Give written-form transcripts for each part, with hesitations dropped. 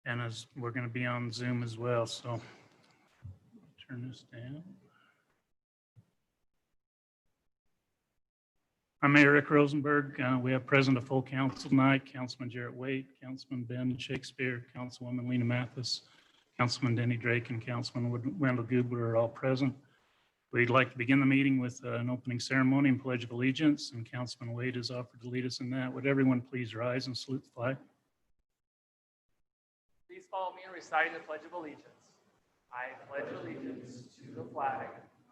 And as we're going to be on Zoom as well, so turn this down. I'm Mayor Rick Rosenberg. We have present a full council tonight. Councilman Jarrett Waite, Councilman Ben Shakespeare, Councilwoman Lena Mathis, Councilman Denny Drake, and Councilman Wendell Gubler are all present. We'd like to begin the meeting with an opening ceremony and Pledge of Allegiance, and Councilman Waite has offered to lead us in that. Would everyone please rise and salute the flag? Please follow me in reciting the Pledge of Allegiance. I pledge allegiance to the flag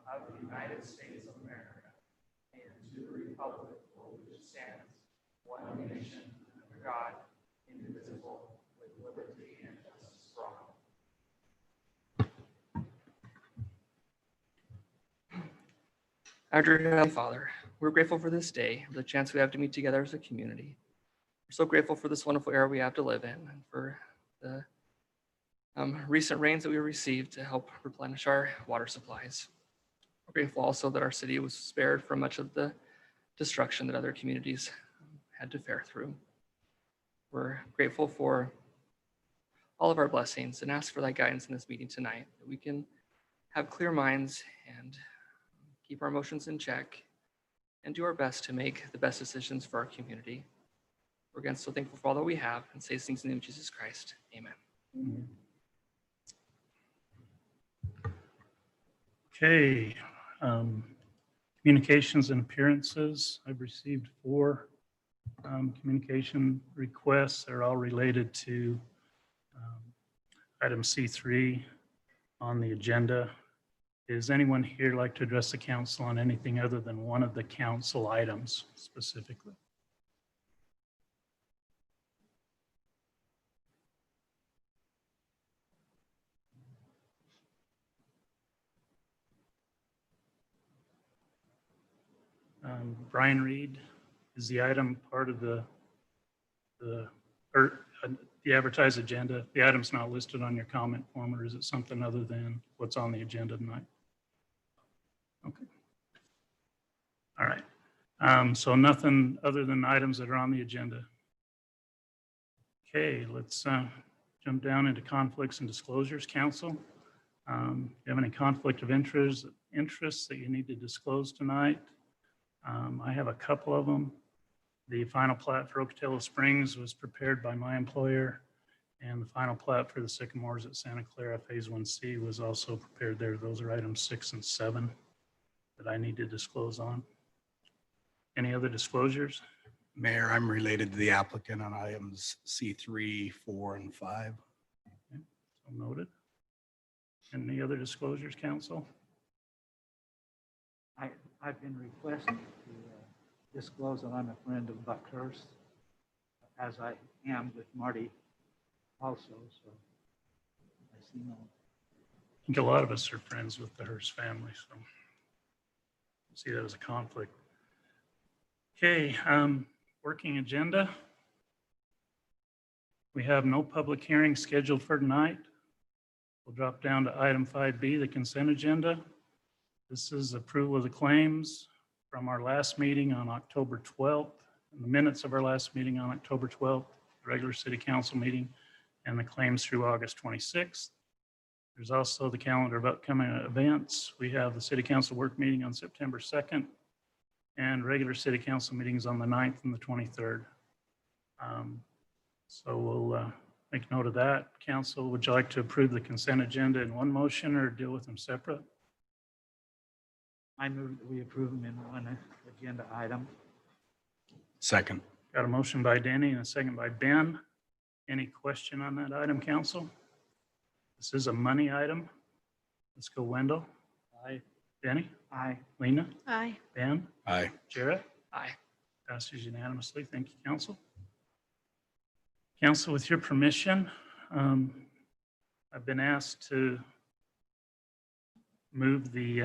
of the United States of America and to the republic for which it stands, one nation, under God, indivisible, with liberty and justice for all. Our dear Heavenly Father, we're grateful for this day, for the chance we have to meet together as a community. We're so grateful for this wonderful era we have to live in, and for the recent rains that we received to help replenish our water supplies. We're grateful also that our city was spared from much of the destruction that other communities had to fare through. We're grateful for all of our blessings and ask for thy guidance in this meeting tonight, that we can have clear minds and keep our emotions in check and do our best to make the best decisions for our community. We're again so thankful for all that we have, and say these things in the name of Jesus Christ. Amen. Mm-hmm. Okay, communications and appearances. I've received 4 communication requests. They're all related to item C3 on the agenda. Is anyone here like to address the council on anything other than one of the council items specifically? Brian Reed, is the item part of the advertised agenda? The item's not listed on your comment form, or is it something other than what's on the agenda tonight? Okay. All right. So nothing other than items that are on the agenda. Okay, let's jump down into conflicts and disclosures. Council, do you have any conflict of interests that you need to disclose tonight? I have a couple of them. The final plat for Ocotillo Springs was prepared by my employer, and the final plat for the Sycamores at Santa Clara Phase 1C was also prepared there. Those are items 6 and 7 that I need to disclose on. Any other disclosures? Mayor, I'm related to the applicant on items C3, 4, and 5. Okay, so noted. Any other disclosures, council? I've been requested to disclose that I'm a friend of Buckhurst, as I am with Marty also, so I see no. I think a lot of us are friends with the Hearst family, so I see that as a conflict. Okay, working agenda. We have no public hearing scheduled for tonight. We'll drop down to item 5B, the consent agenda. This is approval of the claims from our last meeting on October 12th, and the minutes of our last meeting on October 12th, the regular city council meeting, and the claims through August 26th. There's also the calendar of upcoming events. We have the city council work meeting on September 2nd, and regular city council meetings on the 9th and the 23rd. So we'll make note of that. Council, would you like to approve the consent agenda in one motion or deal with them separate? I move that we approve them in one agenda item. Second. Got a motion by Denny and a second by Ben. Any question on that item, council? This is a money item. Let's go Wendell. Aye. Denny? Aye. Lena? Aye. Ben? Aye. Jarrett? Aye. Passes unanimously. Thank you, council. Council, with your permission, I've been asked to move the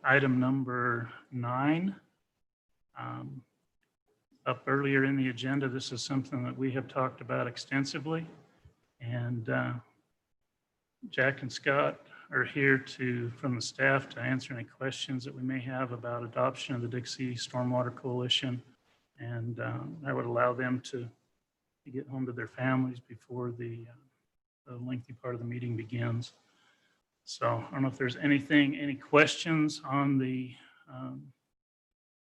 item number 9 up earlier in the agenda. This is something that we have talked about extensively, and Jack and Scott are here from the staff to answer any questions that we may have about adoption of the Dixie Stormwater Coalition, and I would allow them to get home to their families before the the lengthy part of the meeting begins. So I don't know if there's any questions on the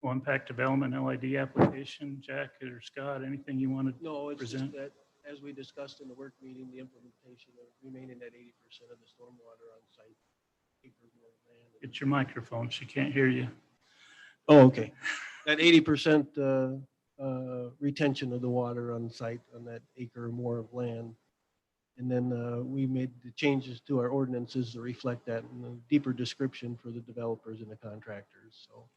low impact development LID application. Jack or Scott, anything you wanted? No, it's just Present. that, as we discussed in the work meeting, the implementation of remaining at 80% of the stormwater on site. acres more land. Get your microphone. She can't hear you. Oh, okay. That 80% retention of the water on site on that acre or more of land. And then we made the changes to our ordinances to reflect that in a deeper description for the developers and the contractors. So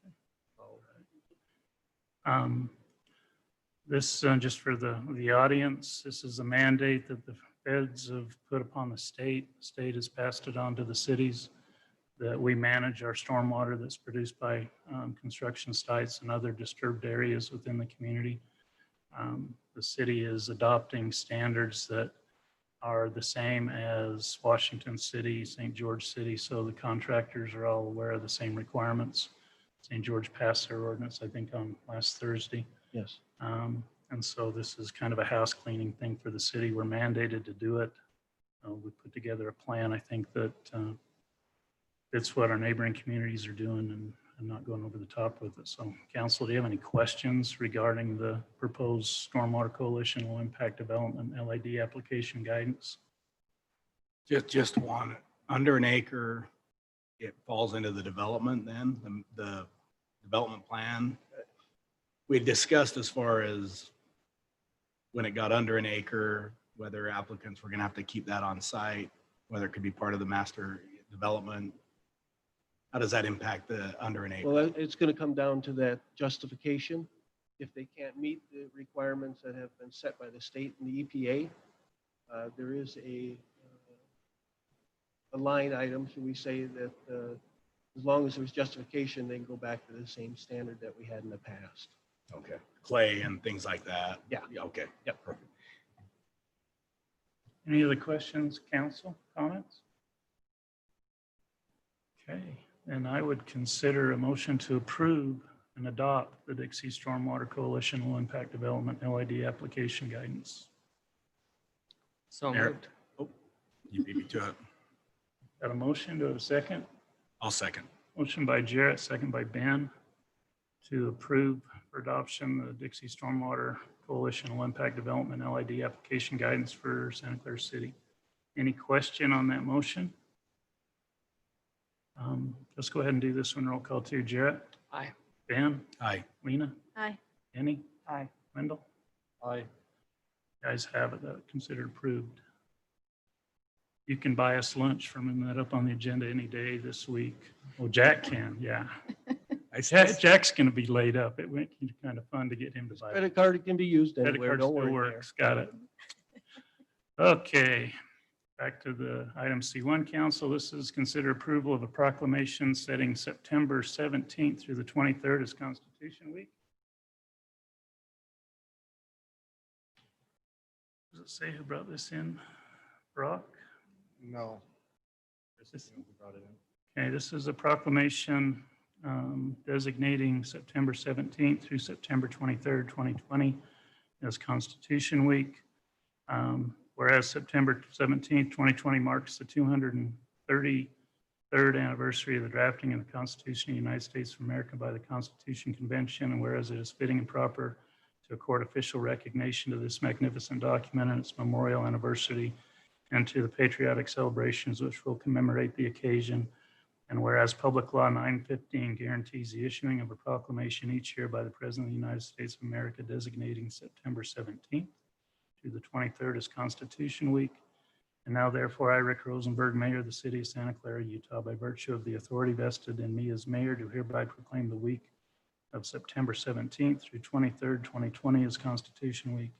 This, just for the audience, this is a mandate that the feds have put upon the state. The state has passed it on to the cities that we manage our stormwater that's produced by construction sites and other disturbed areas within the community. The city is adopting standards that are the same as Washington City, St. George City, so the contractors are all aware of the same requirements. St. George passed their ordinance, I think, on last Thursday. yes. And so this is kind of a house cleaning thing for the city. We're mandated to do it. We put together a plan, I think, that fits what our neighboring communities are doing and not going over the top with it. So council, do you have any questions regarding the proposed Stormwater Coalition Low Impact Development LID application guidance? Just one, under an acre, it falls into the development then, the development plan. We discussed as far as when it got under an acre, whether applicants were gonna have to keep that on site, whether it could be part of the master development. How does that impact the under an acre? Well, it's going to come down to that justification. If they can't meet the requirements that have been set by the state and the EPA, there is a line item, should we say, that as long as there's justification, they can go back to the same standard that we had in the past. Okay, clay and things like that. Yeah. Okay. Yep. Perfect. Any other questions, council, comments? Okay, and I would consider a motion to approve and adopt the Dixie Stormwater Coalition Low Impact Development LID application guidance. So Eric? moved. You beat me to it. Got a motion? Do I have a second? I'll second. Motion by Jarrett, second by Ben, to approve for adoption the Dixie Stormwater Coalition Low Impact Development LID application guidance for Santa Clara City. Any question on that motion? Let's go ahead and do this one roll call too. Jarrett? Aye. Ben? Aye. Lena? Aye. Kenny? Aye. Wendell? Aye. Guys have it, that considered approved. You can buy us lunch from that up on the agenda any day this week. Well, Jack can, yeah. Jack's going to be laid up. It went kind of fun to get him to buy. Credit card can be used Credit anywhere. card Don't still worry. works. Got it. Okay, back to the item C1, council. This is consider approval of a proclamation setting September 17th through the 23rd as Constitution Week. Does it say who brought this in? Brock? No. Okay, this is a proclamation designating September 17th through September 23rd, 2020 as Constitution Week. Whereas September 17th, 2020 marks the 233rd anniversary of the drafting of the Constitution of the United States of America by the Constitution Convention, and whereas it is fitting and proper to accord official recognition to this magnificent document and its memorial anniversary and to the patriotic celebrations which will commemorate the occasion. And whereas Public Law 915 guarantees the issuing of a proclamation each year by the President of the United States of America designating September 17th through the 23rd as Constitution Week. And now therefore I, Rick Rosenberg, Mayor of the City of Santa Clara, Utah, by virtue of the authority vested in me as mayor, do hereby proclaim the week of September 17th through 23rd, 2020 as Constitution Week,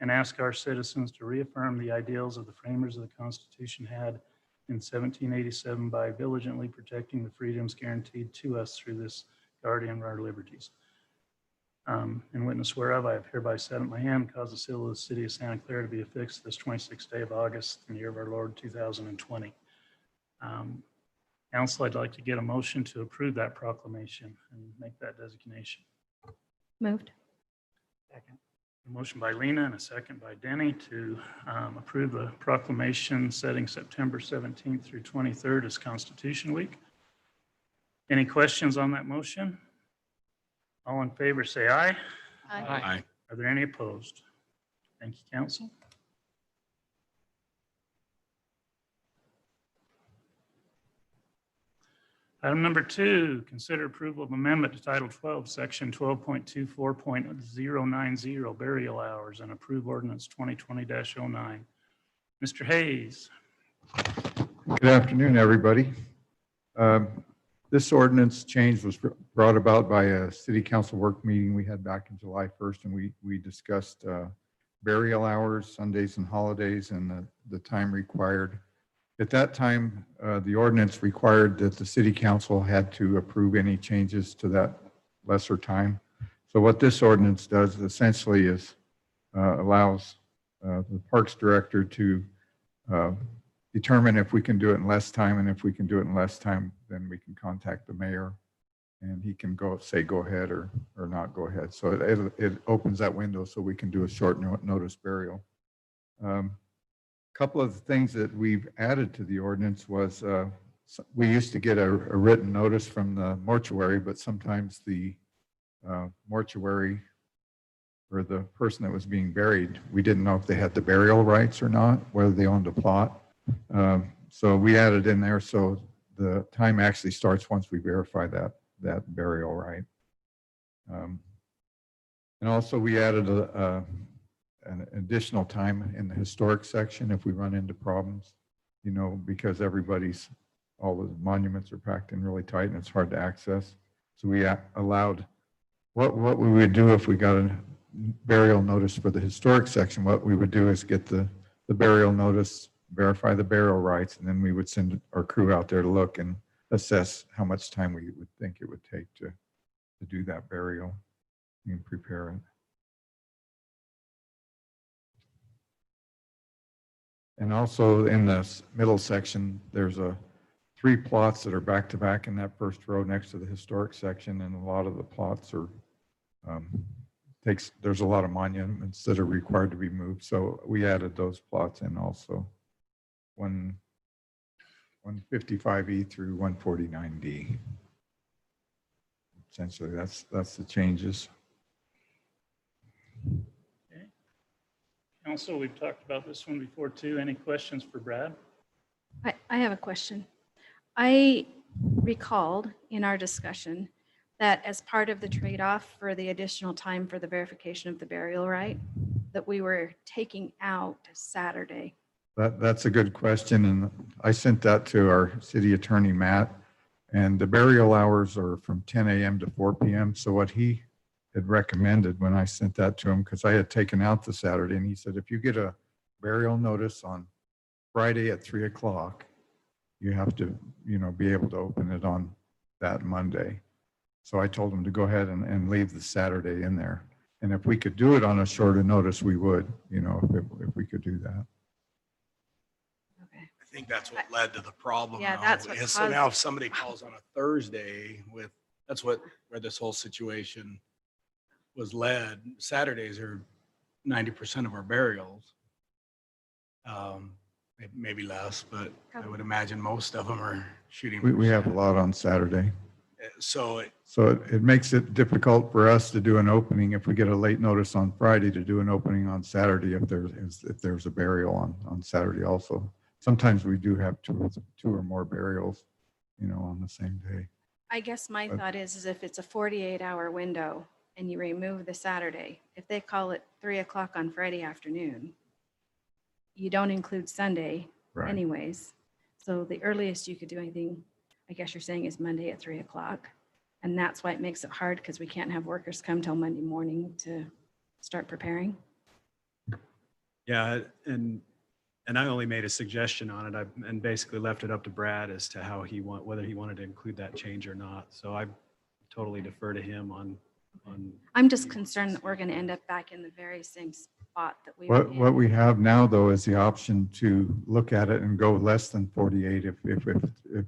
and ask our citizens to reaffirm the ideals of the framers of the Constitution had in 1787 by diligently protecting the freedoms guaranteed to us through this guardian of our liberties. In witness whereof, I have hereby set up my hand and caused the seal of the city of Santa Clara to be affixed this 26th day of August in the year of our Lord 2020. Council, I'd like to get a motion to approve that proclamation and make that designation. Moved. Second. A motion by Lena and a second by Denny to approve the proclamation setting September 17th through 23rd as Constitution Week. Any questions on that motion? All in favor, say aye. Aye. Are there any opposed? Thank you, council. Item number 2, consider approval of amendment to Title 12, Section 12.24.090, burial hours, and approve ordinance 2020-09. Mr. Hayes. Good afternoon, everybody. This ordinance change was brought about by a city council work meeting we had back in July 1st, and we discussed burial hours, Sundays and holidays, and the time required. At that time, the ordinance required that the city council had to approve any changes to that lesser time. So what this ordinance does essentially is allows the parks director to determine if we can do it in less time, and if we can do it in less time, then we can contact the mayor and he can go ahead or not go ahead. So it opens that window so we can do a short notice burial. Couple of the things that we've added to the ordinance was we used to get a written notice from the mortuary, but sometimes the mortuary or the person that was being buried, we didn't know if they had the burial rights or not, whether they owned a plot. So we added in there so the time actually starts once we verify that burial right. And also we added an additional time in the historic section if we run into problems, because all the monuments are packed in really tight and it's hard to access. So we allowed what we would do if we got a burial notice for the historic section. What we would do is get the burial notice, verify the burial rights, and then we would send our crew out there to look and assess how much time we would think it would take to do that burial and prepare it. And also in the middle section, there's 3 plots that are back to back in that first row next to the historic section, and a lot of the plots are there's a lot of monuments that are required to be moved. So we added those plots in also, 155E through 149D. Essentially, that's the changes. Council, we've talked about this one before too. Any questions for Brad? I have a question. I recalled in our discussion that as part of the trade-off for the additional time for the verification of the burial right, that we were taking out Saturday. That's a good question, and I sent that to our city attorney, Matt, and the burial hours are from 10 a.m. to 4 p.m. So what he had recommended when I sent that to him, because I had taken out the Saturday, and he said, if you get a burial notice on Friday at 3 o'clock, you have to, be able to open it on that Monday. So I told him to go ahead and leave the Saturday in there. And if we could do it on a shorter notice, we would, if we could do that. Okay. I think that's what led to the problem. Yeah, though, that's what is So caused now it. if somebody calls on a Thursday where this whole situation was led, Saturdays are 90% of our burials. Maybe less, but I would imagine most of them are shooting. We have a lot on Saturday. So it makes it difficult for us to do an opening if we get a late notice on Friday to do an opening on Saturday if there's a burial on Saturday also. Sometimes we do have two or more burials, on the same day. I guess my thought is if it's a 48-hour window and you remove the Saturday, if they call it 3 o'clock on Friday afternoon, you don't include Sunday Right. anyways. So the earliest you could do anything, I guess you're saying, is Monday at 3 o'clock. And that's why it makes it hard, because we can't have workers come till Monday morning to start preparing. Yeah, and I only made a suggestion on it, and basically left it up to Brad as to whether he wanted to include that change or not. So I totally defer to him on. I'm just concerned that we're going to end up back in the very same spot that we were What in. we have now, though, is the option to look at it and go less than 48 if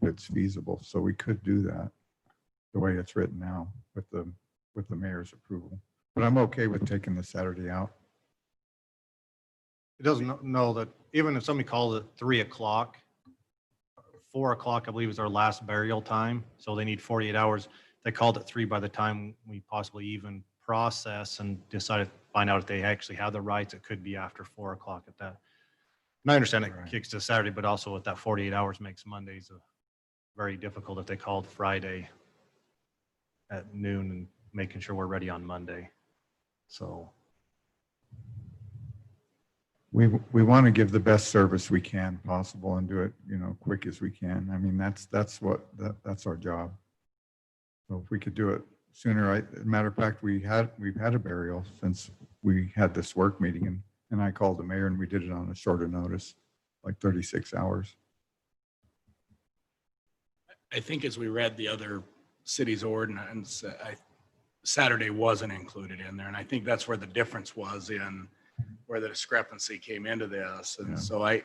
it's feasible. So we could do that the way it's written now with the mayor's approval. But I'm okay with taking the Saturday out. It doesn't know that even if somebody calls at 3 o'clock, 4 o'clock, I believe, is our last burial time. So they need 48 hours. They called at 3 by the time we possibly even process and decided, find out if they actually have the rights. It could be after 4 o'clock at that. And I understand it Right. kicks to Saturday, but also with that 48 hours makes Mondays very difficult if they called Friday at noon and making sure we're ready on Monday. So We want to give the best service we can possible and do it, quick as we can. I mean, that's our job. So if we could do it sooner, matter of fact, we've had a burial since we had this work meeting, and I called the mayor and we did it on a shorter notice, like 36 hours. I think as we read the other city's ordinance, Saturday wasn't included in there. And I think that's where the difference was in where the discrepancy came into this. And Yeah. so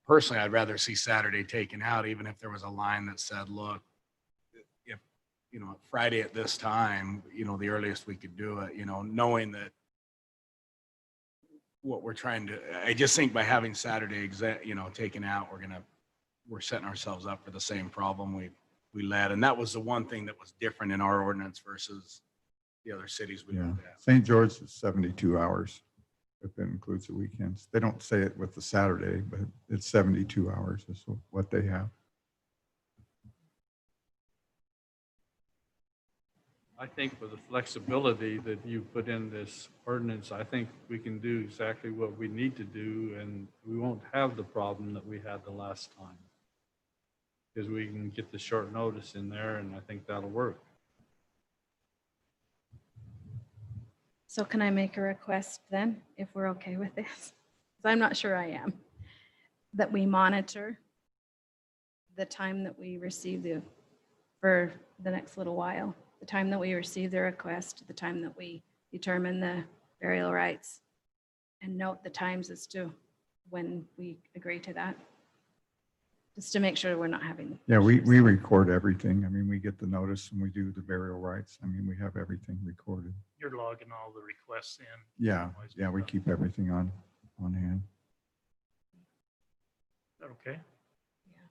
personally, I'd rather see Saturday taken out, even if there was a line that said, look, if, Friday at this time, the earliest we could do it, knowing that what we're trying to, I just think by having Saturday taken out, we're setting ourselves up for the same problem we led. And that was the one thing that was different in our ordinance versus the other cities we Yeah. looked at. St. George is 72 hours if it includes the weekends. They don't say it with the Saturday, but it's 72 hours is what they have. I think with the flexibility that you put in this ordinance, I think we can do exactly what we need to do, and we won't have the problem that we had the last time. Because we can get the short notice in there, and I think that'll work. So can I make a request then, if we're okay with this? 'Cause I'm not sure I am. That we monitor the time that we receive for the next little while, the time that we receive the request, the time that we determine the burial rights, and note the times as to when we agree to that. Just to make sure we're not having. Yeah, we issues. record everything. I mean, we get the notice and we do the burial rights. I mean, we have everything recorded. You're logging all the requests in. Yeah, we keep everything on hand. Is that okay? Yeah.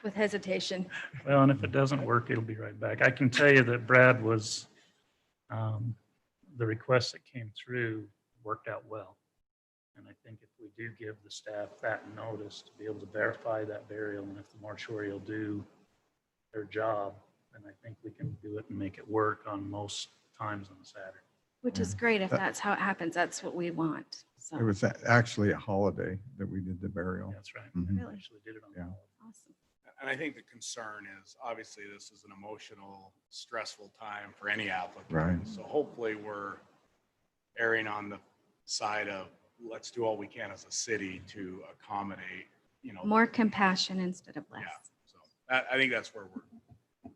With hesitation. Well, and if it doesn't work, it'll be right back. I can tell you that Brad was, the requests that came through worked out well. And I think if we do give the staff that notice to be able to verify that burial, and if the mortuary will do their job, then I think we can do it and make it work on most times on a Saturday. Which is great if that's how it happens. That's what we want. So It was actually a holiday that we did the burial. That's right. Mhm. We Really? actually did it on the Yeah. holiday. awesome. And I think the concern is, obviously, this is an emotional, stressful time for any applicant. Right. So hopefully we're erring on the side of, let's do all we can as a city to accommodate, More compassion instead of less. Yeah. So I think that's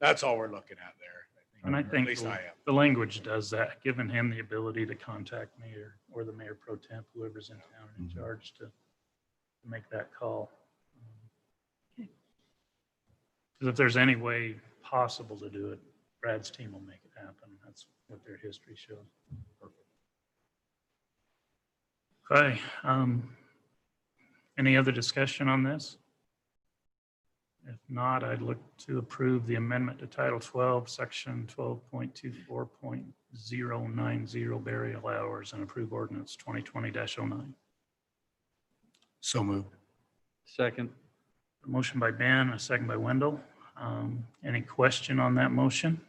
that's all we're looking at there. And I At think least I am. the language does that, giving him the ability to contact me or the mayor pro temp, whoever's in town and in Mhm. charge to make that call. Okay. Because if there's any way possible to do it, Brad's team will make it happen. That's what their history shows. Okay. Any other discussion on this? If not, I'd look to approve the amendment to Title 12, Section 12.24.090 burial hours and approve ordinance 2020-09. So moved. Second. A motion by Ben, a second by Wendell. Any question on that motion?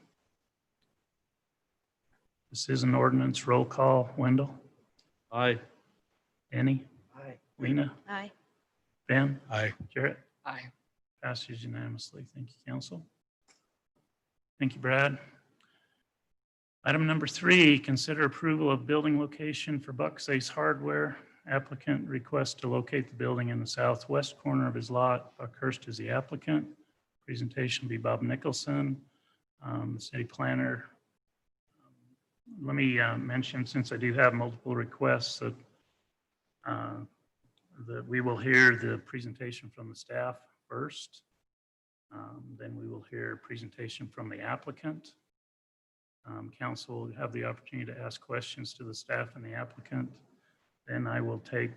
This is an ordinance. Roll call. Wendell? Aye. Annie? Aye. Lena? Aye. Ben? Aye. Jarrett? Aye. Passes unanimously. Thank you, council. Thank you, Brad. Item number 3, consider approval of building location for Buck's Ace Hardware. Applicant requests to locate the building in the southwest corner of his lot. Buckhurst is the applicant. Presentation will be Bob Nicholson, the city planner. Let me mention, since I do have multiple requests, that we will hear the presentation from the staff first. Then we will hear a presentation from the applicant. Council will have the opportunity to ask questions to the staff and the applicant. Then I will take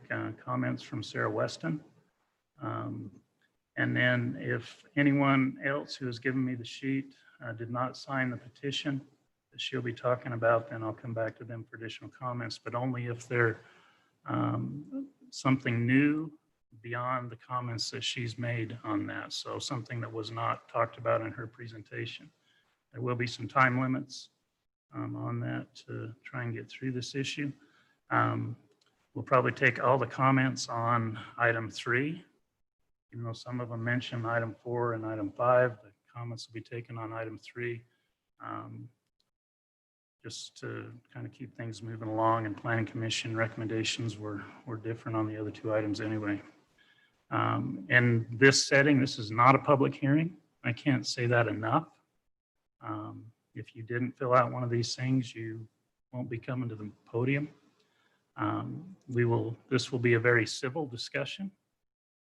comments from Sarah Weston. And then if anyone else who has given me the sheet did not sign the petition that she'll be talking about, then I'll come back to them for additional comments, but only if they're something new beyond the comments that she's made on that. So something that was not talked about in her presentation. There will be some time limits on that to try and get through this issue. We'll probably take all the comments on item 3, even though some of them mention item 4 and item 5. The comments will be taken on item 3, just to kind of keep things moving along. And Planning Commission recommendations were different on the other 2 items anyway. In this setting, this is not a public hearing. I can't say that enough. If you didn't fill out one of these things, you won't be coming to the podium. This will be a very civil discussion.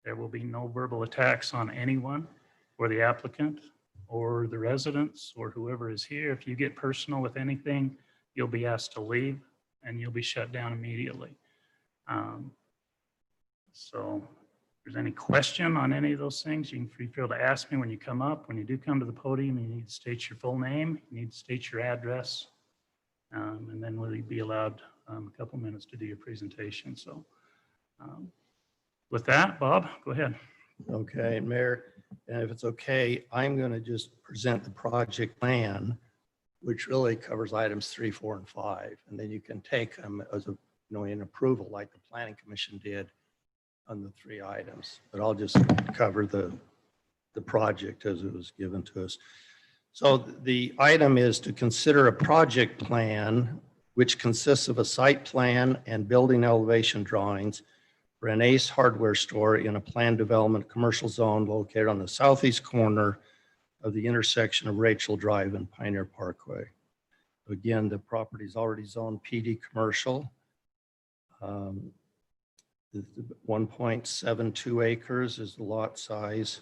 There will be no verbal attacks on anyone or the applicant or the residents or whoever is here. If you get personal with anything, you'll be asked to leave and you'll be shut down immediately. So if there's any question on any of those things, you can feel to ask me when you come up. When you do come to the podium, you need to state your full name, you need to state your address, and then we'll be allowed a couple minutes to do your presentation. So with that, Bob, go ahead. Okay, Mayor, and if it's okay, I'm going to just present the project plan, which really covers items 3, 4, and 5. And then you can take them as in approval like the Planning Commission did on the 3 items. But I'll just cover the project as it was given to us. So the item is to consider a project plan which consists of a site plan and building elevation drawings for an Ace hardware store in a planned development commercial zone located on the southeast corner of the intersection of Rachel Drive and Pioneer Parkway. Again, the property is already zoned PD commercial. 1.72 acres is the lot size.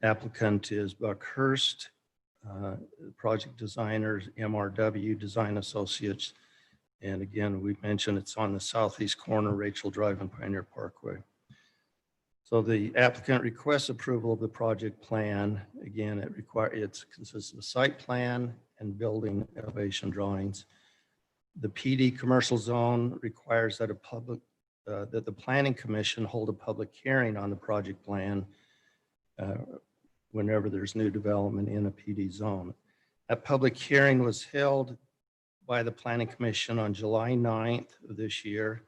Applicant is Buckhurst. Project designers, MRW Design Associates. And again, we mentioned it's on the southeast corner, Rachel Drive and Pioneer Parkway. So the applicant requests approval of the project plan. Again, it consists of a site plan and building elevation drawings. The PD commercial zone requires that that the Planning Commission hold a public hearing on the project plan whenever there's new development in a PD zone. That public hearing was held by the Planning Commission on July 9th of this year.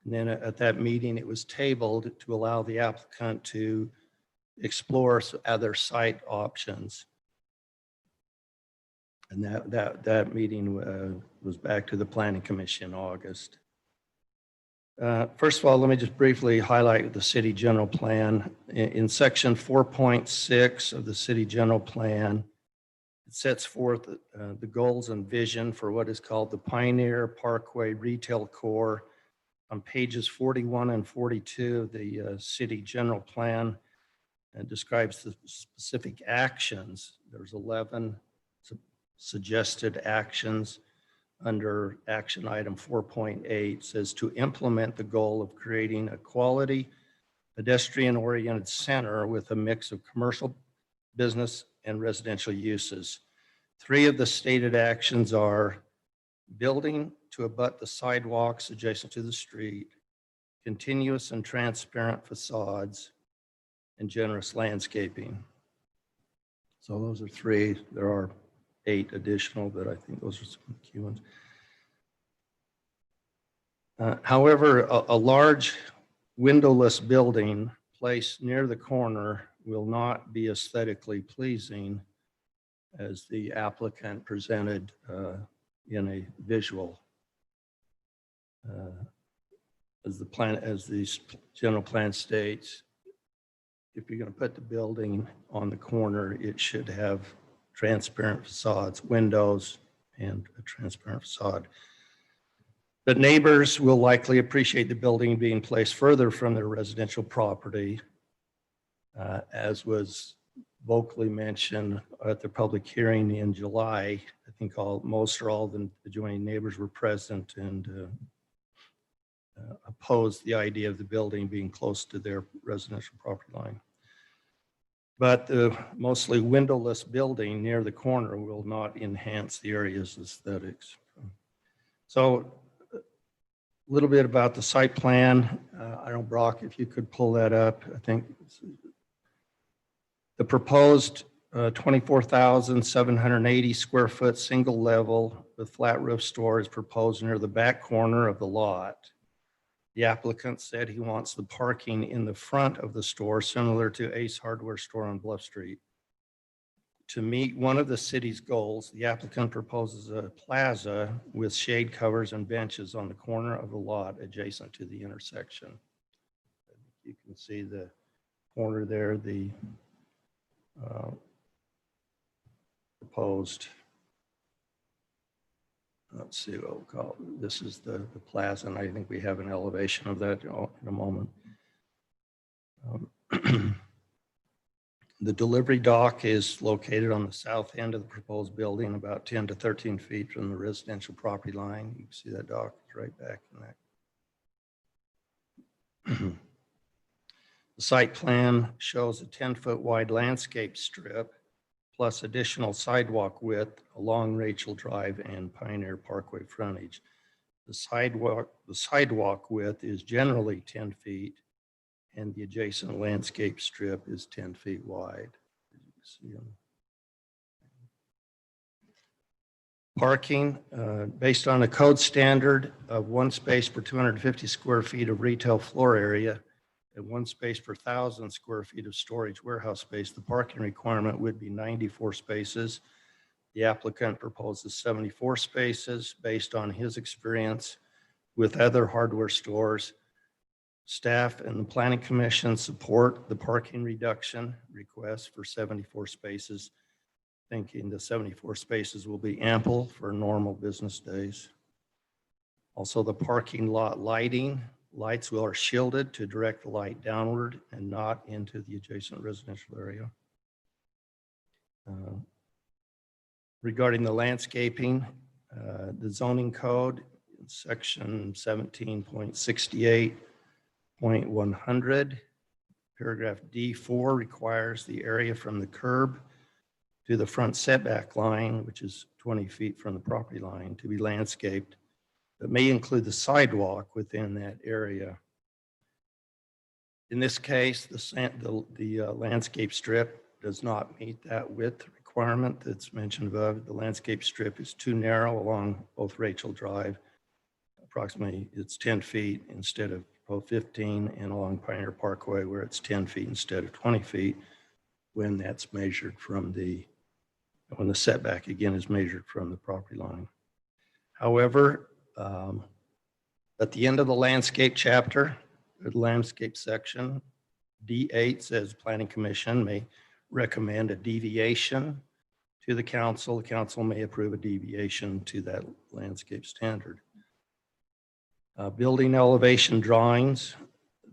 And then at that meeting, it was tabled to allow the applicant to explore other site options. And that meeting was back to the Planning Commission in August. First of all, let me just briefly highlight the City General Plan. In section 4.6 of the City General Plan, it sets forth the goals and vision for what is called the Pioneer Parkway Retail Core. On pages 41 and 42 of the City General Plan, and describes the specific actions. There's 11 suggested actions. Under action item 4.8 says to implement the goal of creating a quality pedestrian-oriented center with a mix of commercial, business, and residential uses. 3 of the stated actions are building to abut the sidewalks adjacent to the street, continuous and transparent facades, and generous landscaping. So those are 3. There are 8 additional, but I think those are some key ones. However, a large windowless building placed near the corner will not be aesthetically pleasing as the applicant presented in a visual. As the general plan states, if you're going to put the building on the corner, it should have transparent facades, windows, and a transparent facade. But neighbors will likely appreciate the building being placed further from their residential property, as was vocally mentioned at the public hearing in July. I think most or all of the adjoining neighbors were present and opposed the idea of the building being close to their residential property line. But the mostly windowless building near the corner will not enhance the area's aesthetics. So a little bit about the site plan. I don't, Brock, if you could pull that up. I think the proposed 24,780 square foot single level with flat roof store is proposed near the back corner of the lot. The applicant said he wants the parking in the front of the store, similar to Ace Hardware Store on Bluff Street. To meet one of the city's goals, the applicant proposes a plaza with shade covers and benches on the corner of the lot adjacent to the intersection. You can see the corner there, the proposed, let's see what we'll call it. This is the plaza, and I think we have an elevation of that in a moment. The delivery dock is located on the south end of the proposed building, about 10 to 13 feet from the residential property line. You can see that dock is right back in that. The site plan shows a 10-foot wide landscape strip plus additional sidewalk width along Rachel Drive and Pioneer Parkway frontage. The sidewalk width is generally 10 feet and the adjacent landscape strip is 10 feet wide. Parking, based on a code standard of 1 space per 250 square feet of retail floor area and 1 space per 1,000 square feet of storage warehouse space, the parking requirement would be 94 spaces. The applicant proposes 74 spaces based on his experience with other hardware stores. Staff and the Planning Commission support the parking reduction request for 74 spaces, thinking the 74 spaces will be ample for normal business days. Also, the parking lot lights are shielded to direct the light downward and not into the adjacent residential area. Regarding the landscaping, the zoning code, section 17.68.100, paragraph D4 requires the area from the curb to the front setback line, which is 20 feet from the property line, to be landscaped, but may include the sidewalk within that area. In this case, the landscape strip does not meet that width requirement that's mentioned above. The landscape strip is too narrow along both Rachel Drive. Approximately, it's 10 feet instead of 15, and along Pioneer Parkway where it's 10 feet instead of 20 feet when that's measured from when the setback again is measured from the property line. However, at the end of the landscape chapter, the landscape section, D8 says Planning Commission may recommend a deviation to the council. The council may approve a deviation to that landscape standard. Building elevation drawings,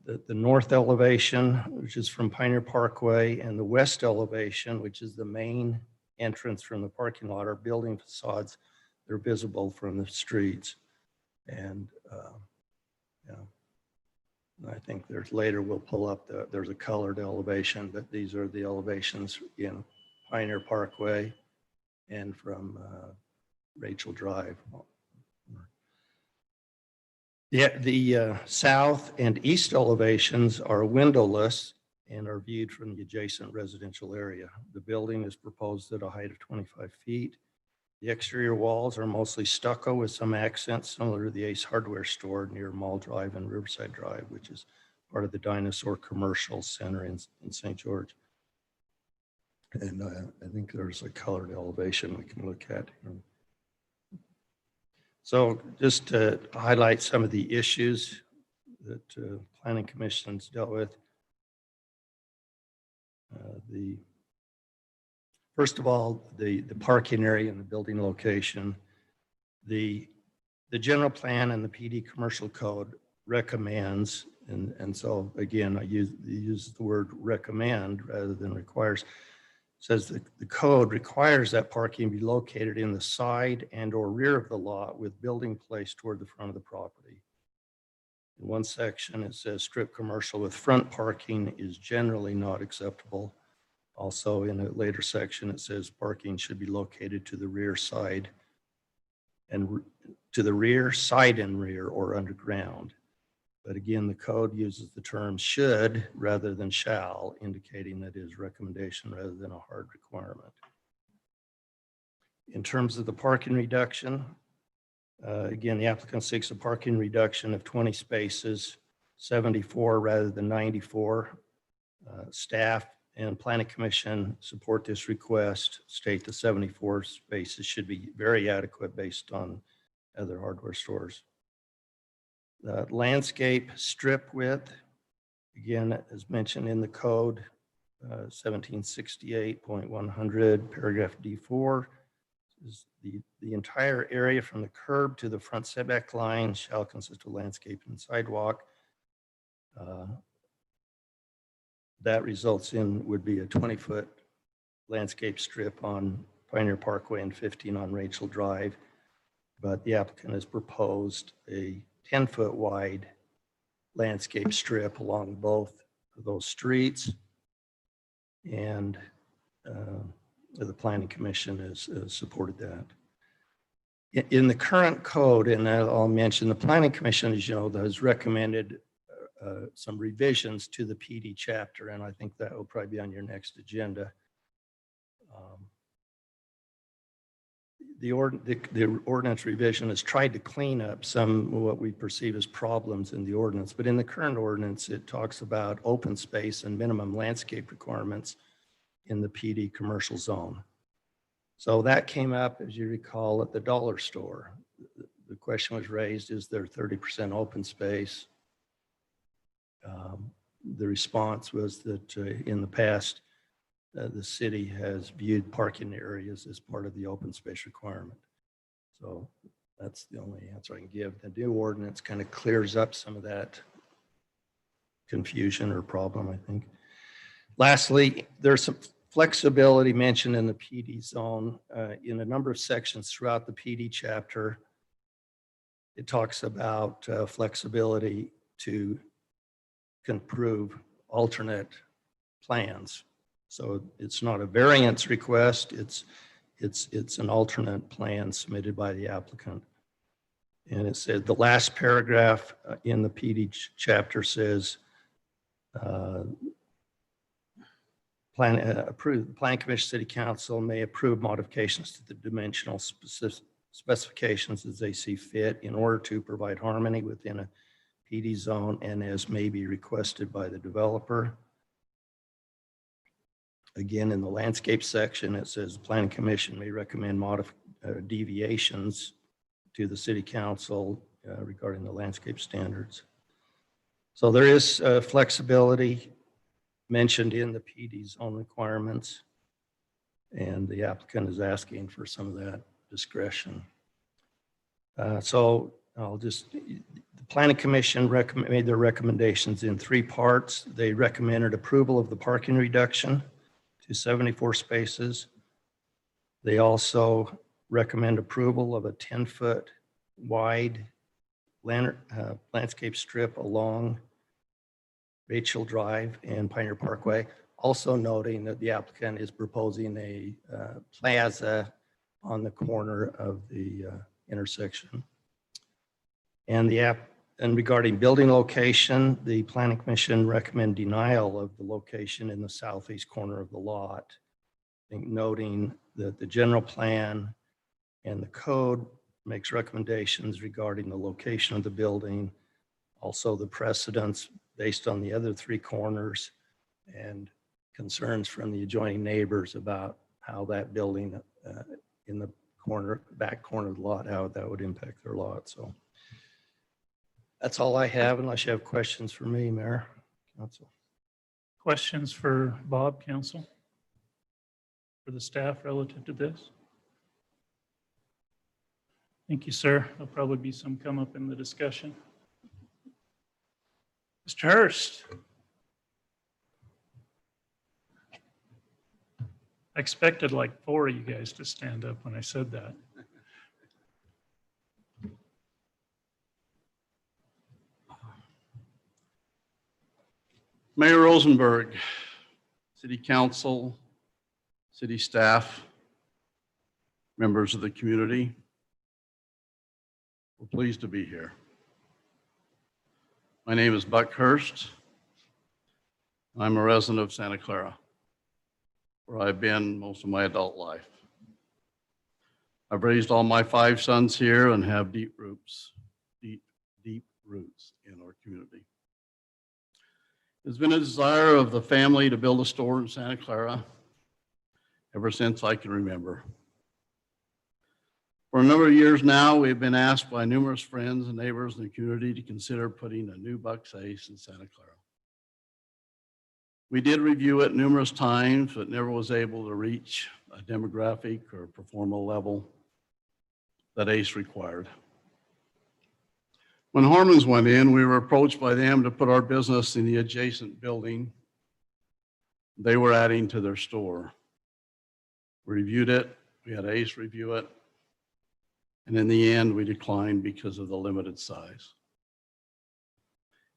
the north elevation, which is from Pioneer Parkway, and the west elevation, which is the main entrance from the parking lot, are building facades. They're visible from the streets. And I think later we'll pull up, there's a colored elevation, but these are the elevations in Pioneer Parkway and from Rachel Drive. The south and east elevations are windowless and are viewed from the adjacent residential area. The building is proposed at a height of 25 feet. The exterior walls are mostly stucco with some accents similar to the Ace Hardware Store near Mall Drive and Riverside Drive, which is part of the Dinosaur Commercial Center in St. George. And I think there's a colored elevation we can look at here. So just to highlight some of the issues that Planning Commission's dealt with. First of all, the parking area and the building location. The general plan and the PD commercial code recommends, and so again, I use the word recommend rather than requires, Says the code requires that parking be located in the side and or rear of the lot with building placed toward the front of the property. In one section, it says strip commercial with front parking is generally not acceptable. Also, in a later section, it says parking should be located to the rear side and to the rear, side and rear, or underground. But again, the code uses the term should rather than shall, indicating that it is recommendation rather than a hard requirement. In terms of the parking reduction, again, the applicant seeks a parking reduction of 20 spaces, 74 rather than 94. Staff and Planning Commission support this request, state the 74 spaces should be very adequate based on other hardware stores. The landscape strip width, again, as mentioned in the code, 1768.100, paragraph D4, is the entire area from the curb to the front setback line shall consist of landscape and sidewalk. That results in would be a 20-foot landscape strip on Pioneer Parkway and 15 on Rachel Drive. But the applicant has proposed a 10-foot wide landscape strip along both of those streets. And the Planning Commission has supported that. In the current code, and I'll mention the Planning Commission, as you know, has recommended some revisions to the PD chapter, and I think that will probably be on your next agenda. The ordinance revision has tried to clean up some of what we perceive as problems in the ordinance, but in the current ordinance, it talks about open space and minimum landscape requirements in the PD commercial zone. So that came up, as you recall, at the dollar store. The question was raised, is there 30% open space? The response was that in the past, the city has viewed parking areas as part of the open space requirement. So that's the only answer I can give. The new ordinance kind of clears up some of that confusion or problem, I think. Lastly, there's some flexibility mentioned in the PD zone in a number of sections throughout the PD chapter. It talks about flexibility to approve alternate plans. So it's not a variance request, it's an alternate plan submitted by the applicant. And it said the last paragraph in the PD chapter says Planning Commission City Council may approve modifications to the dimensional specifications as they see fit in order to provide harmony within a PD zone and as may be requested by the developer. Again, in the landscape section, it says the Planning Commission may recommend deviations to the City Council regarding the landscape standards. So there is flexibility mentioned in the PD zone requirements, and the applicant is asking for some of that discretion. So I'll just, the Planning Commission made their recommendations in 3 parts. They recommended approval of the parking reduction to 74 spaces. They also recommend approval of a 10-foot wide landscape strip along Rachel Drive and Pioneer Parkway. Also noting that the applicant is proposing a plaza on the corner of the intersection. And regarding building location, the Planning Commission recommend denial of the location in the southeast corner of the lot. I think noting that the general plan and the code makes recommendations regarding the location of the building, also the precedents based on the other 3 corners and concerns from the adjoining neighbors about how that building in the back corner of the lot, how that would impact their lot. So that's all I have, unless you have questions for me, Mayor, Council. Questions for Bob, Council? For the staff relative to this? Thank you, sir. There'll probably be some come up in the discussion. Mr. Hurst. I expected like 4 of you guys to stand up when I said that. Mayor Rosenberg, City Council, city staff, members of the community, we're pleased to be here. My name is Buck Hurst. I'm a resident of Santa Clara, where I've been most of my adult life. I've raised all my 5 sons here and have deep roots in our community. It's been a desire of the family to build a store in Santa Clara ever since I can remember. For a number of years now, we've been asked by numerous friends and neighbors in the community to consider putting a new Buck's Ace in Santa Clara. We did review it numerous times, but never was able to reach a demographic or perform a level that Ace required. When Harmon's went in, we were approached by them to put our business in the adjacent building they were adding to their store. We reviewed it, we had Ace review it, and in the end, we declined because of the limited size.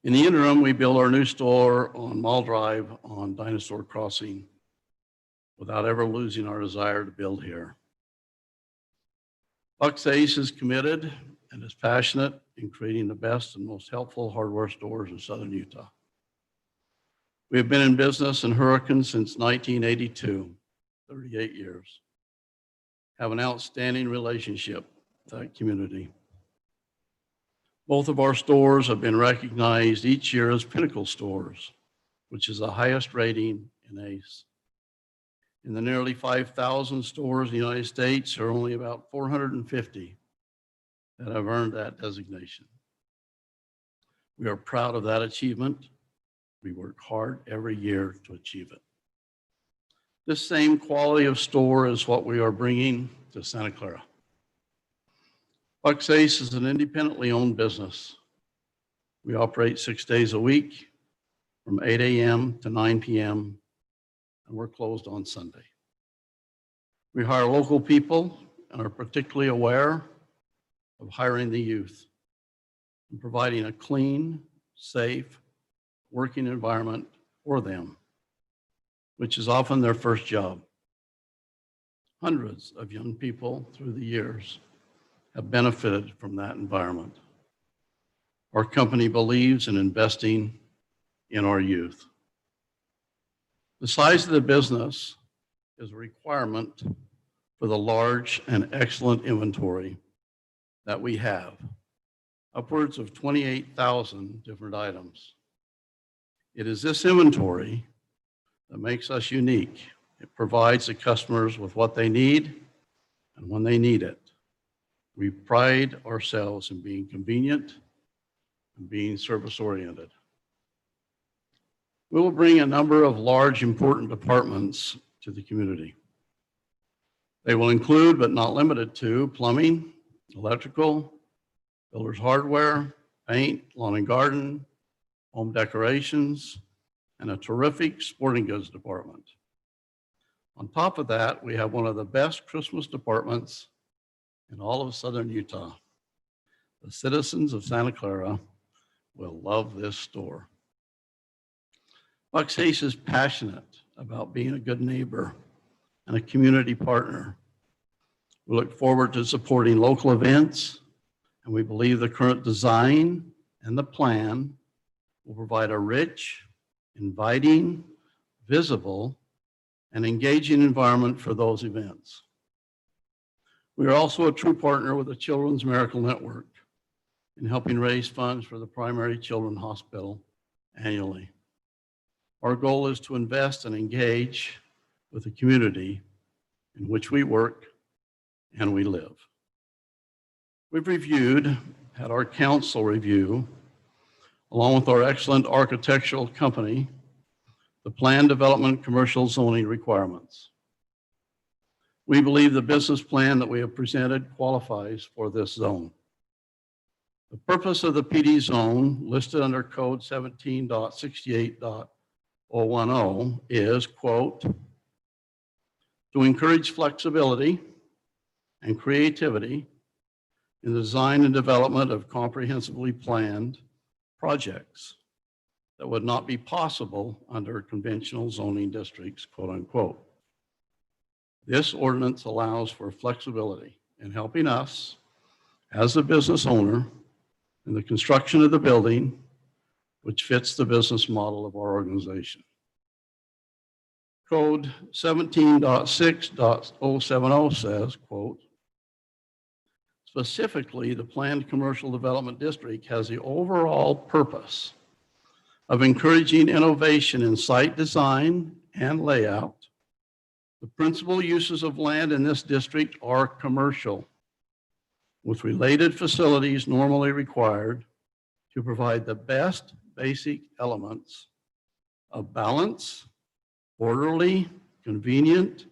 In the interim, we built our new store on Mall Drive on Dinosaur Crossing without ever losing our desire to build here. Buck's Ace is committed and is passionate in creating the best and most helpful hardware stores in Southern Utah. We have been in business in Hurricane since 1982, 38 years. Have an outstanding relationship with that community. Both of our stores have been recognized each year as Pinnacle stores, which is the highest rating in ACE. In the nearly 5,000 stores in the United States, there are only about 450 that have earned that designation. We are proud of that achievement. We work hard every year to achieve it. This same quality of store is what we are bringing to Santa Clara. Buck's Ace is an independently owned business. We operate 6 days a week from 8 a.m. to 9 p.m. and we're closed on Sunday. We hire local people and are particularly aware of hiring the youth and providing a clean, safe, working environment for them, which is often their first job. Hundreds of young people through the years have benefited from that environment. Our company believes in investing in our youth. The size of the business is a requirement for the large and excellent inventory that we have, upwards of 28,000 different items. It is this inventory that makes us unique. It provides the customers with what they need and when they need it. We pride ourselves in being convenient and being service-oriented. We will bring a number of large, important departments to the community. They will include, but not limited to, plumbing, electrical, builder's hardware, paint, lawn and garden, home decorations, and a terrific sporting goods department. On top of that, we have one of the best Christmas departments in all of Southern Utah. The citizens of Santa Clara will love this store. Buck's Ace is passionate about being a good neighbor and a community partner. We look forward to supporting local events, and we believe the current design and the plan will provide a rich, inviting, visible, and engaging environment for those events. We are also a true partner with the Children's Miracle Network in helping raise funds for the Primary Children's Hospital annually. Our goal is to invest and engage with the community in which we work and we live. We've had our council review, along with our excellent architectural company, the plan development commercial zoning requirements. We believe the business plan that we have presented qualifies for this zone. The purpose of the PD zone listed under code 17.68.010 is, quote, to encourage flexibility and creativity in the design and development of comprehensively planned projects that would not be possible under conventional zoning districts, quote unquote. This ordinance allows for flexibility in helping us as a business owner in the construction of the building, which fits the business model of our organization. Code 17.6.070 says, quote, specifically, the planned commercial development district has the overall purpose of encouraging innovation in site design and layout. The principal uses of land in this district are commercial, with related facilities normally required to provide the best basic elements of balance, orderly, convenient,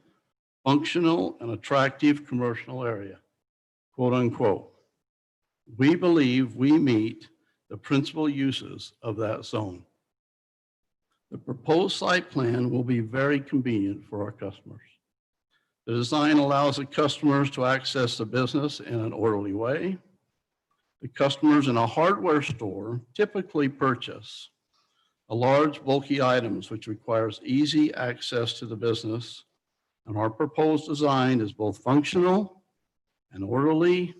functional, and attractive commercial area, quote unquote. We believe we meet the principal uses of that zone. The proposed site plan will be very convenient for our customers. The design allows the customers to access the business in an orderly way. The customers in a hardware store typically purchase a large bulky items which requires easy access to the business, and our proposed design is both functional and orderly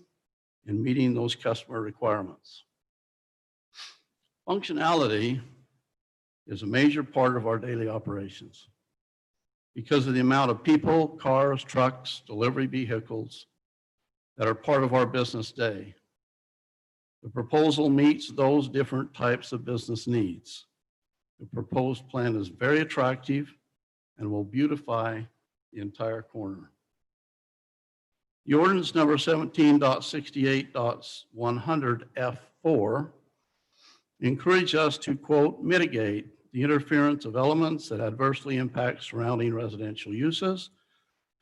in meeting those customer requirements. Functionality is a major part of our daily operations because of the amount of people, cars, trucks, delivery vehicles that are part of our business day. The proposal meets those different types of business needs. The proposed plan is very attractive and will beautify the entire corner. The ordinance number 17.68.100F4 encourage us to, quote, mitigate the interference of elements that adversely impact surrounding residential uses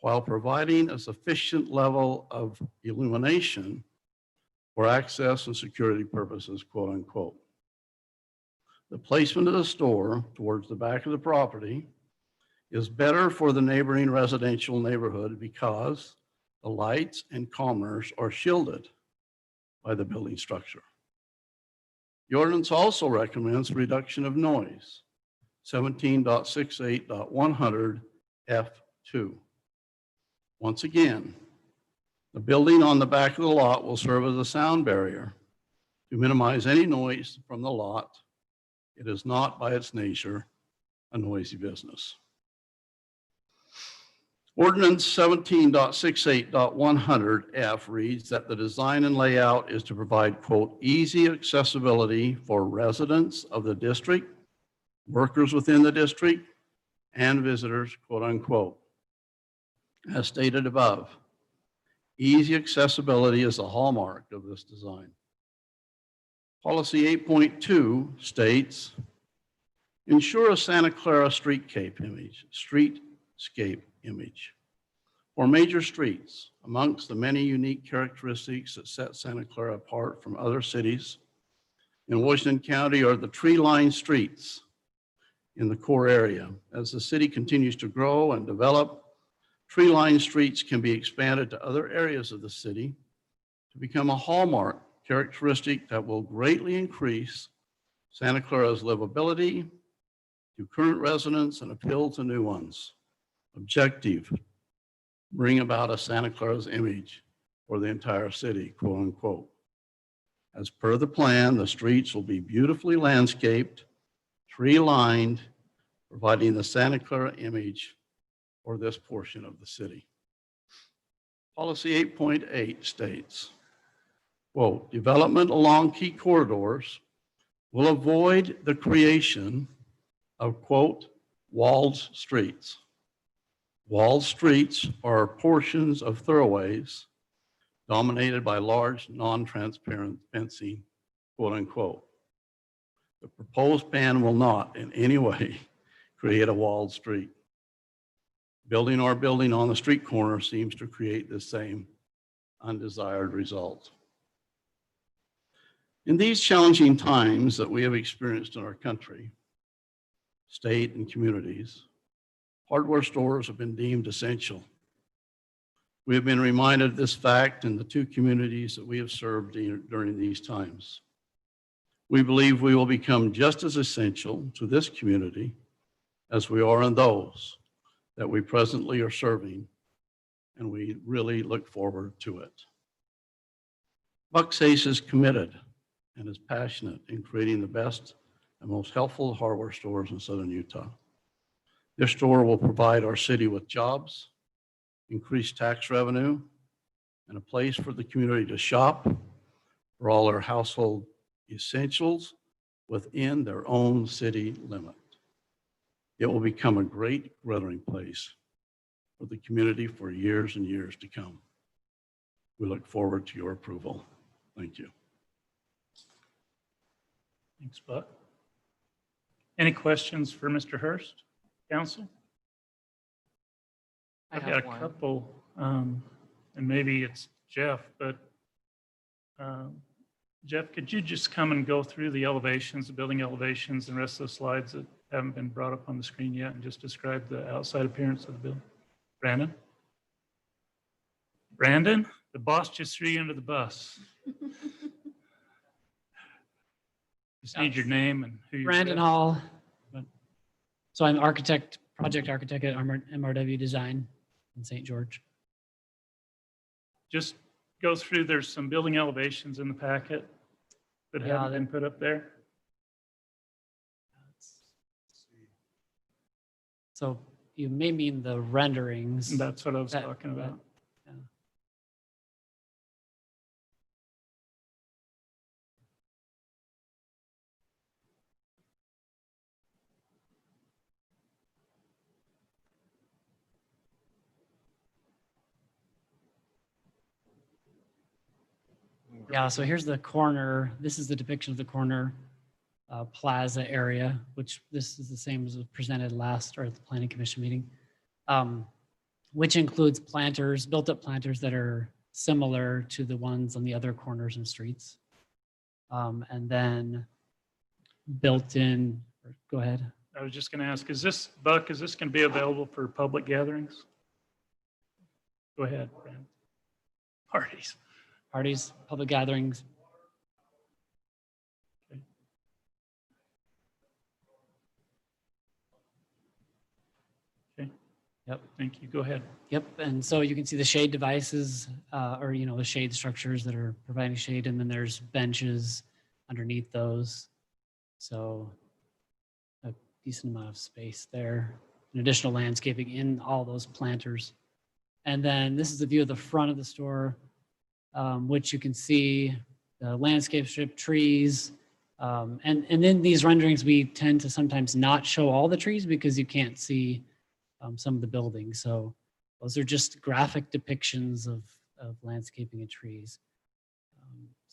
while providing a sufficient level of illumination for access and security purposes, quote unquote. The placement of the store towards the back of the property is better for the neighboring residential neighborhood because the lights and commerce are shielded by the building structure. The ordinance also recommends reduction of noise, 17.68.100F2. Once again, the building on the back of the lot will serve as a sound barrier to minimize any noise from the lot. It is not by its nature a noisy business. Ordinance 17.68.100F reads that the design and layout is to provide, quote, easy accessibility for residents of the district, workers within the district, and visitors, quote unquote. As stated above, easy accessibility is a hallmark of this design. Policy 8.2 states, ensure a Santa Clara streetscape image for major streets. Amongst the many unique characteristics that set Santa Clara apart from other cities in Washington County are the tree-lined streets in the core area. As the city continues to grow and develop, tree-lined streets can be expanded to other areas of the city to become a hallmark characteristic that will greatly increase Santa Clara's livability to current residents and appeal to new ones. Objective, bring about a Santa Clara's image for the entire city, quote unquote. As per the plan, the streets will be beautifully landscaped, tree-lined, providing the Santa Clara image for this portion of the city. Policy 8.8 states, quote, development along key corridors will avoid the creation of, quote, walled streets. Walled streets are portions of thoroughways dominated by large non-transparent fencing, quote unquote. The proposed plan will not in any way create a walled street. Building our building on the street corner seems to create the same undesired result. In these challenging times that we have experienced in our country, state, and communities, hardware stores have been deemed essential. We have been reminded of this fact in the 2 communities that we have served during these times. We believe we will become just as essential to this community as we are in those that we presently are serving, and we really look forward to it. Bucksace is committed and is passionate in creating the best and most helpful hardware stores in Southern Utah. This store will provide our city with jobs, increased tax revenue, and a place for the community to shop for all their household essentials within their own city limit. It will become a great gathering place for the community for years and years to come. We look forward to your approval. Thank you. Thanks, Buck. Any questions for Mr. Hurst, council? I I've got have a one. couple, and maybe it's Jeff, but Jeff, could you just come and go through the elevations, the building elevations, and the rest of the slides that haven't been brought up on the screen yet, and just describe the outside appearance of the building? Brandon? Brandon, the boss just threw you under the bus. Just need your name and who you're Brandon with. Hall. So I'm project architect at MRW Design in St. George. Just go through, there's some building elevations in the packet that Yeah, haven't been put up there. So you may mean the renderings. And that's what I was That- talking about. yeah. Yeah, so here's the corner. This is the depiction of the corner plaza area, which this is the same as was presented last or at the planning commission meeting, which includes planters, built-up planters that are similar to the ones on the other corners and streets. And then built-in, go ahead. I was just going to ask, is this, Buck, is this going to be available for public gatherings? Go ahead, Brandon. Parties, public gatherings. Okay. Yep. Thank you. Go ahead. Yep, and so you can see the shade devices, or, the shade structures that are providing shade, and then there's benches underneath those. So a decent amount of space there, and additional landscaping in all those planters. And then this is the view of the front of the store, which you can see the landscape strip, trees. And in these renderings, we tend to sometimes not show all the trees because you can't see some of the buildings. So those are just graphic depictions of landscaping and trees.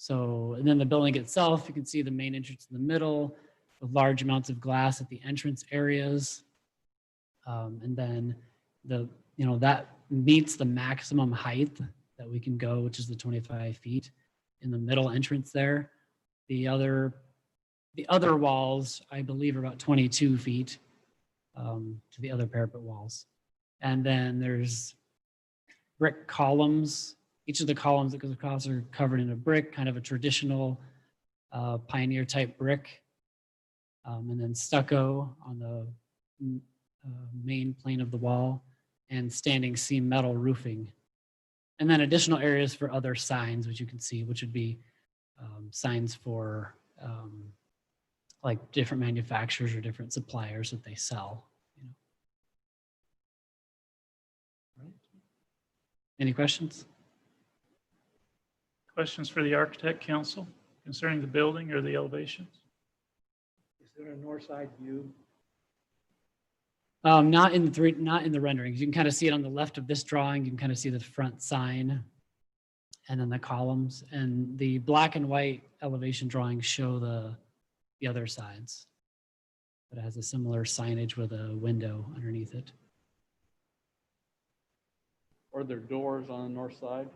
And then the building itself, you can see the main entrance in the middle with large amounts of glass at the entrance areas. And then that meets the maximum height that we can go, which is the 25 feet in the middle entrance there. The other walls, I believe, are about 22 feet to the other parapet walls. And then there's brick columns. Each of the columns that goes across are covered in a brick, kind of a traditional pioneer type brick. And then stucco on the main plane of the wall, and standing seam metal roofing. And then additional areas for other signs, which you can see, which would be signs for like different manufacturers or different suppliers that they sell. Right. Any questions? Questions for the architect council concerning the building or the elevations? Is there a north side view? Not in the renderings. You can kind of see it on the left of this drawing. You can kind of see the front sign and then the columns, and the black and white elevation drawings show the other sides. But it has a similar signage with a window underneath it. Are there doors on the north side?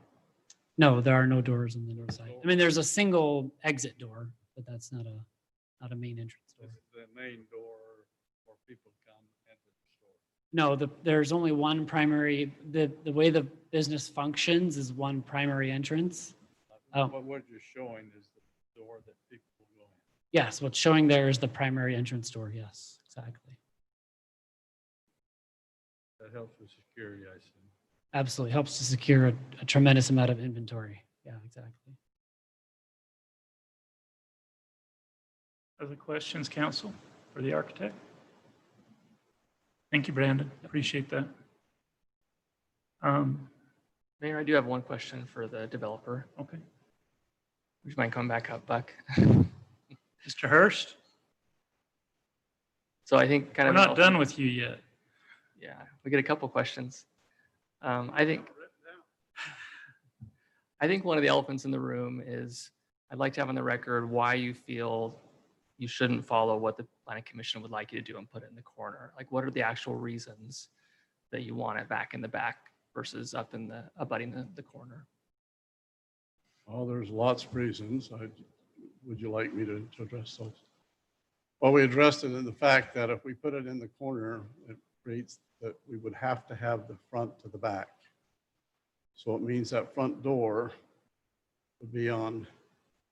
No, there are no doors on the north side. I mean, there's a single exit door, but that's not a main entrance door. This is the main door where people come enter the store. No, there's only one primary, the way the business functions is one primary entrance. Oh. But what you're showing is the door that people will go in. Yes, what's showing there is the primary entrance door. Yes, exactly. That helps with security, I assume. Absolutely. Helps to secure a tremendous amount of inventory. Yeah, exactly. Other questions, council, for the architect? Thank you, Brandon. Appreciate that. Mayor, I do have one question for the developer. Okay. Would you mind coming back up, Buck? Mr. Hurst, So I think kind we're of. not done with you yet. Yeah, we get a couple questions. I think one of the elephants in the room is I'd like to have on the record why you feel you shouldn't follow what the planning commission would like you to do and put it in the corner. Like, what are the actual reasons that you want it back in the back versus up in the abutting the corner? Well, there's lots of reasons. Would you like me to address those? Well, we addressed it in the fact that if we put it in the corner, it creates that we would have to have the front to the back. So it means that front door would be on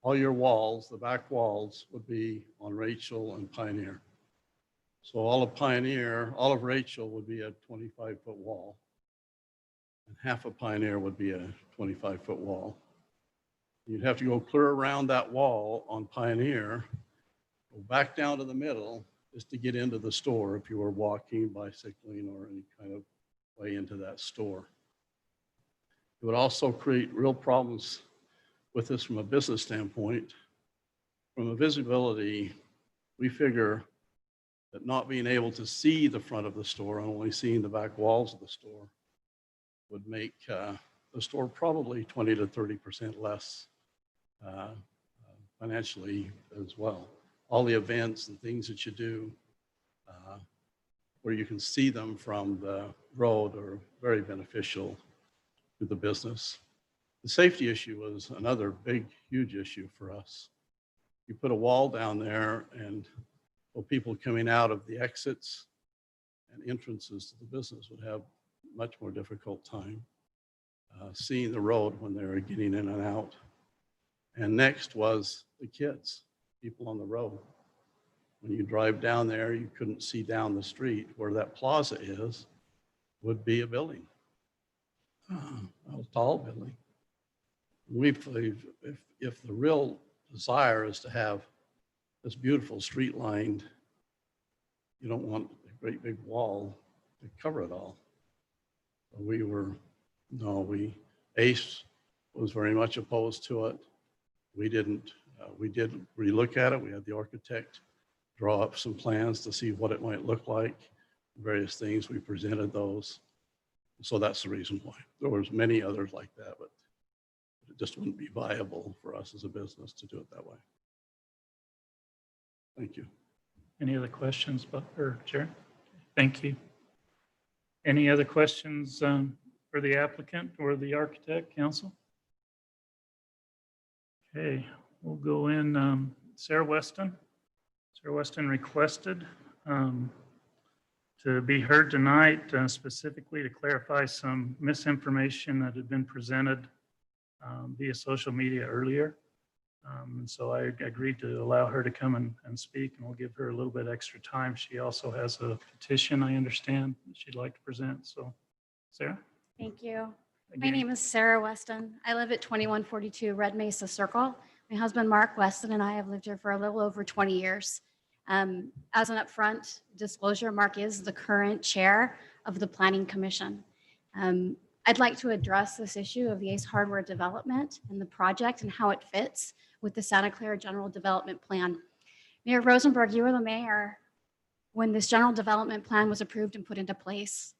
all your walls, the back walls would be on Rachel and Pioneer. So all of Pioneer, all of Rachel would be a 25-foot wall. And half of Pioneer would be a 25-foot wall. You'd have to go clear around that wall on Pioneer, go back down to the middle just to get into the store if you were walking, bicycling, or any kind of way into that store. It would also create real problems with this from a business standpoint. From a visibility, we figure that not being able to see the front of the store, only seeing the back walls of the store, would make the store probably 20 to 30% less financially as well. All the events and things that you do where you can see them from the road are very beneficial to the business. The safety issue was another big, huge issue for us. You put a wall down there and people coming out of the exits and entrances to the business would have much more difficult time seeing the road when they were getting in and out. And next was the kids, people on the road. When you drive down there, you couldn't see down the street. Where that plaza is would be a building, a tall building. We believe if the real desire is to have this beautiful street lined, you don't want a great big wall to cover it all. ACE was very much opposed to it. We did relook at it. We had the architect draw up some plans to see what it might look like, various things. We presented those. So that's the reason why. There was many others like that, but it just wouldn't be viable for us as a business to do it that way. Thank you. Any other questions, Buck or Jared? Thank you. Any other questions for the applicant or the architect, council? Okay, we'll go in. Sarah Weston. Sarah Weston requested to be heard tonight, specifically to clarify some misinformation that had been presented via social media earlier. And so I agreed to allow her to come and speak, and we'll give her a little bit extra time. She also has a petition, I understand, that she'd like to present. So, Sarah? Thank you. My Again. name is Sarah Weston. I live at 2142 Red Mesa Circle. My husband, Mark Weston, and I have lived here for a little over 20 years. As an upfront disclosure, Mark is the current chair of the Planning Commission. I'd like to address this issue of the ACE hardware development and the project and how it fits with the Santa Clara General Development Plan. Mayor Rosenberg, you were the mayor when this General Development Plan was approved and put into place.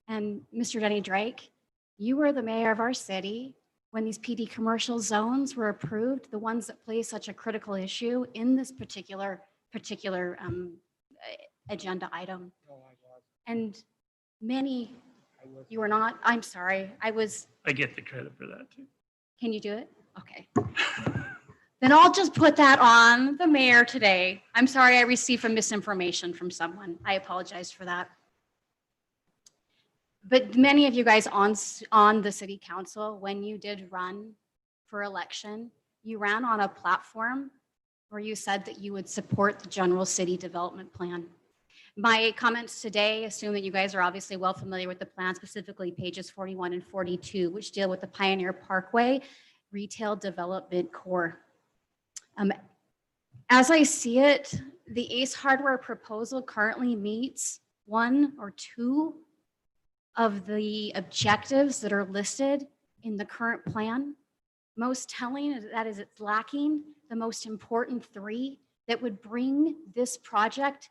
And Mr. Denny Drake, you were the mayor of our city when these PD commercial zones were approved, the ones that play such a critical issue in this particular agenda item. And many, you were not, I'm sorry, I get the credit for that too. Can you do it? Okay. Then I'll just put that on the mayor today. I'm sorry I received some misinformation from someone. I apologize for that. But many of you guys on the city council, when you did run for election, you ran on a platform where you said that you would support the general city development plan. My comments today assume that you guys are obviously well familiar with the plan, specifically pages 41 and 42, which deal with the Pioneer Parkway Retail Development Core. As I see it, the Ace Hardware proposal currently meets one or two of the objectives that are listed in the current plan. Most telling is that is it's lacking the most important three that would bring this project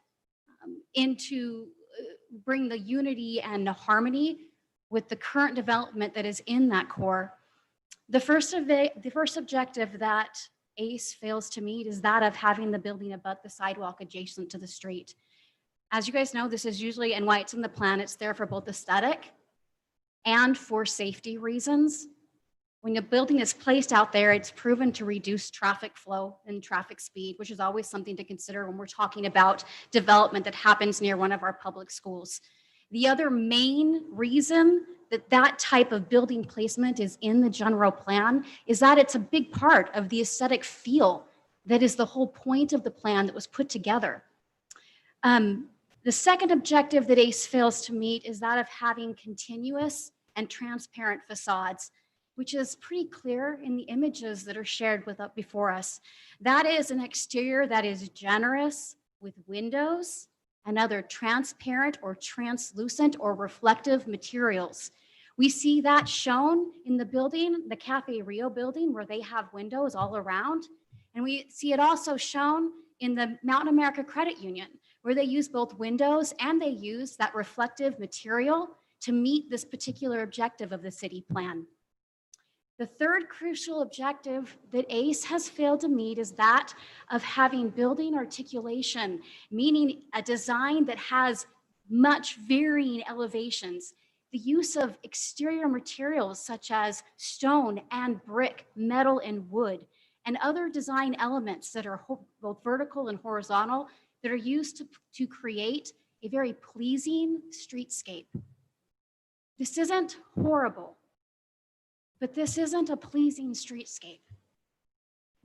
bring the unity and harmony with the current development that is in that core. The first objective that ACE fails to meet is that of having the building abut the sidewalk adjacent to the street. As you guys know, this is usually, and why it's in the plan, it's there for both aesthetic and for safety reasons. When a building is placed out there, it's proven to reduce traffic flow and traffic speed, which is always something to consider when we're talking about development that happens near one of our public schools. The other main reason that that type of building placement is in the general plan is that it's a big part of the aesthetic feel that is the whole point of the plan that was put together. The second objective that ACE fails to meet is that of having continuous and transparent facades, which is pretty clear in the images that are shared before us. That is an exterior that is generous with windows and other transparent or translucent or reflective materials. We see that shown in the building, the Cafe Rio building, where they have windows all around. And we see it also shown in the Mountain America Credit Union, where they use both windows and they use that reflective material to meet this particular objective of the city plan. The third crucial objective that ACE has failed to meet is that of having building articulation, meaning a design that has much varying elevations. The use of exterior materials such as stone and brick, metal and wood, and other design elements that are both vertical and horizontal that are used to create a very pleasing streetscape. This isn't horrible, but this isn't a pleasing streetscape.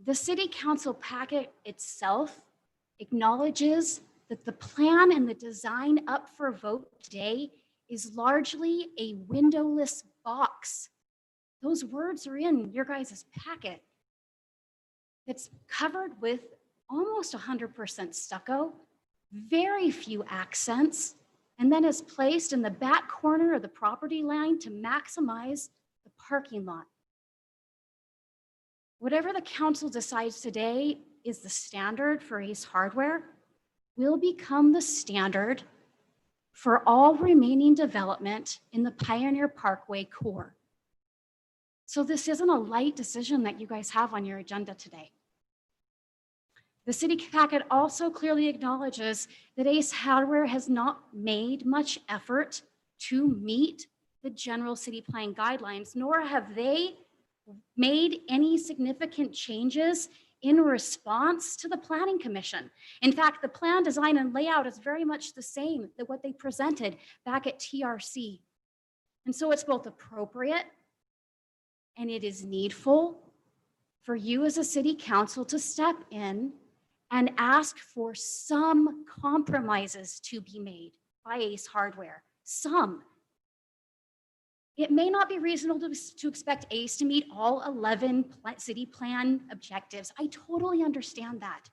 The city council packet itself acknowledges that the plan and the design up for vote today is largely a windowless box. Those words are in your guys' packet. It's covered with almost 100% stucco, very few accents, and then is placed in the back corner of the property line to maximize the parking lot. Whatever the council decides today is the standard for ACE Hardware will become the standard for all remaining development in the Pioneer Parkway core. So this isn't a light decision that you guys have on your agenda today. The city packet also clearly acknowledges that ACE Hardware has not made much effort to meet the general city plan guidelines, nor have they made any significant changes in response to the Planning Commission. In fact, the plan design and layout is very much the same than what they presented back at TRC. And so it's both appropriate and it is needful for you as a city council to step in and ask for some compromises to be made by ACE Hardware, some. It may not be reasonable to expect ACE to meet all 11 city plan objectives. I totally understand that.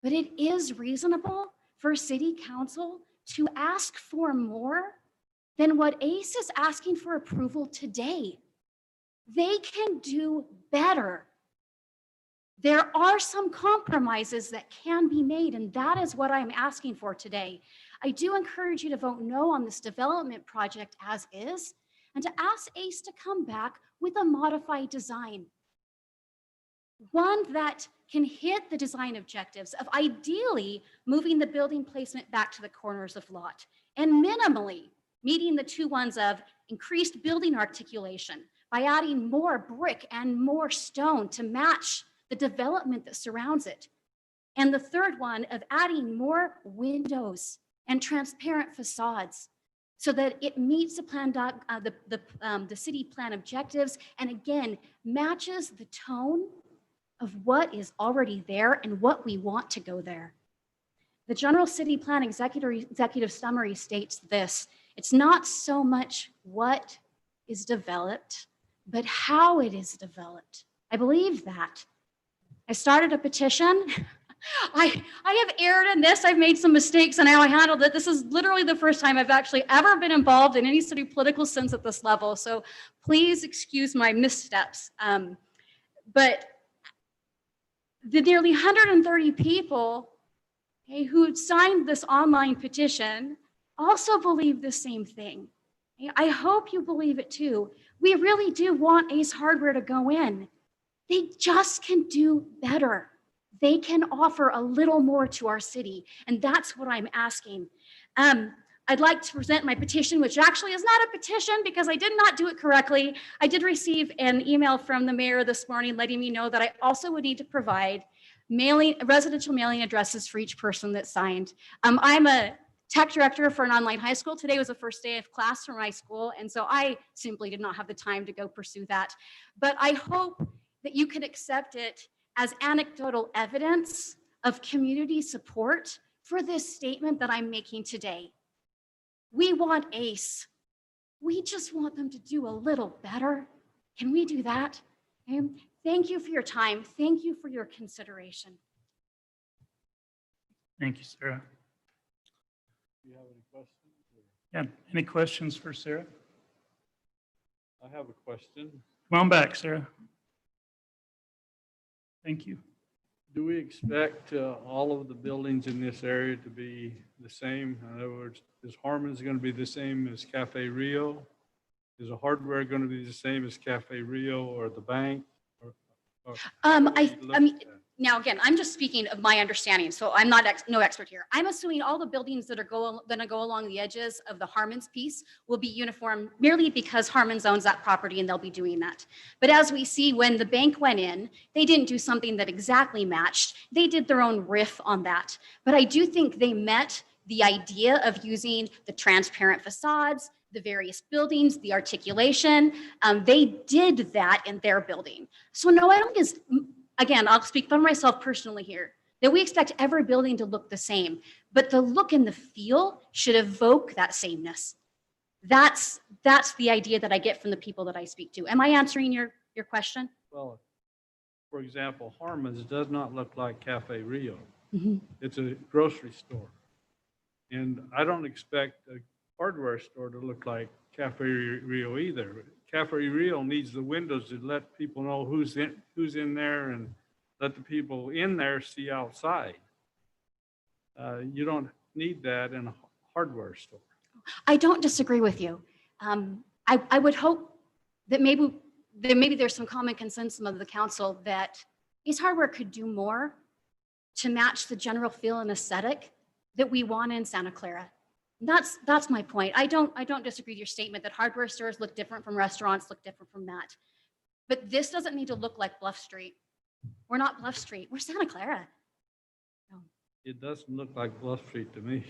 But it is reasonable for city council to ask for more than what ACE is asking for approval today. They can do better. There are some compromises that can be made, and that is what I'm asking for today. I do encourage you to vote no on this development project as is, and to ask ACE to come back with a modified design. One that can hit the design objectives of ideally moving the building placement back to the corners of lot, and minimally meeting the two ones of increased building articulation by adding more brick and more stone to match the development that surrounds it. And the third one of adding more windows and transparent facades. so that it meets the the city plan objectives, and again, matches the tone of what is already there and what we want to go there. The general city plan executive summary states this: it's not so much what is developed, but how it is developed. I believe that. I started a petition. I have erred in this. I've made some mistakes and how I handled it. This is literally the first time I've actually ever been involved in any sort of political sense at this level. So please excuse my missteps. But the nearly 130 people, okay, who signed this online petition also believe the same thing. Okay, I hope you believe it too. We really do want Ace Hardware to go in. They just can do better. They can offer a little more to our city, and that's what I'm asking. I'd like to present my petition, which actually is not a petition because I did not do it correctly. I did receive an email from the mayor this morning letting me know that I also would need to provide residential mailing addresses for each person that signed. I'm a tech director for an online high school. Today was the first day of class for my school, and so I simply did not have the time to go pursue that. But I hope that you can accept it as anecdotal evidence of community support for this statement that I'm making today. We want ACE. We just want them to do a little better. Can we do that? And thank you for your time. Thank you for your consideration. Thank you, Sarah. Do you have any questions? Yeah, any questions for Sarah? I have a question. Come on back, Sarah. Thank you. Do we expect all of the buildings in this area to be the same? In other words, is Harmon's going to be the same as Cafe Rio? Is the hardware going to be the same as Cafe Rio or the bank? Or how do we look I mean, at that? now again, I'm just speaking of my understanding, so I'm not no expert here. I'm assuming all the buildings that are going to go along the edges of the Harmon's piece will be uniform merely because Harmon's owns that property and they'll be doing that. But as we see, when the bank went in, they didn't do something that exactly matched. They did their own riff on that. But I do think they met the idea of using the transparent facades, the various buildings, the articulation. They did that in their building. So no, I don't think it's, again, I'll speak for myself personally here, that we expect every building to look the same, but the look and the feel should evoke that sameness. That's the idea that I get from the people that I speak to. Am I answering your question? Well, for example, Harmon's does not look like Cafe Rio. Mm-hmm. It's a grocery store. And I don't expect a hardware store to look like Cafe Rio either. Cafe Rio needs the windows to let people know who's in there and let the people in there see outside. You don't need that in a hardware store. I don't disagree with you. I would hope that maybe there's some common consensus of the council that Ace Hardware could do more to match the general feel and aesthetic that we want in Santa Clara. That's my point. I don't disagree with your statement that hardware stores look different from restaurants, look different from that. But this doesn't need to look like Bluff Street. We're not Bluff Street. We're Santa Clara. No. It doesn't look like Bluff Street to me.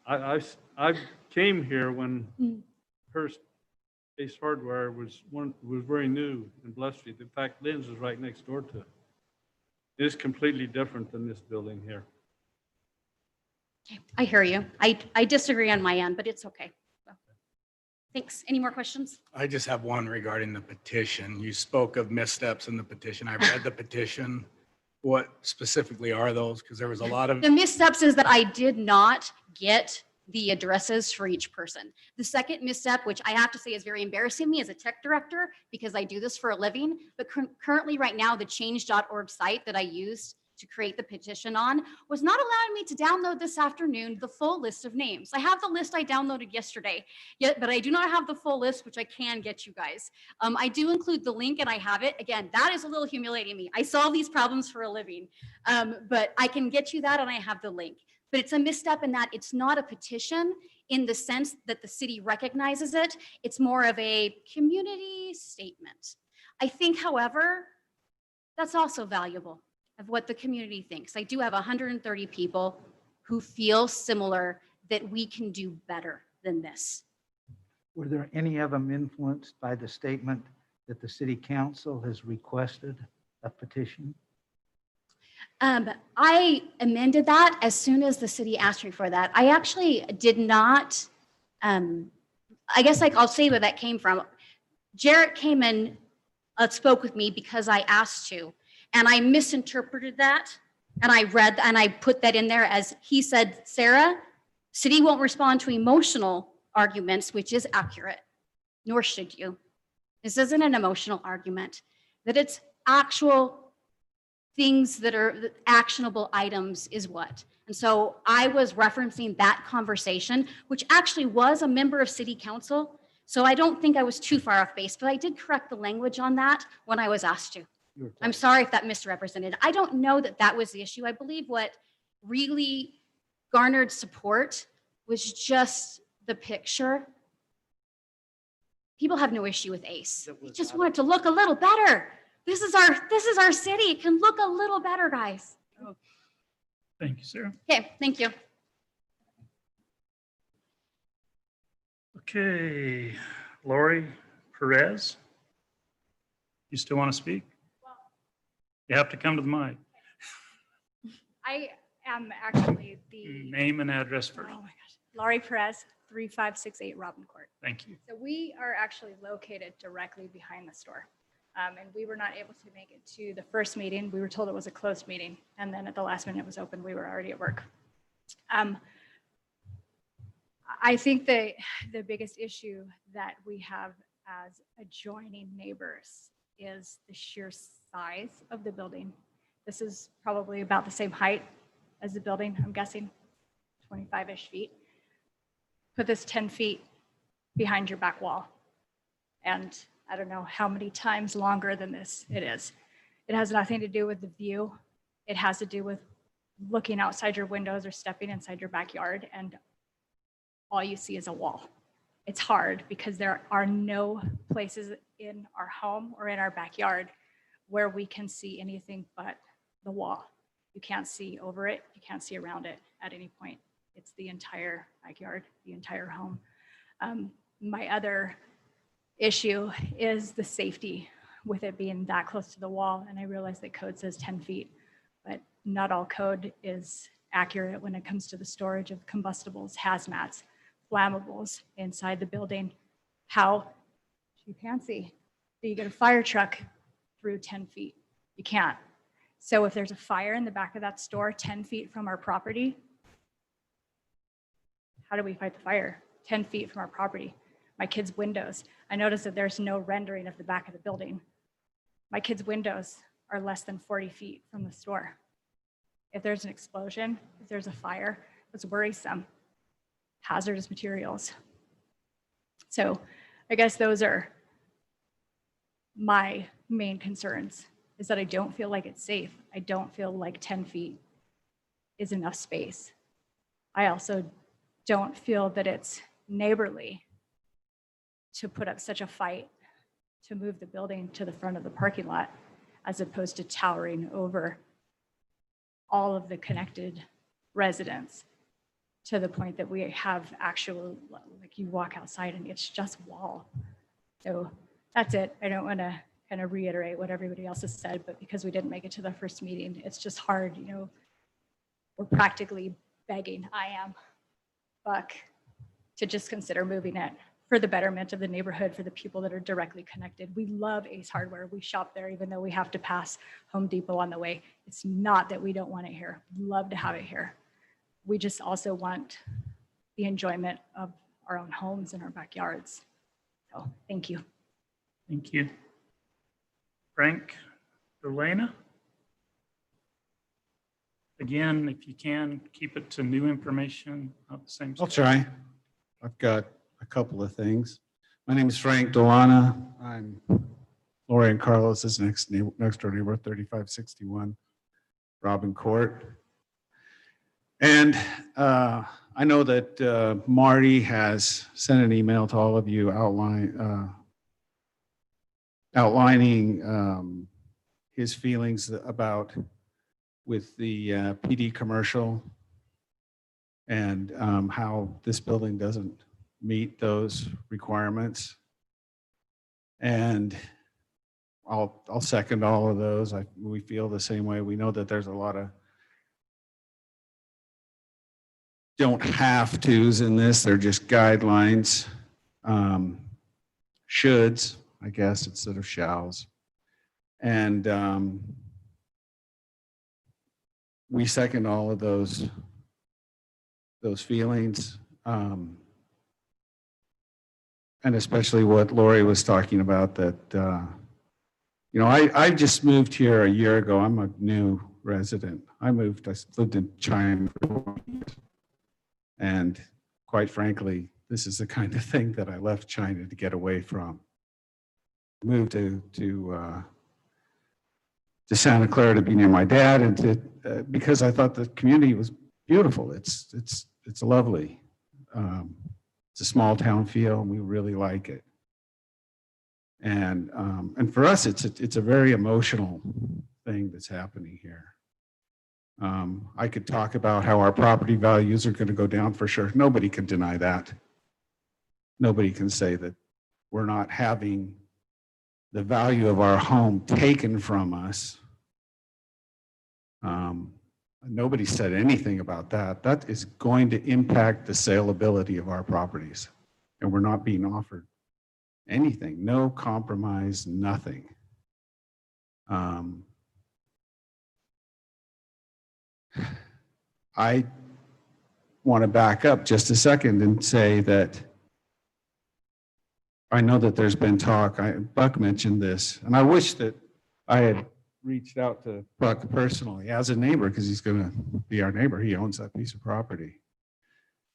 I came here when Hearst Ace Hardware was very new in Bluff Street. In fact, Lynn's is right next door to it. It's completely different than this building here. Okay, I hear you. I disagree on my end, but it's okay. So, thanks. Any more questions? I just have one regarding the petition. You spoke of missteps in the petition. I read the petition. What specifically are those? Because there was a lot of. The missteps is that I did not get the addresses for each person. The second misstep, which I have to say is very embarrassing to me as a tech director, because I do this for a living, but currently right now, the change.org site that I used to create the petition on was not allowing me to download this afternoon the full list of names. I have the list I downloaded yesterday, but I do not have the full list, which I can get you guys. I do include the link and I have it. Again, that is a little humiliating me. I solve these problems for a living, but I can get you that and I have the link. But it's a misstep in that it's not a petition in the sense that the city recognizes it. It's more of a community statement. I think, however, that's also valuable of what the community thinks. I do have 130 people who feel similar that we can do better. than this. Were there any of them influenced by the statement that the city council has requested a petition? I amended that as soon as the city asked me for that. I actually did not, I guess like I'll say where that came from. Jarrett came and spoke with me because I asked to, and I misinterpreted that. And I put that in there as he said, Sarah, city won't respond to emotional arguments, which is accurate, nor should you. This isn't an emotional argument, that it's actual things that are actionable items is what. And so I was referencing that conversation, which actually was a member of city council. So I don't think I was too far off base, but I did correct the language on that when I was asked to. I'm sorry if that misrepresented. I don't know that that was the issue. I believe what really garnered support was just the picture. People have no issue with ACE. They just want it to look a little better. This is our city. It can look a little better, guys. Thank you, Sarah. Okay, thank you. Okay, Lori Perez. You still want to speak? You have to come to the mic. I am actually the, Name and address first. oh my gosh, Laurie Perez, 3568 Robin Court. Thank you. So we are actually located directly behind the store. And we were not able to make it to the first meeting. We were told it was a closed meeting. And then at the last minute it was open. We were already at work. I think the biggest issue that we have as adjoining neighbors is the sheer size of the building. This is probably about the same height as the building, I'm guessing, 25-ish feet. Put this 10 feet behind your back wall. And I don't know how many times longer than this it is. It has nothing to do with the view. It has to do with looking outside your windows or stepping inside your backyard and all you see is a wall. It's hard because there are no places in our home or in our backyard where we can see anything but the wall. You can't see over it. You can't see around it at any point. It's the entire backyard, the entire home. My other issue is the safety with it being that close to the wall. And I realize that code says 10 feet, but not all code is accurate when it comes to the storage of combustibles, hazmats, flammables inside the building. How? You can't see. So you get a fire truck through 10 feet. You can't. So if there's a fire in the back of that store 10 feet from our property, how do we fight the fire? 10 feet from our property. My kids' windows. I noticed that there's no rendering of the back of the building. My kids' windows are less than 40 feet from the store. If there's an explosion, if there's a fire, it's worrisome. Hazardous materials. So I guess those are my main concerns, is that I don't feel like it's safe. I don't feel like 10 feet is enough space. I also don't feel that it's neighborly to put up such a fight to move the building to the front of the parking lot, as opposed to towering over all of the connected residents to the point that we have actual, like you walk outside and it's just wall. So that's it. I don't want to kind of reiterate what everybody else has said, but because we didn't make it to the first meeting, it's just hard, you know, we're practically begging, I am, Buck, to just consider moving it for the betterment of the neighborhood, for the people that are directly connected. We love Ace Hardware. We shop there, even though we have to pass Home Depot on the way. It's not that we don't want it here. We love to have it here. We just also want the enjoyment of our own homes and our backyards. So thank you. Thank you. Frank Delana? Again, if you can, keep it to new information, not the same. I'll stuff. try. I've got a couple of things. My name is Frank Delana. I'm Lori and Carlos's next door neighbor, 3561 Robin Court. And I know that Marty has sent an email to all of you outlining his feelings about with the PD commercial and how this building doesn't meet those requirements. And I'll second all of those. We feel the same way. We know that there's a lot of don't have tos in this. They're just guidelines. Shoulds, I guess, instead of shalls. And we second all of those feelings. And especially what Lori was talking about, that, I just moved here a year ago. I'm a new resident. I lived in China for 4 years. And quite frankly, this is the kind of thing that I left China to get away from. Moved to Santa Clara to be near my dad, and because I thought the community was beautiful. It's lovely. It's a small town feel, and we really like it. And for us, it's a very emotional thing that's happening here. I could talk about how our property values are going to go down for sure. Nobody can deny that. Nobody can say that we're not having the value of our home taken from us. Nobody said anything about that. That is going to impact the saleability of our properties. And we're not being offered anything, no compromise, nothing. I want to back up just a second and say that I know that there's been talk, Buck mentioned this, and I wish that I had reached out to Buck personally as a neighbor, because he's going to be our neighbor. He owns that piece of property.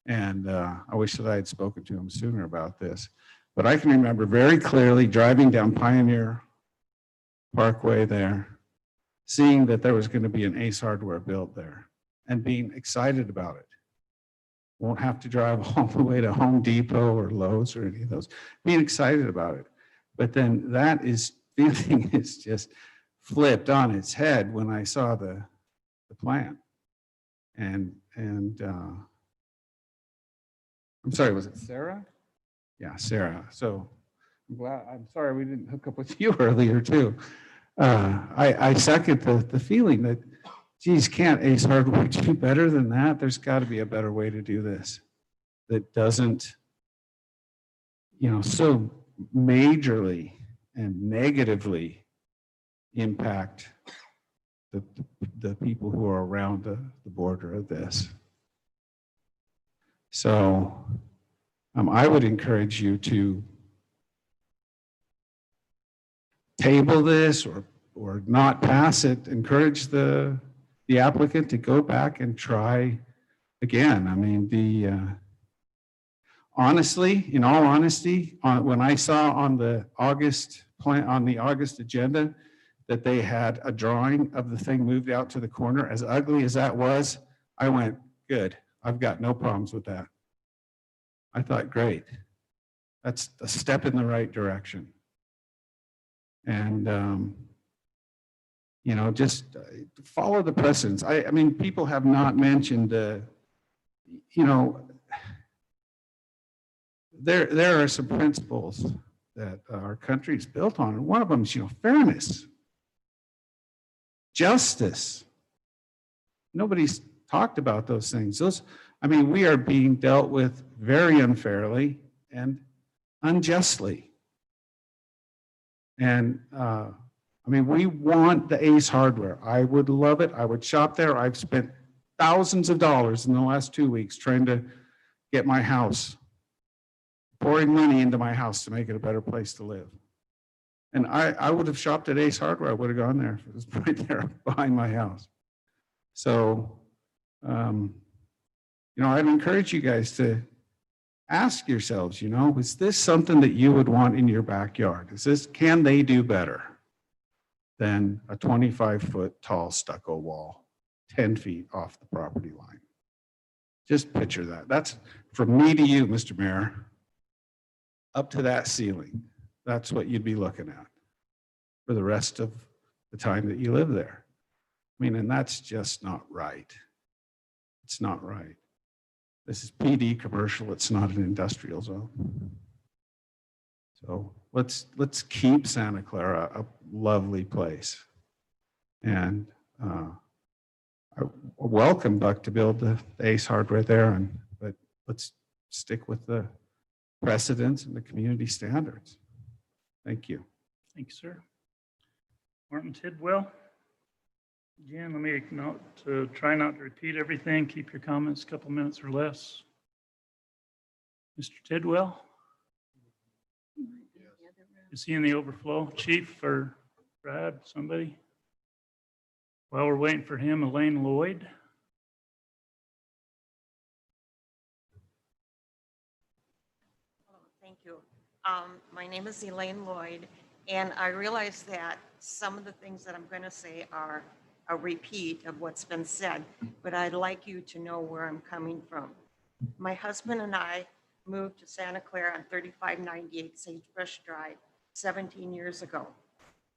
And I wish that I had spoken to him sooner about this. But I can remember very clearly driving down Pioneer Parkway there, seeing that there was going to be an Ace Hardware built there and being excited about it. Won't have to drive all the way to Home Depot or Lowe's or any of those, being excited about it. But then feeling is just flipped on its head when I saw the plan. And I'm sorry, was it Sarah? Yeah, Sarah. So I'm sorry we didn't hook up with you earlier too. I second the feeling that, geez, can't Ace Hardware do better than that? There's got to be a better way to do this that doesn't, so majorly and negatively impact the people who are around the border of this. So I would encourage you to table this or not pass it. Encourage the applicant to go back and try again. I mean, honestly, in all honesty, when I saw on the August agenda that they had a drawing of the thing moved out to the corner, as ugly as that was, I went, good. I've got no problems with that. I thought, great. That's a step in the right direction. And, just follow the precedents. I mean, people have not mentioned, there are some principles that our country is built on. And one of them is, fairness, justice. Nobody's talked about those things. We are being dealt with very unfairly and unjustly. And we want the Ace Hardware. I would love it. I would shop there. I've spent thousands of dollars in the last 2 weeks trying to get my house, pouring money into my house to make it a better place to live. And I would have shopped at Ace Hardware. I would have gone there. It was right there behind my house. So, I'd encourage you guys to ask yourselves, is this something that you would want in your backyard? Can they do better than a 25-foot tall stucco wall, 10 feet off the property line? Just picture that. That's from me to you, Mr. Mayor, up to that ceiling. That's what you'd be looking at for the rest of the time that you live there. And that's just not right. It's not right. This is PD commercial. It's not an industrial zone. So let's keep Santa Clara a lovely place. And I welcome Buck to build the Ace Hardware there, but let's stick with the precedents and the community standards. Thank you. Thank you, sir. Martin Tidwell. Again, let me note to try not to repeat everything. Keep your comments a couple minutes or less. Mr. Tidwell? Is he in the overflow? Chief or Brad, somebody? While we're waiting for him, Elaine Lloyd. Thank you. My name is Elaine Lloyd, and I realize that some of the things that I'm going to say are a repeat of what's been said, but I'd like you to know where I'm coming from. My husband and I moved to Santa Clara on 3598 Sagebrush Drive 17 years ago.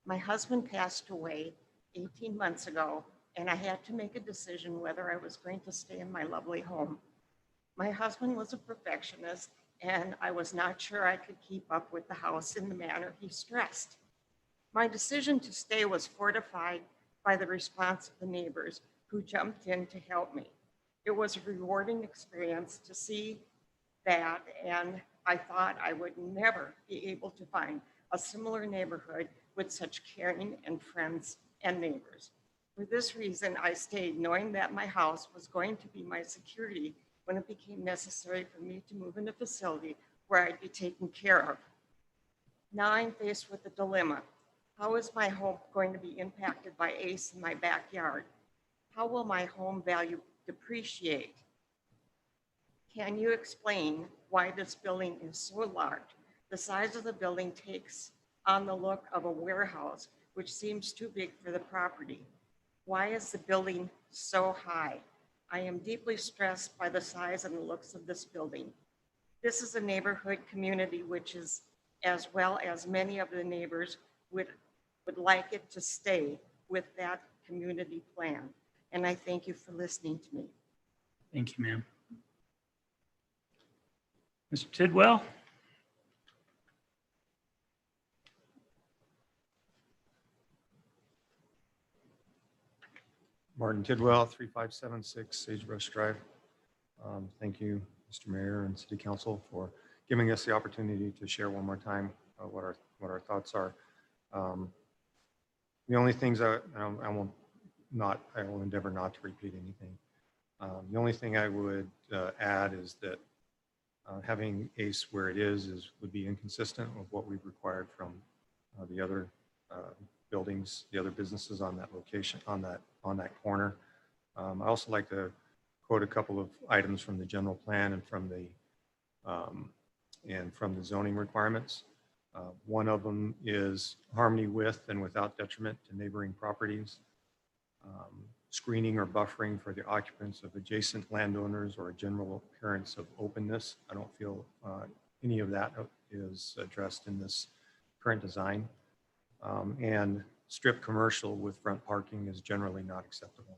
My husband passed away 18 months ago, and I had to make a decision whether I was going to stay in my lovely home. My husband was a perfectionist, and I was not sure I could keep up with the house in the manner he stressed. My decision to stay was fortified by the response of the neighbors who jumped in to help me. It was a rewarding experience to see that, and I thought I would never be able to find a similar neighborhood with such caring and friends and neighbors. For this reason, I stayed knowing that my house was going to be my security when it became necessary for me to move in a facility where I'd be taken care of. Now I'm faced with a dilemma. How is my home going to be impacted by ACE in my backyard? How will my home value depreciate? Can you explain why this building is so large? The size of the building takes on the look of a warehouse, which seems too big for the property. Why is the building so high? I am deeply stressed by the size and the looks of this building. This is a neighborhood community, which is, as well as many of the neighbors would like it to stay with that community plan. And I thank you for listening to me. Thank you, ma'am. Mr. Tidwell? Martin Tidwell, 3576 Sagebrush Drive. Thank you, Mr. Mayor and City Council, for giving us the opportunity to share one more time what our thoughts are. The only things I will endeavor not to repeat anything. The only thing I would add is that having ACE where it is would be inconsistent with what we've required from the other buildings, the other businesses on that location, on that corner. I also like to quote a couple of items from the general plan and from the zoning requirements. One of them is harmony with and without detriment to neighboring properties, screening or buffering for the occupants of adjacent landowners, or a general appearance of openness. I don't feel any of that is addressed in this current design. And strip commercial with front parking is generally not acceptable.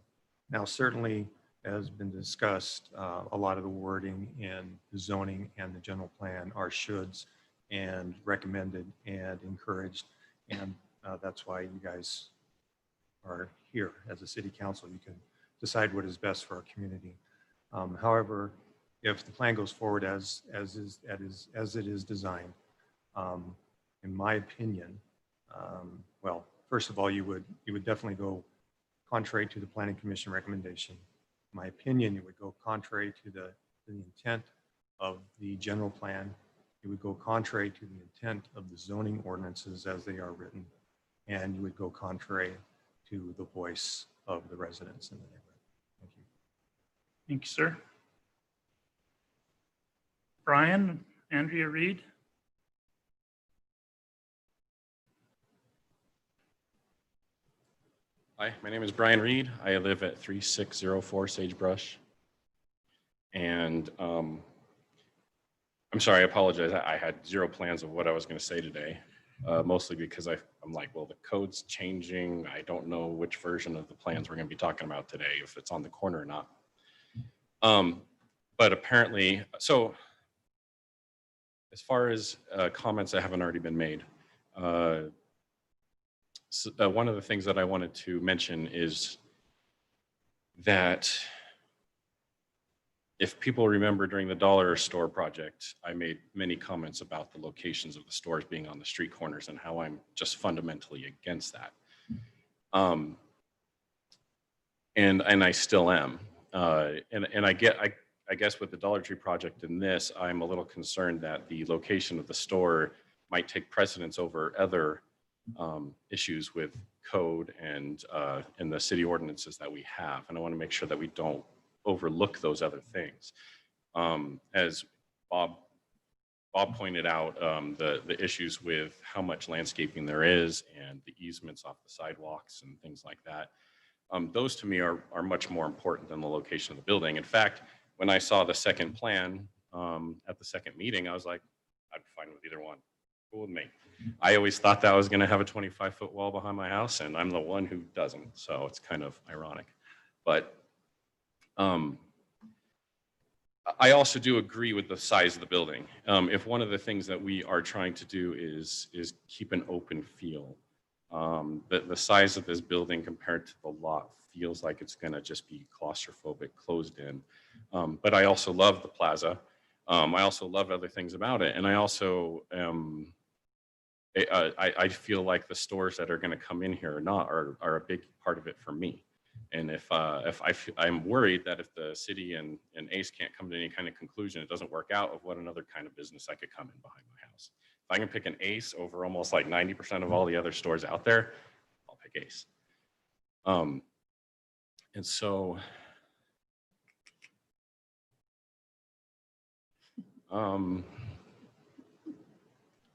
Now, certainly, as been discussed, a lot of the wording in the zoning and the general plan are shoulds and recommended and encouraged. And that's why you guys are here as a city council. You can decide what is best for our community. However, if the plan goes forward as it is designed, in my opinion, well, first of all, you would definitely go contrary to the Planning Commission recommendation. In my opinion, you would go contrary to the intent of the general plan. You would go contrary to the intent of the zoning ordinances as they are written, and you would go contrary to the voice of the residents in the neighborhood. Thank you. Thank you, sir. Brian, Andrea Reed. Hi, my name is Brian Reed. I live at 3604 Sagebrush. And I'm sorry, I apologize. I had zero plans of what I was going to say today, mostly because I'm like, well, the code's changing. I don't know which version of the plans we're going to be talking about today, if it's on the corner or not. But apparently, so as far as comments that haven't already been made, one of the things that I wanted to mention is that if people remember during the dollar store project, I made many comments about the locations of the stores being on the street corners and how I'm just fundamentally against that. And I still am. And I guess with the Dollar Tree project in this, I'm a little concerned that the location of the store might take precedence over other issues with code and the city ordinances that we have. And I want to make sure that we don't overlook those other things. As Bob pointed out, the issues with how much landscaping there is and the easements off the sidewalks and things like that. Those to me are much more important than the location of the building. In fact, when I saw the second plan at the second meeting, I was like, I'm fine with either one. Cool with me. I always thought that I was going to have a 25-foot wall behind my house, and I'm the one who doesn't. So it's kind of ironic. But I also do agree with the size of the building. If one of the things that we are trying to do is keep an open feel, the size of this building compared to the lot feels like it's going to just be claustrophobic, closed in. But I also love the plaza. I also love other things about it. And I also, I feel like the stores that are going to come in here are a big part of it for me. And if I'm worried that if the city and ACE can't come to any kind of conclusion, it doesn't work out, of what another kind of business I could come in behind my house. If I can pick an ACE over almost like 90% of all the other stores out there, I'll pick ACE. And so,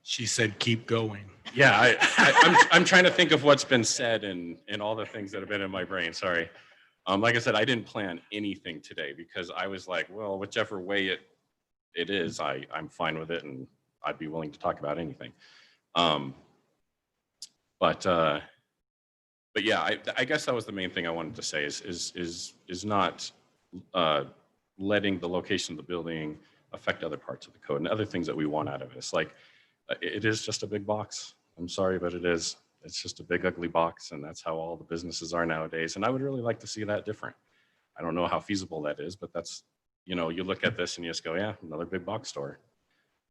She said, keep going. yeah, I'm trying to think of what's been said and all the things that have been in my brain. Sorry. Like I said, I didn't plan anything today because I was like, well, whichever way it is, I'm fine with it, and I'd be willing to talk about anything. But yeah, I guess that was the main thing I wanted to say is not letting the location of the building affect other parts of the code and other things that we want out of it. It's like, it is just a big box. I'm sorry, but it is. It's just a big, ugly box, and that's how all the businesses are nowadays. And I would really like to see that different. I don't know how feasible that is, but that's, you look at this and you just go, yeah, another big box store.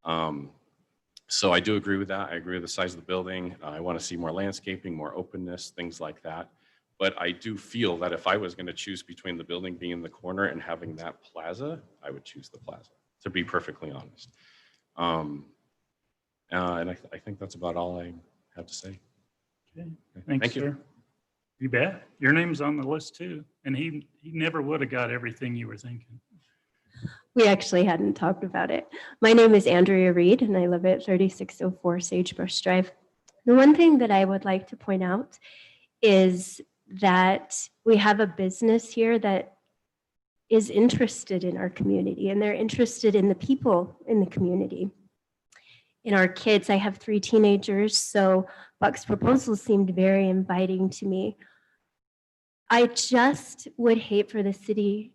So I do agree with that. I agree with the size of the building. I want to see more landscaping, more openness, things like that. But I do feel that if I was going to choose between the building being in the corner and having that plaza, I would choose the plaza, to be perfectly honest. And I think that's about all I have to say. Okay. Thanks, sir. You bet. Your name's on the list too. And he never would have got everything you were thinking. We actually hadn't talked about it. My name is Andrea Reed, and I live at 3604 Sagebrush Drive. The one thing that I would like to point out is that we have a business here that is interested in our community, and they're interested in the people in the community. In our kids, I have 3 teenagers, so Buck's proposal seemed very inviting to me. I just would hate for the city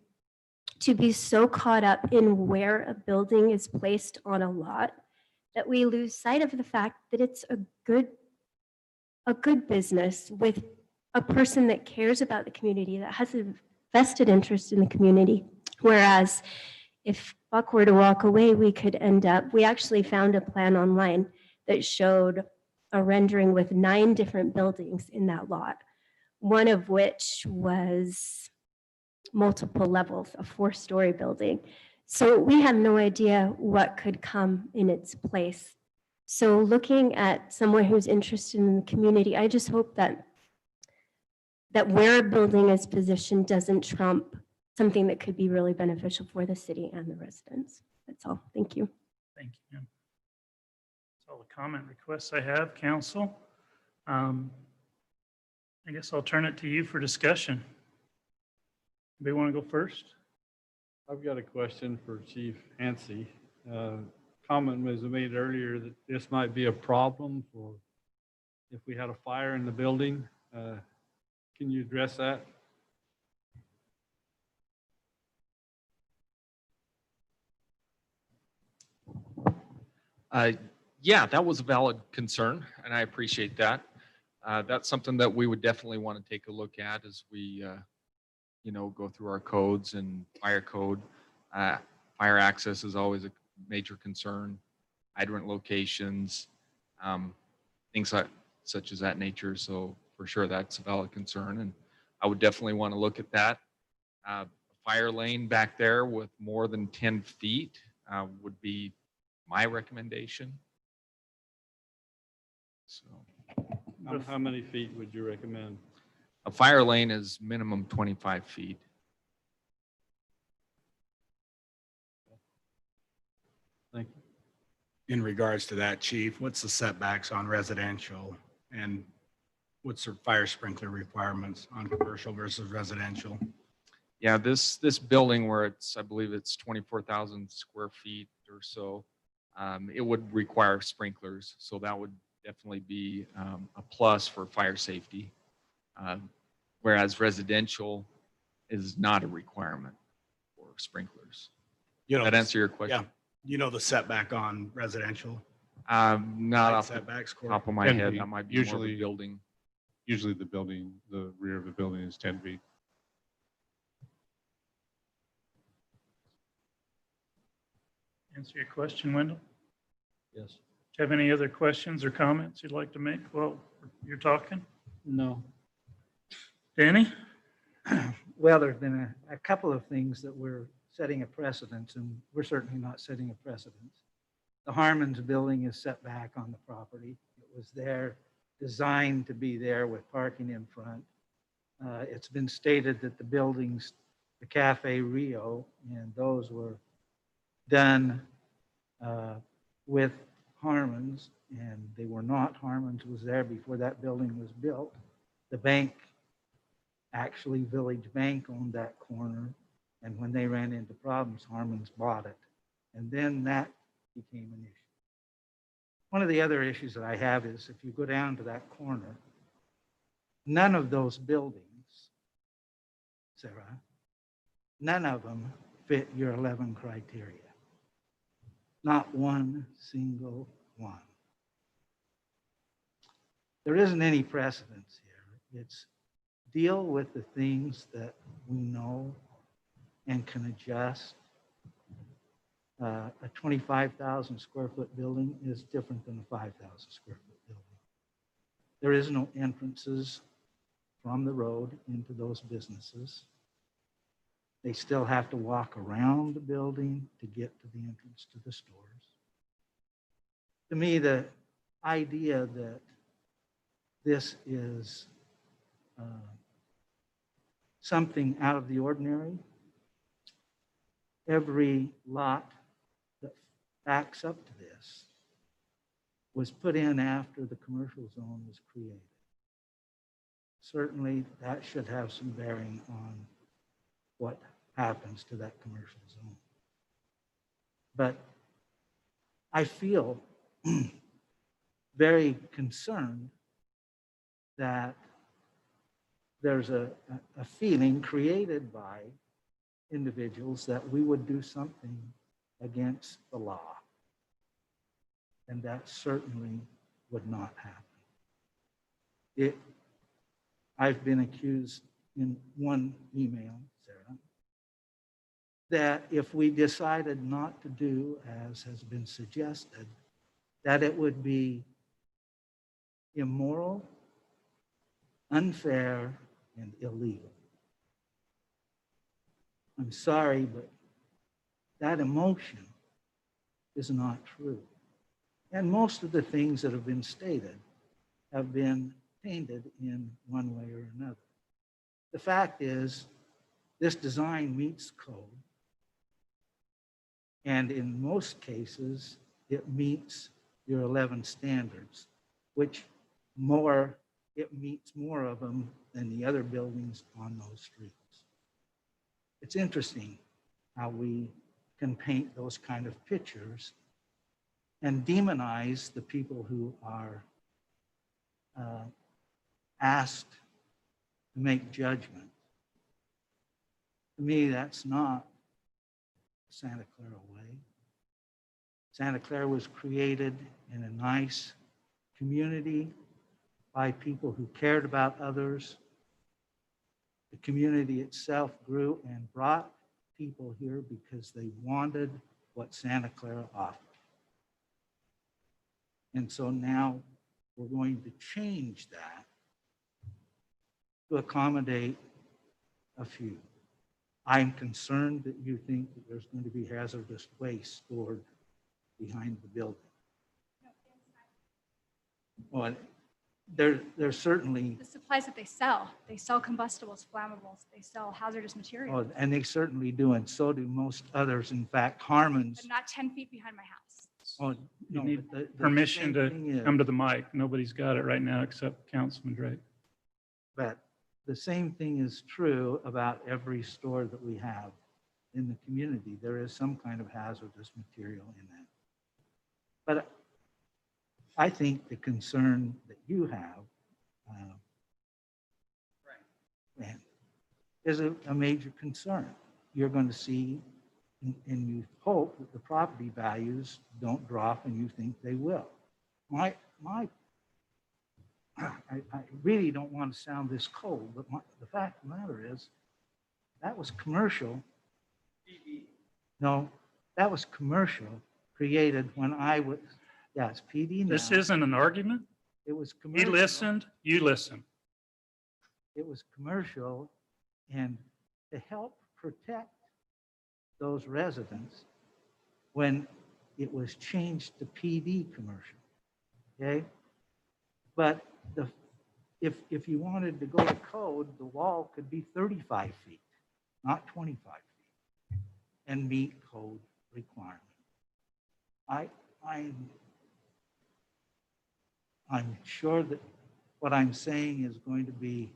to be so caught up in where a building is placed on a lot that we lose sight of the fact that it's a good business with a person that cares about the community, that has a vested interest in the community. Whereas if Buck were to walk away, we could end up, we actually found a plan online that showed a rendering with 9 different buildings in that lot, one of which was multiple levels, a 4-story building. So we have no idea what could come in its place. So looking at someone who's interested in the community, I just hope that where a building is positioned doesn't trump something that could be really beneficial for the city and the residents. That's all. Thank you. Thank you. That's all the comment requests I have, council. I guess I'll turn it to you for discussion. Anybody want to go first? I've got a question for Chief Hancy. Comment was made earlier that this might be a problem for if we had a fire in the building. Can you address that? Yeah, that was a valid concern, and I appreciate that. That's something that we would definitely want to take a look at as we, go through our codes and fire code. Fire access is always a major concern. Hydrant locations, things such as that nature. So for sure, that's a valid concern, and I would definitely want to look at that. Fire lane back there with more than 10 feet would be my recommendation. So How many feet would you recommend? a fire lane is minimum 25 feet. Thank you. In regards to that, Chief, what's the setbacks on residential and what's the fire sprinkler requirements on commercial versus residential? Yeah, this building where I believe it's 24,000 square feet or so, it would require sprinklers. So that would definitely be a plus for fire safety. Whereas residential is not a requirement for sprinklers. That answer your question? Yeah. You know the setback on residential? Not off the Setbacks, Court? top of my 10 head. feet. That might be more of a Usually- building. Usually the rear of the building is 10 feet. Answer your question, Wendell? Yes. Do you have any other questions or comments you'd like to make while you're talking? No. Danny? Well, there's been a couple of things that we're setting a precedence, and we're certainly not setting a precedence. The Harmon's building is set back on the property. It was there, designed to be there with parking in front. It's been stated that the buildings, the Cafe Rio, and those were done with Harmon's, and they were not. Harmon's was there before that building was built. The bank, actually Village Bank, owned that corner, and when they ran into problems, Harmon's bought it, and then that became an issue. One of the other issues that I have is if you go down to that corner, none of those buildings, Sarah, none of them fit your 11 criteria. Not one single one. There isn't any precedence here. It's deal with the things that we know and can adjust. A 25,000 square foot building is different than a 5,000 square foot building. There is no entrances from the road into those businesses. They still have to walk around the building to get to the entrance to the stores. To me, the idea that this is something out of the ordinary, every lot that backs up to this was put in after the commercial zone was created. Certainly, that should have some bearing on what happens to that commercial zone. But I feel very concerned that there's a feeling created by individuals that we would do something against the law. And that certainly would not happen. I've been accused in one email, Sarah, that if we decided not to do as has been suggested, that it would be immoral, unfair, and illegal. I'm sorry, but that emotion is not true. And most of the things that have been stated have been painted in one way or another. The fact is, this design meets code. And in most cases, it meets your 11 standards, which it meets more of them than the other buildings on those streets. It's interesting how we can paint those kind of pictures and demonize the people who are asked to make judgment. To me, that's not Santa Clara way. Santa Clara was created in a nice community by people who cared about others. The community itself grew and brought people here because they wanted what Santa Clara offered. And so now we're going to change that to accommodate a few. I'm concerned that you think that there's going to be hazardous waste stored behind the building. Well, there's certainly, The supplies that they sell combustibles, flammables, they sell hazardous materials, and they certainly do, and so do most others. In fact, Harmon's. but not 10 feet behind my house. Oh, You no, need but the permission same to thing is- come to the mic. Nobody's got it right now except Councilman Drake. But the same thing is true about every store that we have in the community. There is some kind of hazardous material in that. But I think the concern that you have is a major concern. You're going to see, and you hope that the property values don't drop, and you think they will. I really don't want to sound this cold, but the fact of the matter is, that was commercial. No, that was commercial, created when I was, yeah, it's PD now. This isn't an argument. It was He commercial. listened, you listen. It was commercial, and to help protect those residents when it was changed to PD commercial, okay? But if you wanted to go to code, the wall could be 35 feet, not 25 feet, and meet code requirements. I'm sure that what I'm saying is going to be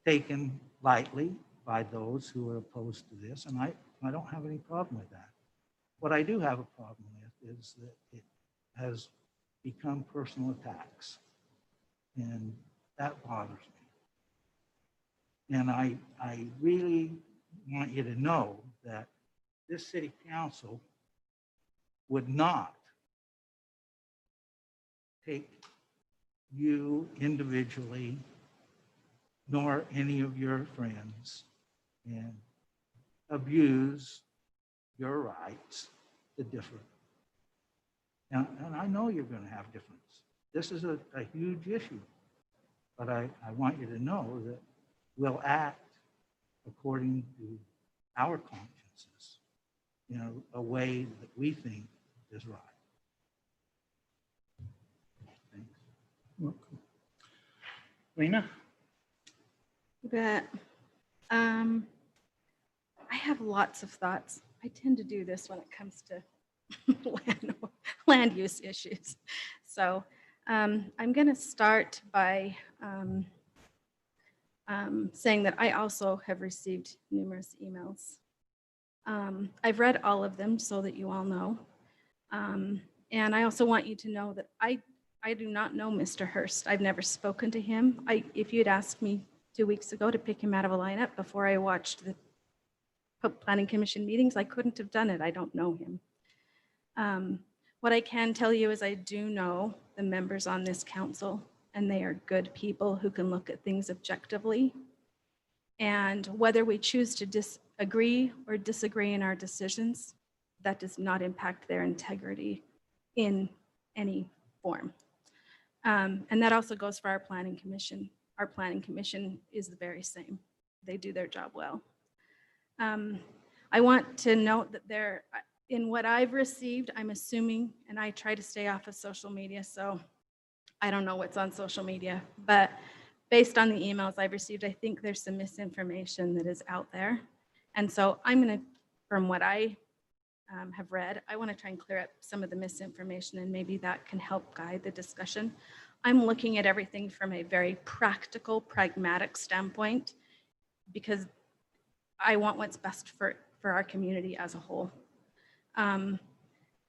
taken lightly by those who are opposed to this, and I don't have any problem with that. What I do have a problem with is that it has become personal attacks, and that bothers me. And I really want you to know that this city council would not take you individually, nor any of your friends, and abuse your rights to differ. And I know you're going to have difference. This is a huge issue, but I want you to know that we'll act according to our consciences in a way that we think is right. Thanks. Lena? You bet. I have lots of thoughts. I tend to do this when it comes to land use issues. So I'm going to start by saying that I also have received numerous emails. I've read all of them so that you all know. And I also want you to know that I do not know Mr. Hurst. I've never spoken to him. If you had asked me 2 weeks ago to pick him out of a lineup before I watched the Planning Commission meetings, I couldn't have done it. I don't know him. What I can tell you is I do know the members on this council, and they are good people who can look at things objectively. And whether we choose to disagree or disagree in our decisions, that does not impact their integrity in any form. And that also goes for our Planning Commission. Our Planning Commission is the very same. They do their job well. I want to note that in what I've received, I'm assuming, and I try to stay off of social media, so I don't know what's on social media, but based on the emails I've received, I think there's some misinformation that is out there. And so I'm going to, from what I have read, I want to try and clear up some of the misinformation, and maybe that can help guide the discussion. I'm looking at everything from a very practical, pragmatic standpoint, because I want what's best for our community as a whole.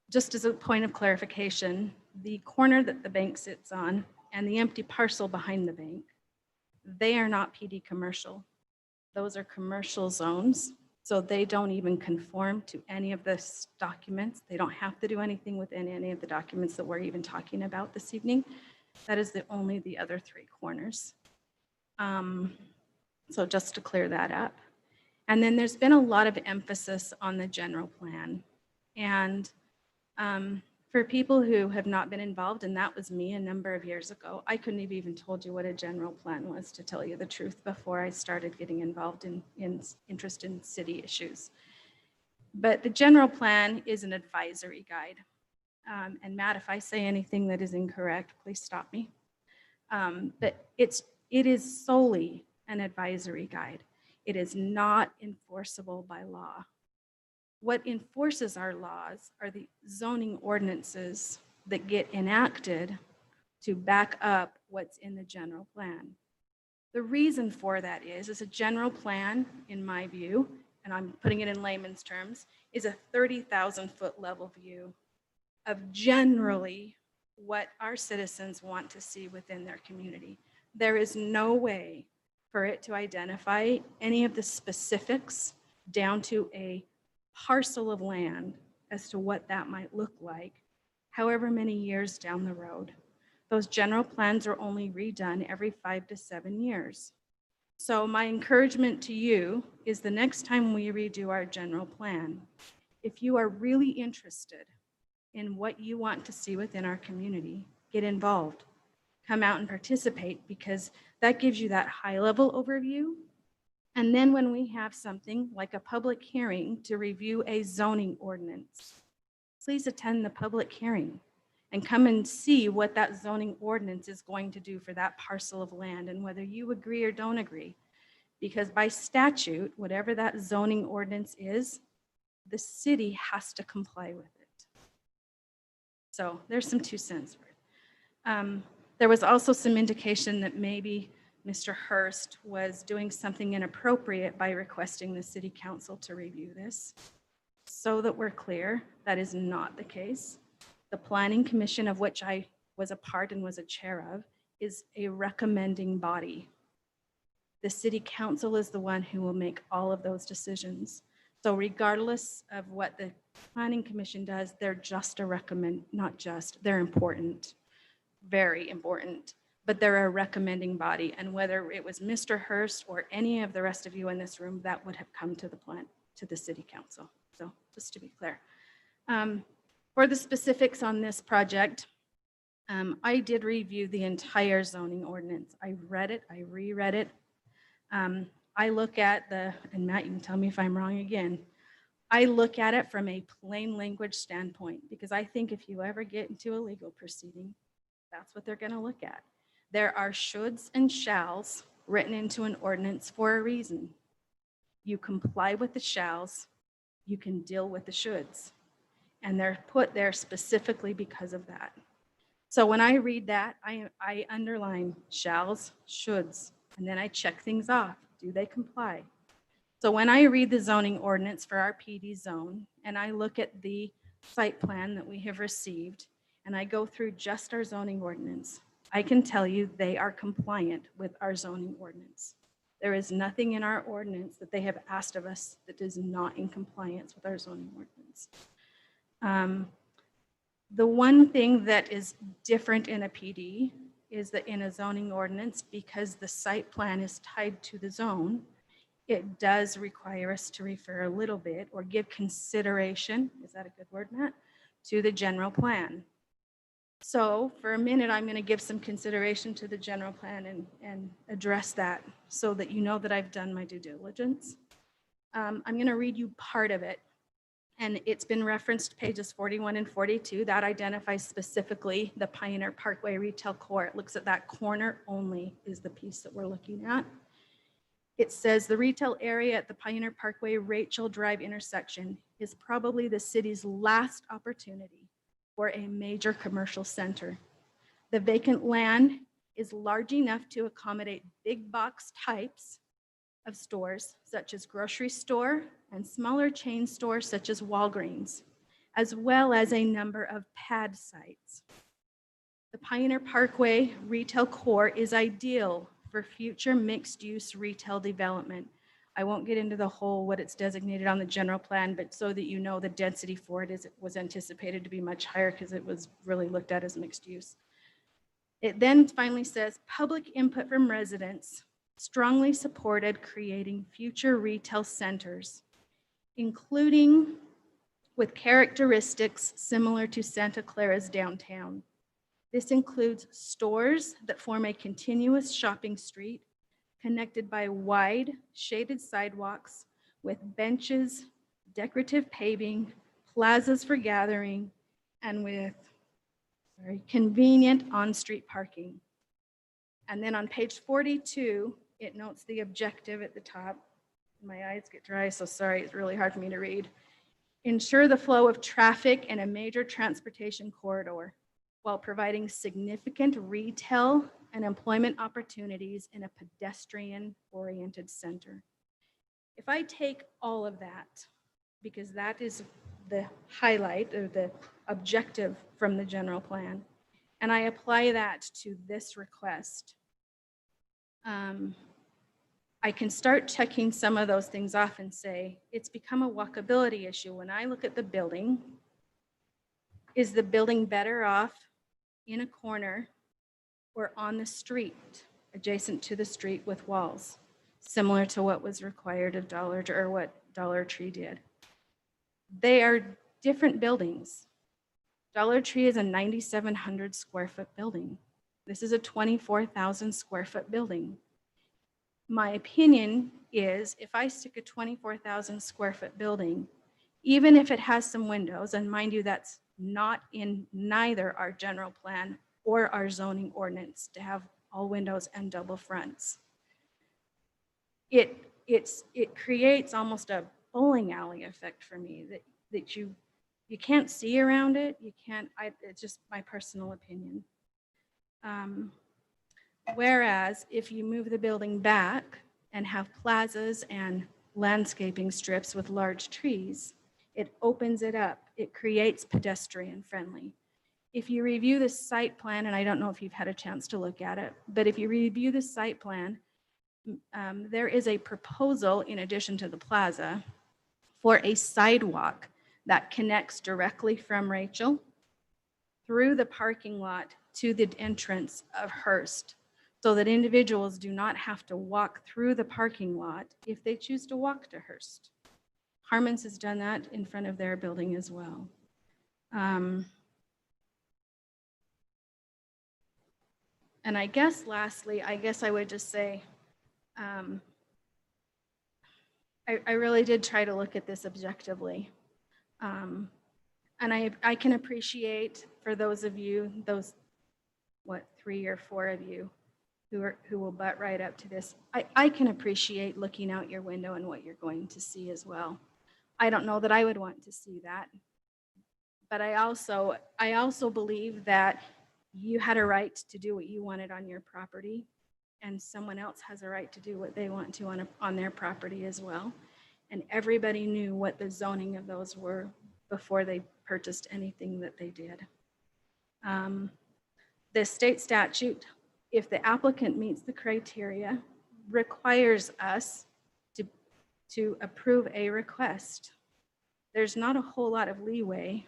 Just as a point of clarification, the corner that the bank sits on and the empty parcel behind the bank, they are not PD commercial. Those are commercial zones. So they don't even conform to any of the documents. They don't have to do anything within any of the documents that we're even talking about this evening. That is only the other three corners. So just to clear that up. And then there's been a lot of emphasis on the general plan. And for people who have not been involved, and that was me a number of years ago, I couldn't have even told you what a general plan was, to tell you the truth, before I started getting involved in interest in city issues. But the general plan is an advisory guide. And Matt, if I say anything that is incorrect, please stop me. But it is solely an advisory guide. It is not enforceable by law. What enforces our laws are the zoning ordinances that get enacted to back up what's in the general plan. The reason for that is a general plan, in my view, and I'm putting it in layman's terms, is a 30,000-foot level view of generally what our citizens want to see within their community. There is no way for it to identify any of the specifics down to a parcel of land as to what that might look like, however many years down the road. Those general plans are only redone every 5 to 7 years. So my encouragement to you is, the next time we redo our general plan, if you are really interested in what you want to see within our community, get involved, come out and participate, because that gives you that high level overview. And then when we have something like a public hearing to review a zoning ordinance, please attend the public hearing and come and see what that zoning ordinance is going to do for that parcel of land, and whether you agree or don't agree. Because by statute, whatever that zoning ordinance is, the city has to comply with it. So there's some 2 cents worth. There was also some indication that maybe Mr. Hurst was doing something inappropriate by requesting the city council to review this. So that we're clear, that is not the case. The planning commission, of which I was a part and was a chair of, is a recommending body. The city council is the one who will make all of those decisions. So regardless of what the planning commission does, they're just a they're important, very important. But they're a recommending body, and whether it was Mr. Hurst or any of the rest of you in this room, that would have come to the city council. So just to be clear. For the specifics on this project, I did review the entire zoning ordinance. I read it, I reread it. I look at and Matt, you can tell me if I'm wrong again, I look at it from a plain language standpoint, because I think if you ever get into a legal proceeding, that's what they're going to look at. There are shoulds and shalls written into an ordinance for a reason. You comply with the shalls, you can deal with the shoulds. And they're put there specifically because of that. So when I read that, I underline shalls, shoulds, and then I check things off. Do they comply? So when I read the zoning ordinance for our PD zone, and I look at the site plan that we have received, and I go through just our zoning ordinance, I can tell you they are compliant with our zoning ordinance. There is nothing in our ordinance that they have asked of us that is not in compliance with our zoning ordinance. The one thing that is different in a PD is that in a zoning ordinance, because the site plan is tied to the zone, it does require us to refer a little bit or give consideration, is that a good word, Matt, to the general plan. So for a minute, I'm going to give some consideration to the general plan and address that so that you know that I've done my due diligence. I'm going to read you part of it, and it's been referenced pages 41 and 42. That identifies specifically the Pioneer Parkway retail core. It looks at that corner only is the piece that we're looking at. It says the retail area at the Pioneer Parkway Rachel Drive intersection is probably the city's last opportunity for a major commercial center. The vacant land is large enough to accommodate big box types of stores, such as grocery store and smaller chain stores such as Walgreens, as well as a number of pad sites. The Pioneer Parkway retail core is ideal for future mixed-use retail development. I won't get into the whole what it's designated on the general plan, but so that you know the density for it was anticipated to be much higher because it was really looked at as mixed use. It then finally says, public input from residents strongly supported creating future retail centers, including with characteristics similar to Santa Clara's downtown. This includes stores that form a continuous shopping street connected by wide shaded sidewalks with benches, decorative paving, plazas for gathering, and with convenient on-street parking. And then on page 42, it notes the objective at the top. My eyes get dry, so sorry, it's really hard for me to read. Ensure the flow of traffic in a major transportation corridor while providing significant retail and employment opportunities in a pedestrian-oriented center. If I take all of that, because that is the highlight or the objective from the general plan, and I apply that to this request, I can start checking some of those things off and say, it's become a walkability issue. When I look at the building, is the building better off in a corner or on the street, adjacent to the street with walls, similar to what was required of what Dollar Tree did? They are different buildings. Dollar Tree is a 9,700 square foot building. This is a 24,000 square foot building. My opinion is if I stick a 24,000 square foot building, even if it has some windows, and mind you, that's not in neither our general plan or our zoning ordinance to have all windows and double fronts. It creates almost a bowling alley effect for me that you can't see around it. You can't, it's just my personal opinion. Whereas if you move the building back and have plazas and landscaping strips with large trees, it opens it up. It creates pedestrian friendly. If you review the site plan, and I don't know if you've had a chance to look at it, but if you review the site plan, there is a proposal in addition to the plaza for a sidewalk that connects directly from Rachel through the parking lot to the entrance of Hearst, so that individuals do not have to walk through the parking lot if they choose to walk to Hearst. Harmon's has done that in front of their building as well. And I guess lastly, I would just say, I really did try to look at this objectively. And I can appreciate for those of you, those, 3 or 4 of you who will butt right up to this, I can appreciate looking out your window and what you're going to see as well. I don't know that I would want to see that. But I also believe that you had a right to do what you wanted on your property, and someone else has a right to do what they want to on their property as well. And everybody knew what the zoning of those were before they purchased anything that they did. The state statute, if the applicant meets the criteria, requires us to approve a request. There's not a whole lot of leeway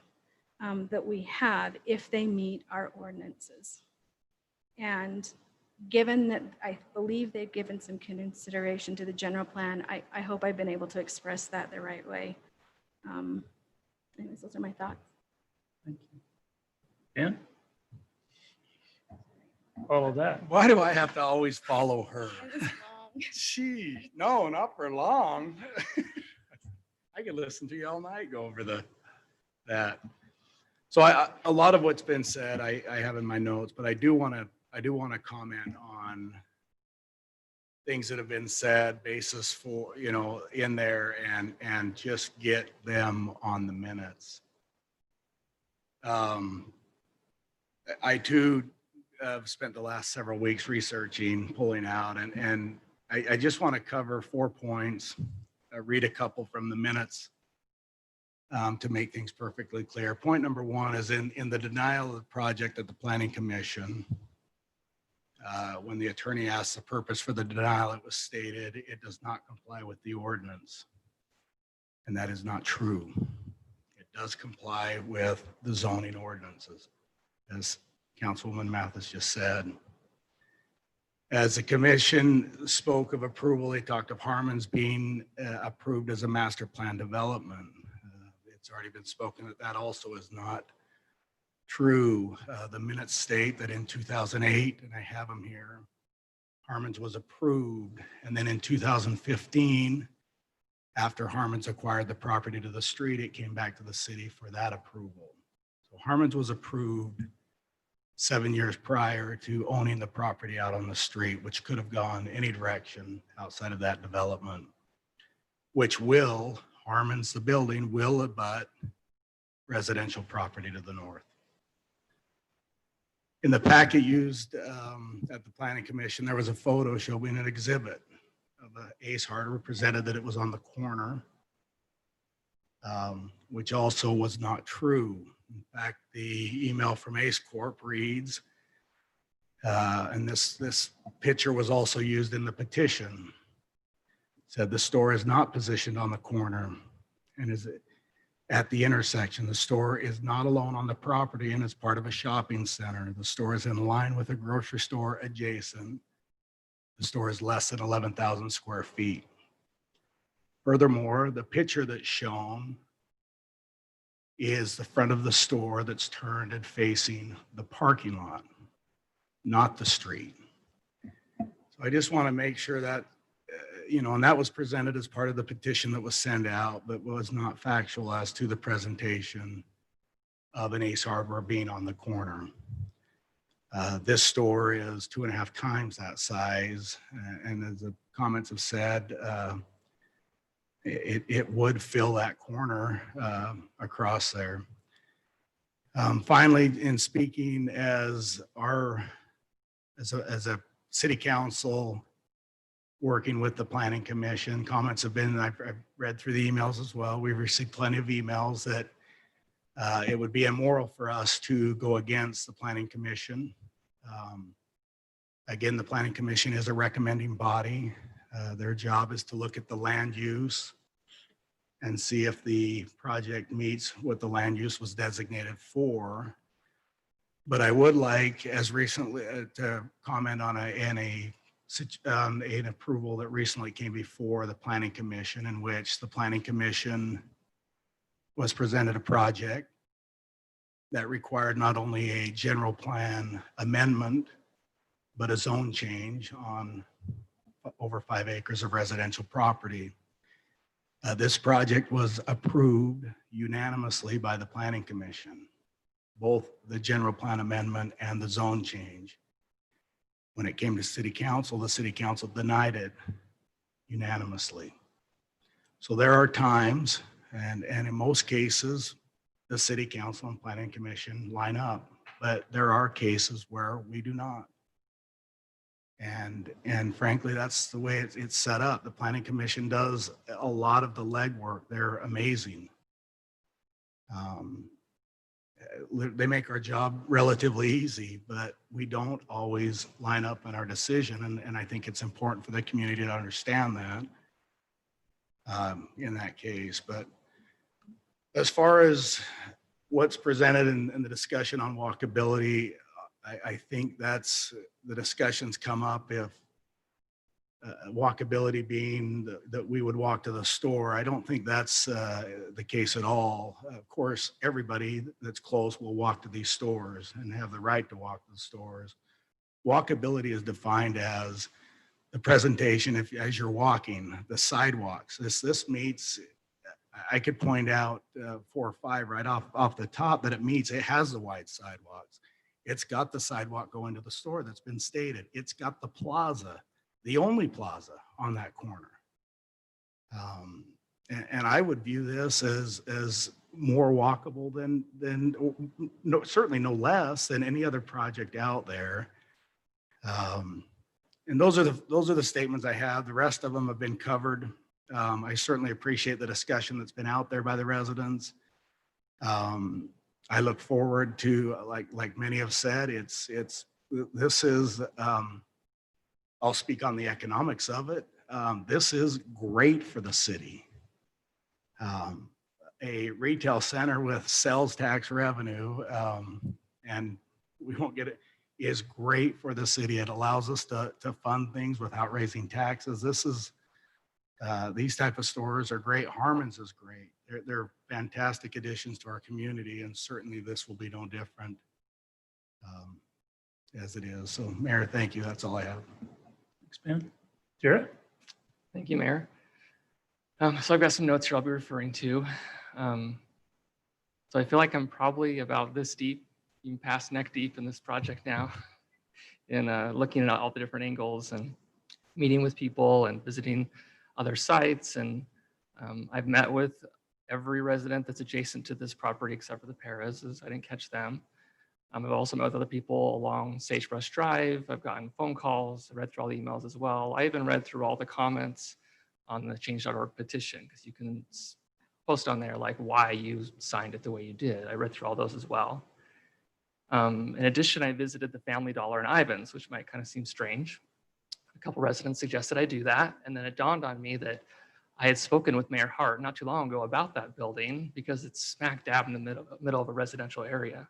that we have if they meet our ordinances. And given that I believe they've given some consideration to the general plan, I hope I've been able to express that the right way. Anyways, those are my thoughts. Thank you. Dan? Follow that. Why do I have to always follow her? Gee, no, not for long. I could listen to you all night, go over that. So a lot of what's been said, I have in my notes, but I do want to comment on things that have been said, basis for, in there, and just get them on the minutes. I too have spent the last several weeks researching, pulling out, and I just want to cover 4 points, read a couple from the minutes to make things perfectly clear. Point number 1 is in the denial of the project at the Planning Commission. When the attorney asked the purpose for the denial, it was stated it does not comply with the ordinance. And that is not true. It does comply with the zoning ordinances, as Councilwoman Mathis just said. As the commission spoke of approval, they talked of Harmon's being approved as a master plan development. It's already been spoken that that also is not true. The minutes state that in 2008, and I have them here, Harmon's was approved. And then in 2015, after Harmon's acquired the property to the street, it came back to the city for that approval. So Harmon's was approved 7 years prior to owning the property out on the street, which could have gone any direction outside of that development, which will, Harmon's, the building, will abut residential property to the north. In the packet used at the Planning Commission, there was a photo showing an exhibit of an Ace Hardware, presented that it was on the corner, which also was not true. In fact, the email from Ace Corp reads, and this picture was also used in the petition, said the store is not positioned on the corner and is at the intersection. The store is not alone on the property and is part of a shopping center. The store is in line with a grocery store adjacent. The store is less than 11,000 square feet. Furthermore, the picture that's shown is the front of the store that's turned and facing the parking lot, not the street. So I just want to make sure that, and that was presented as part of the petition that was sent out, but was not factual as to the presentation of an Ace Hardware being on the corner. This store is 2.5 times that size. And as the comments have said, it would fill that corner across there. Finally, in speaking as a city council working with the Planning Commission, comments have been, I've read through the emails as well. We've received plenty of emails that it would be immoral for us to go against the Planning Commission. Again, the Planning Commission is a recommending body. Their job is to look at the land use and see if the project meets what the land use was designated for. But I would like, as recently, to comment on an approval that recently came before the Planning Commission, in which the Planning Commission was presented a project that required not only a general plan amendment, but a zone change on over 5 acres of residential property. This project was approved unanimously by the Planning Commission, both the general plan amendment and the zone change. When it came to City Council, the City Council denied it unanimously. So there are times, and in most cases, the City Council and Planning Commission line up, but there are cases where we do not. And frankly, that's the way it's set up. The Planning Commission does a lot of the legwork. They're amazing. They make our job relatively easy, but we don't always line up in our decision. And I think it's important for the community to understand that in that case. But as far as what's presented in the discussion on walkability, I think that's the discussions come up if walkability being that we would walk to the store. I don't think that's the case at all. Of course, everybody that's close will walk to these stores and have the right to walk to the stores. Walkability is defined as the presentation as you're walking, the sidewalks. This meets, I could point out 4 or 5 right off the top that it meets. It has the wide sidewalks. It's got the sidewalk going to the store that's been stated. It's got the plaza, the only plaza on that corner. And I would view this as more walkable than certainly no less than any other project out there. And those are the statements I have. The rest of them have been covered. I certainly appreciate the discussion that's been out there by the residents. I look forward to, like many have said, it's this is, I'll speak on the economics of it. This is great for the city. A retail center with sales tax revenue, and we won't get it, is great for the city. It allows us to fund things without raising taxes. This is, these type of stores are great. Harmon's is great. They're fantastic additions to our community, and certainly this will be no different as it is. So Mayor, thank you. That's all I have. Thanks, Ben. Jarrett? Thank you, Mayor. So I've got some notes here I'll be referring to. So I feel like I'm probably about this deep, even past neck deep in this project now, in looking at all the different angles and meeting with people and visiting other sites. And I've met with every resident that's adjacent to this property except for the Perez's. I didn't catch them. I've also met with other people along Sagebrush Drive. I've gotten phone calls, I read through all the emails as well. I even read through all the comments on the change.org petition, because you can post on there like why you signed it the way you did. I read through all those as well. In addition, I visited the Family Dollar in Ivans, which might kind of seem strange. A couple residents suggested I do that. And then it dawned on me that I had spoken with Mayor Hart not too long ago about that building, because it's smack dab in the middle of a residential area.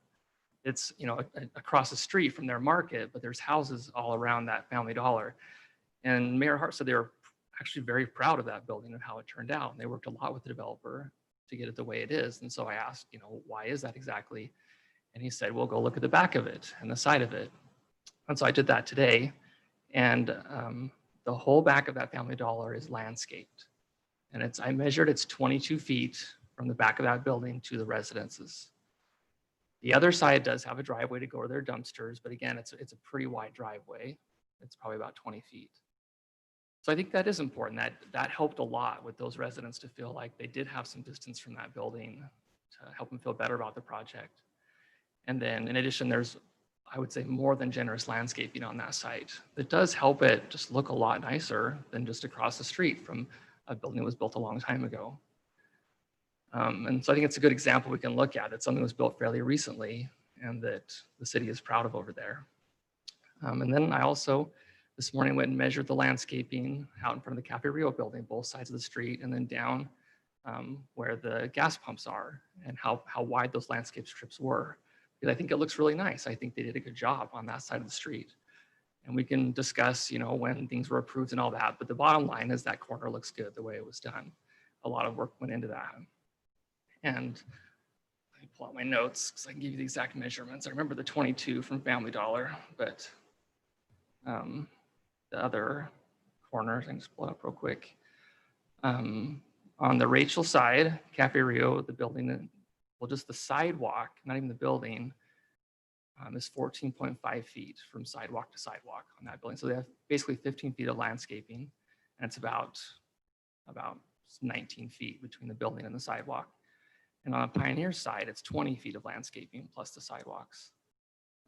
It's, you know, across the street from their market, but there's houses all around that Family Dollar. And Mayor Hart said they were actually very proud of that building and how it turned out. And they worked a lot with the developer to get it the way it is. And so I asked, you know, why is that exactly? And he said, well, go look at the back of it and the side of it. And so I did that today. And the whole back of that Family Dollar is landscaped. And I measured, it's 22 feet from the back of that building to the residences. The other side does have a driveway to go to their dumpsters, but again, it's a pretty wide driveway. It's probably about 20 feet. So I think that is important. That helped a lot with those residents to feel like they did have some distance from that building to help them feel better about the project. And then in addition, there's, I would say, more than generous landscaping on that site. That does help it just look a lot nicer than just across the street from a building that was built a long time ago. And so I think it's a good example we can look at. It's something that was built fairly recently and that the city is proud of over there. And then I also, this morning, went and measured the landscaping out in front of the Cafe Rio building, both sides of the street, and then down where the gas pumps are, and how wide those landscape strips were. Because I think it looks really nice. I think they did a good job on that side of the street. And we can discuss, you know, when things were approved and all that, but the bottom line is that corner looks good the way it was done. A lot of work went into that. And let me pull out my notes because I can give you the exact measurements. I remember the 22 from Family Dollar, but the other corners, I can just pull it up real quick. On the Rachel side, Cafe Rio, the building, well, just the sidewalk, not even the building, is 14.5 feet from sidewalk to sidewalk on that building. So they have basically 15 feet of landscaping, and it's about 19 feet between the building and the sidewalk. And on the Pioneer side, it's 20 feet of landscaping plus the sidewalks.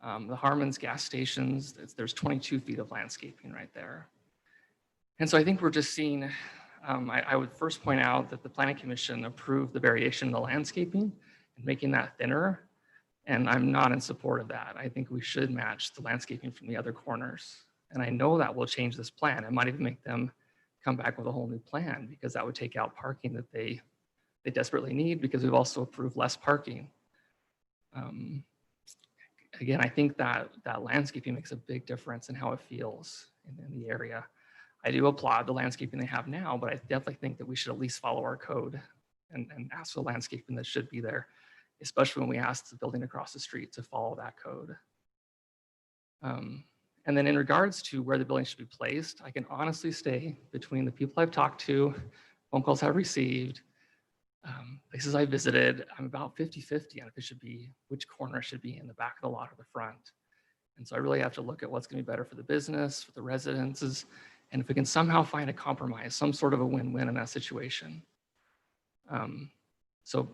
The Harmon's gas stations, there's 22 feet of landscaping right there. And so I think we're just seeing, I would first point out that the Planning Commission approved the variation in the landscaping and making that thinner. And I'm not in support of that. I think we should match the landscaping from the other corners. And I know that will change this plan. It might even make them come back with a whole new plan, because that would take out parking that they desperately need, because we've also approved less parking. Again, I think that landscaping makes a big difference in how it feels in the area. I do applaud the landscaping they have now, but I definitely think that we should at least follow our code and ask for the landscaping that should be there, especially when we ask the building across the street to follow that code. And then in regards to where the building should be placed, I can honestly say, between the people I've talked to, phone calls I've received, places I visited, I'm about 50-50 on if it should be, which corner it should be, in the back of the lot or the front. And so I really have to look at what's going to be better for the business, for the residences, and if we can somehow find a compromise, some sort of a win-win in that situation. So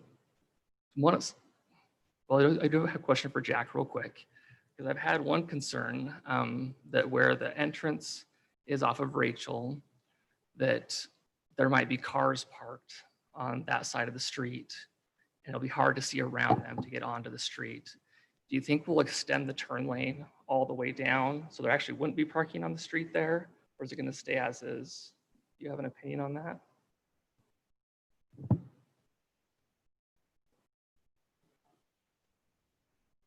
I do have a question for Jack real quick, because I've had one concern that where the entrance is off of Rachel, that there might be cars parked on that side of the street, and it'll be hard to see around them to get onto the street. Do you think we'll extend the turn lane all the way down so there actually wouldn't be parking on the street there? Or is it going to stay as is? Do you have an opinion on that?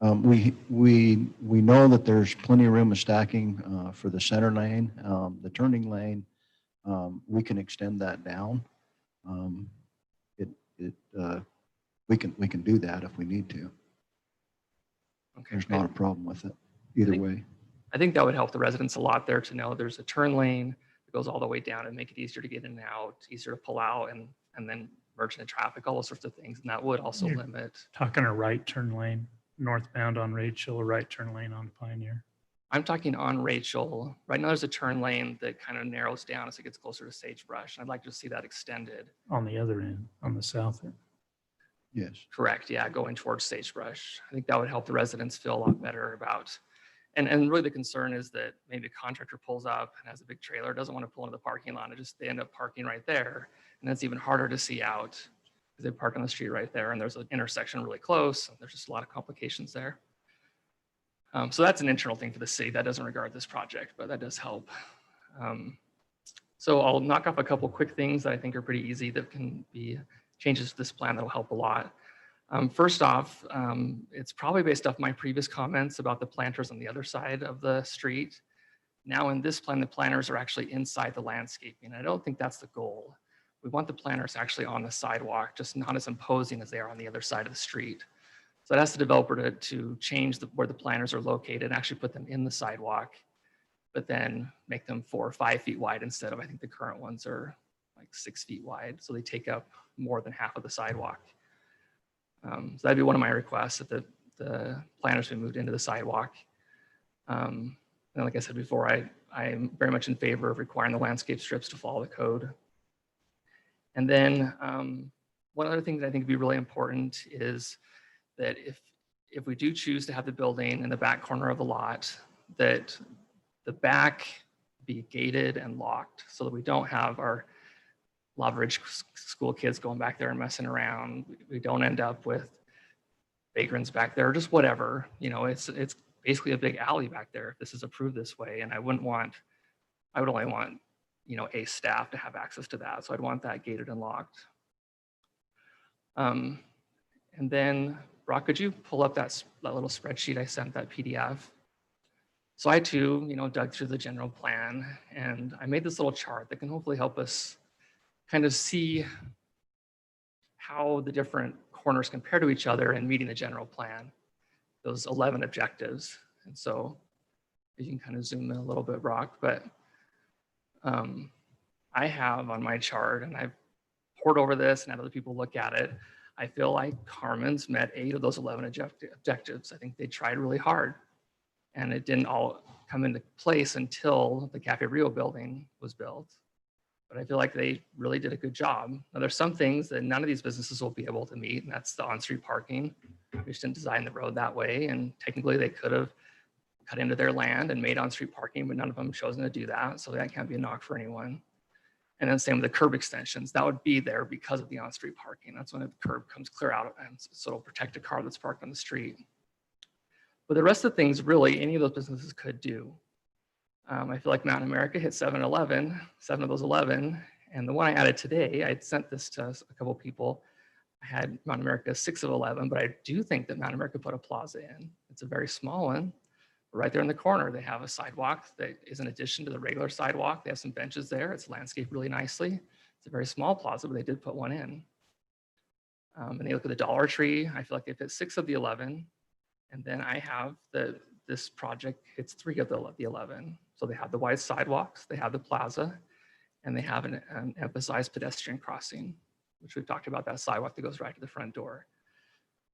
We know that there's plenty of room of stacking for the center lane, the turning lane. We can extend that down. We can do that if we need to. Okay. There's not a problem with it either way. I think that would help the residents a lot there to know there's a turn lane that goes all the way down and make it easier to get in and out, easier to pull out and then merge into traffic, all those sorts of things. And that would also You're limit. Talking a right turn lane, northbound on Rachel, a right turn lane on Pioneer. I'm talking on Rachel. Right now there's a turn lane that kind of narrows down as it gets closer to Sagebrush. I'd like to see that extended. On the other end, on the south end. Yes. Correct. Yeah, going towards Sagebrush. I think that would help the residents feel a lot better about. And really the concern is that maybe a contractor pulls up and has a big trailer, doesn't want to pull into the parking lot, and just they end up parking right there. And that's even harder to see out because they park on the street right there and there's an intersection really close. And there's just a lot of complications there. So that's an internal thing for the city. That doesn't regard this project, but that does help. So I'll knock off a couple quick things that I think are pretty easy that can be changes to this plan that'll help a lot. First off, it's probably based off my previous comments about the planters on the other side of the street. Now in this plan, the planters are actually inside the landscaping. I don't think that's the goal. We want the planters actually on the sidewalk, just not as imposing as they are on the other side of the street. So that asks the developer to change where the planters are located and actually put them in the sidewalk, but then make them 4 or 5 feet wide instead of, I think the current ones are like 6 feet wide. So they take up more than half of the sidewalk. So that'd be one of my requests, that the planters be moved into the sidewalk. And like I said before, I'm very much in favor of requiring the landscape strips to follow the code. And then one other thing that I think would be really important is that if we do choose to have the building in the back corner of the lot, that the back be gated and locked so that we don't have our Loveridge school kids going back there and messing around. We don't end up with vagrants back there, or just whatever. You know, it's basically a big alley back there if this is approved this way. And I would only want, you know, a staff to have access to that. So I'd want that gated and locked. And then Brock, could you pull up that little spreadsheet I sent, that PDF? So I too, you know, dug through the general plan and I made this little chart that can hopefully help us kind of see how the different corners compare to each other in meeting the general plan, those 11 objectives. And so you can kind of zoom in a little bit, Brock, but I have on my chart, and I've poured over this and had other people look at it, I feel like Carmen's met 8 of those 11 objectives. I think they tried really hard and it didn't all come into place until the Cafe Rio building was built. But I feel like they really did a good job. Now there's some things that none of these businesses will be able to meet, and that's the on-street parking. We just didn't design the road that way. And technically they could have cut into their land and made on-street parking, but none of them chosen to do that. So that can't be a knock for anyone. And then same with the curb extensions. That would be there because of the on-street parking. That's when the curb comes clear out, and so it'll protect a car that's parked on the street. But the rest of the things really any of those businesses could do. I feel like Mountain America hit 7 of those 11. And the one I added today, I sent this to a couple people. I had Mountain America 6 of 11, but I do think that Mountain America put a plaza in. It's a very small one. Right there in the corner, they have a sidewalk that is an addition to the regular sidewalk. They have some benches there. It's landscaped really nicely. It's a very small plaza, but they did put one in. And they look at the Dollar Tree. I feel like they fit 6 of the 11. And then I have this project hits 3 of the 11. So they have the wide sidewalks, they have the plaza, and they have an emphasized pedestrian crossing, which we've talked about, that sidewalk that goes right to the front door.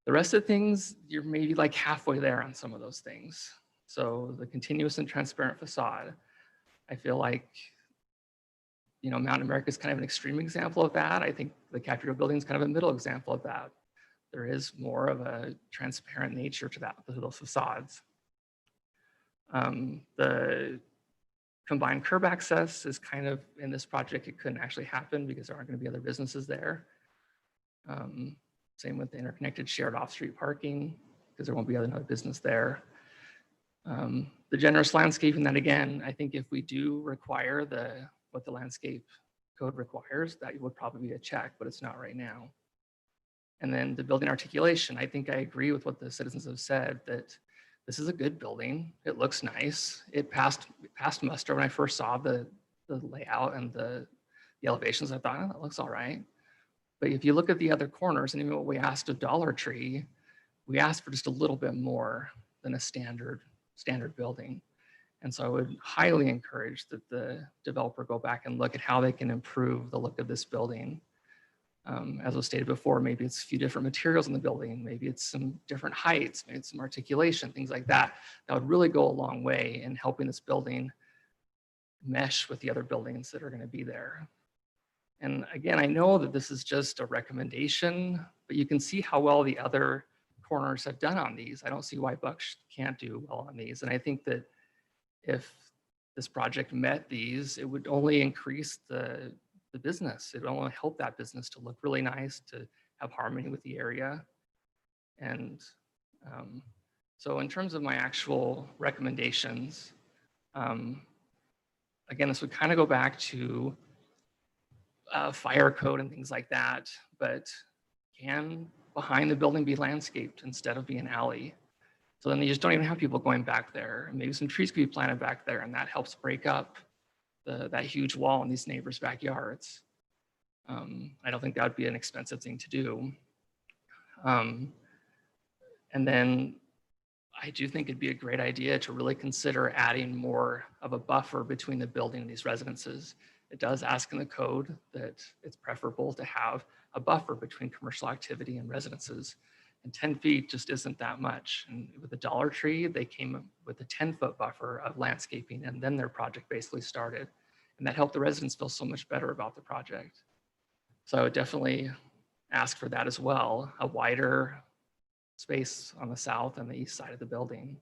The rest of the things, you're maybe like halfway there on some of those things. So the continuous and transparent facade, I feel like, you know, Mountain America is kind of an extreme example of that. I think the Cafe Rio building is kind of a middle example of that. There is more of a transparent nature to those facades. The combined curb access is kind of in this project, it couldn't actually happen because there aren't going to be other businesses there. Same with the interconnected shared off-street parking. because there won't be another business there. The generous landscaping, that again, I think if we do require what the landscape code requires, that would probably be a check, but it's not right now. And then the building articulation, I think I agree with what the citizens have said, that this is a good building. It looks nice. It passed muster when I first saw the layout and the elevations. I thought, oh, that looks all right. But if you look at the other corners, and even what we asked of Dollar Tree, we asked for just a little bit more than a standard building. And so I would highly encourage that the developer go back and look at how they can improve the look of this building. As was stated before, maybe it's a few different materials in the building, maybe it's some different heights, maybe it's some articulation, things like that. That would really go a long way in helping this building mesh with the other buildings that are going to be there. And again, I know that this is just a recommendation, but you can see how well the other corners have done on these. I don't see why Bucks can't do well on these. And I think that if this project met these, it would only increase the business. It would only help that business to look really nice, to have harmony with the area. And so in terms of my actual recommendations, again, this would kind of go back to fire code and things like that, but can behind the building be landscaped instead of being an alley? So then you just don't even have people going back there. And maybe some trees could be planted back there, and that helps break up that huge wall in these neighbors' backyards. I don't think that would be an expensive thing to do. And then I do think it'd be a great idea to really consider adding more of a buffer between the building and these residences. It does ask in the code that it's preferable to have a buffer between commercial activity and residences. And 10 feet just isn't that much. And with the Dollar Tree, they came with a 10-foot buffer of landscaping, and then their project basically started. And that helped the residents feel so much better about the project. So I would definitely ask for that as well, a wider space on the south and the east side of the building.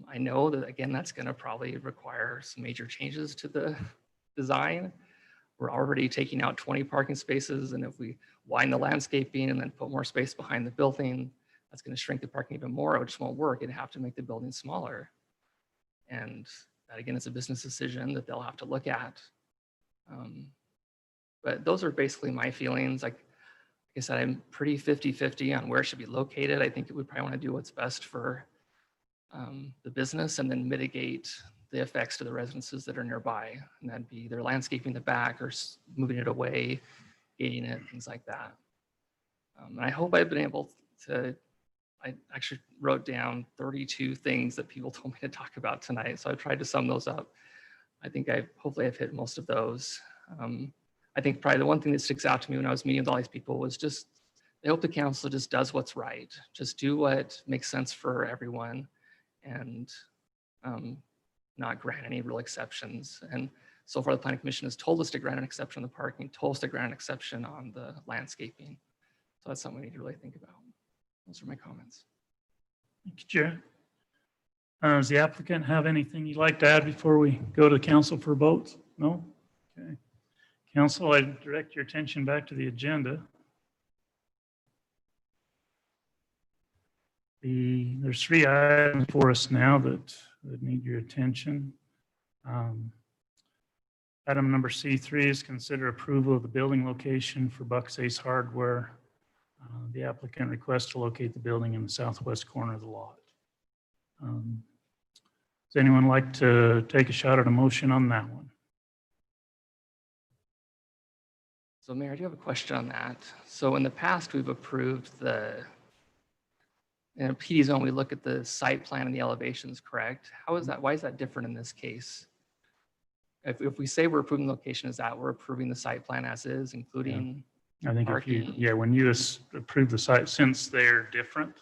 I know that, again, that's going to probably require some major changes to the design. We're already taking out 20 parking spaces, and if we widen the landscaping and then put more space behind the building, that's going to shrink the parking even more. It just won't work. It'd have to make the building smaller. And that, again, is a business decision that they'll have to look at. But those are basically my feelings. Like I said, I'm pretty 50-50 on where it should be located. I think we probably want to do what's best for the business and then mitigate the effects to the residences that are nearby. And that'd be either landscaping the back or moving it away, gating it, things like that. And I hope I've been able to, I actually wrote down 32 things that people told me to talk about tonight. So I tried to sum those up. I think hopefully I've hit most of those. I think probably the one thing that sticks out to me when I was meeting with all these people was just, I hope the council just does what's right. Just do what makes sense for everyone and not grant any real exceptions. And so far the Planning Commission has told us to grant an exception on the parking, told us to grant an exception on the landscaping. So that's something we need to really think about. Those are my comments. Thank you, Jared. Does the applicant have anything you'd like to add before we go to council for votes? No? Okay. Council, I direct your attention back to the agenda. There's 3 items for us now that need your attention. Item number C3 is consider approval of the building location for Bucks Ace Hardware. The applicant requests to locate the building in the southwest corner of the lot. Does anyone like to take a shot at a motion on that one? So Mayor, I do have a question on that. So in the past, we've approved in a PD zone, we look at the site plan and the elevations, correct? How is that? Why is that different in this case? If we say we're approving the location, is that we're approving the site plan as is, including I think parking? if you, when you approve the site, since they're different,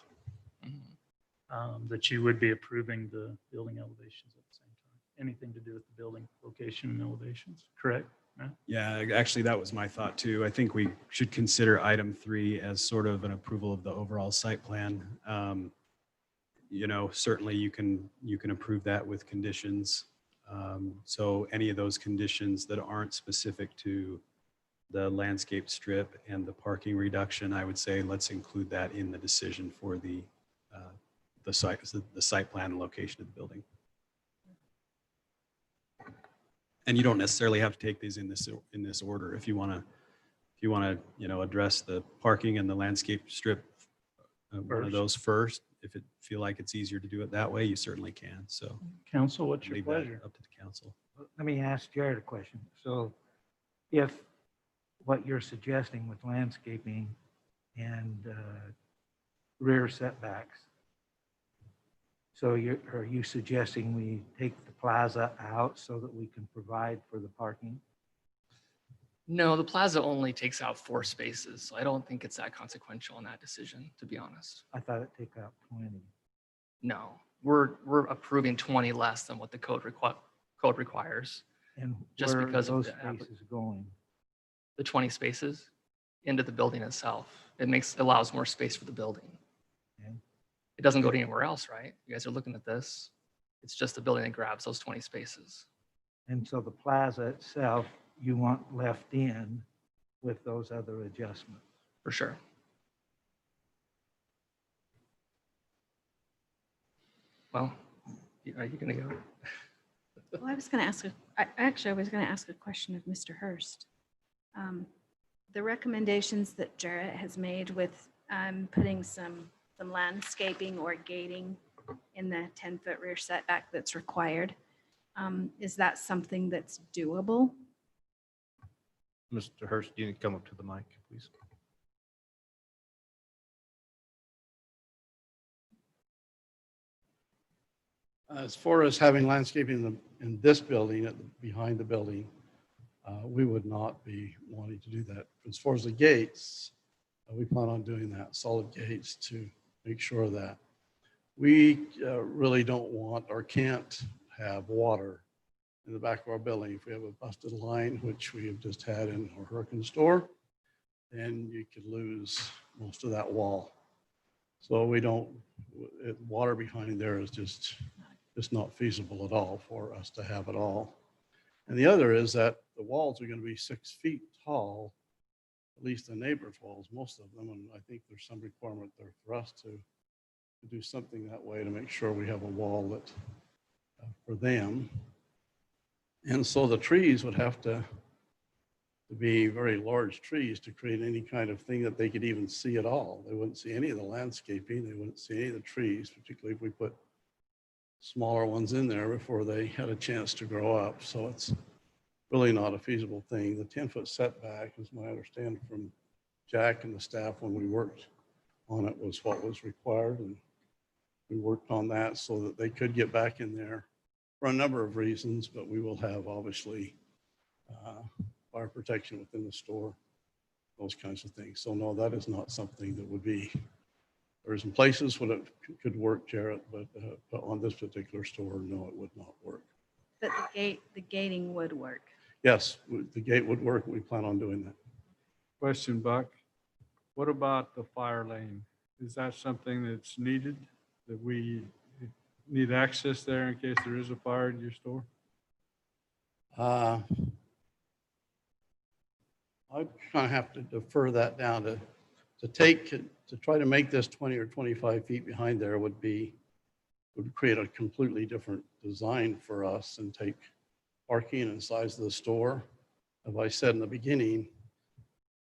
that you would be approving the building elevations at the same time. Anything to do with the building location and elevations, correct? Matt? Yeah, actually, that was my thought too. I think we should consider item 3 as sort of an approval of the overall site plan. You know, certainly you can approve that with conditions. So any of those conditions that aren't specific to the landscape strip and the parking reduction, I would say let's include that in the decision for the the site plan and location of the building. And you don't necessarily have to take these in this order. If you want to, address the parking and the landscape strip, one of those first, if it feel like it's easier to do it that way, you certainly can. So Council, what's your leave that pleasure? up to the council. Let me ask Jared a question. So if what you're suggesting with landscaping and rear setbacks, so are you suggesting we take the plaza out so that we can provide for the parking? No, the plaza only takes out 4 spaces, so I don't think it's that consequential in that decision, to be honest. I thought it'd take out 20. No, we're approving 20 less than what the code requires. And Just where are because of those the spaces going? The 20 spaces into the building itself. It allows more space for the building. Okay. It doesn't go to anywhere else, right? You guys are looking at this. It's just the building that grabs those 20 spaces. And so the plaza itself, you want left in with those other adjustments? For sure. Well, are you going to go? Well, I was going to ask, I was going to ask a question of Mr. Hurst. The recommendations that Jarrett has made with putting some landscaping or gating in the 10-foot rear setback that's required, is that something that's doable? Mr. Hurst, you need to come up to the mic, please. As far as having landscaping in this building, behind the building, we would not be wanting to do that. As far as the gates, we plan on doing that, solid gates, to make sure that we really don't want or can't have water in the back of our building. If we have a busted line, which we have just had in our hurricane store, then you could lose most of that wall. So we don't, water behind there is just not feasible at all for us to have it all. And the other is that the walls are going to be 6 feet tall, at least the neighbors' walls, most of them. And I think there's some requirement there for us to do something that way to make sure we have a wall that for them. And so the trees would have to be very large trees to create any kind of thing that they could even see at all. They wouldn't see any of the landscaping. They wouldn't see any of the trees, particularly if we put smaller ones in there before they had a chance to grow up. So it's really not a feasible thing. The 10-foot setback, is my understanding from Jack and the staff when we worked on it, was what was required. And we worked on that so that they could get back in there for a number of reasons, but we will have obviously fire protection within the store, those kinds of things. So no, that is not something that would be, there's some places where it could work, Jarrett, but on this particular store, no, it would not work. But the gating would work. Yes, the gate would work. We plan on doing that. Question, Buck. What about the fire lane? Is that something that's needed, that we need access there in case there is a fire in your store? I kind of have to defer that down to try to make this 20 or 25 feet behind there would create a completely different design for us and take parking and size of the store. As I said in the beginning,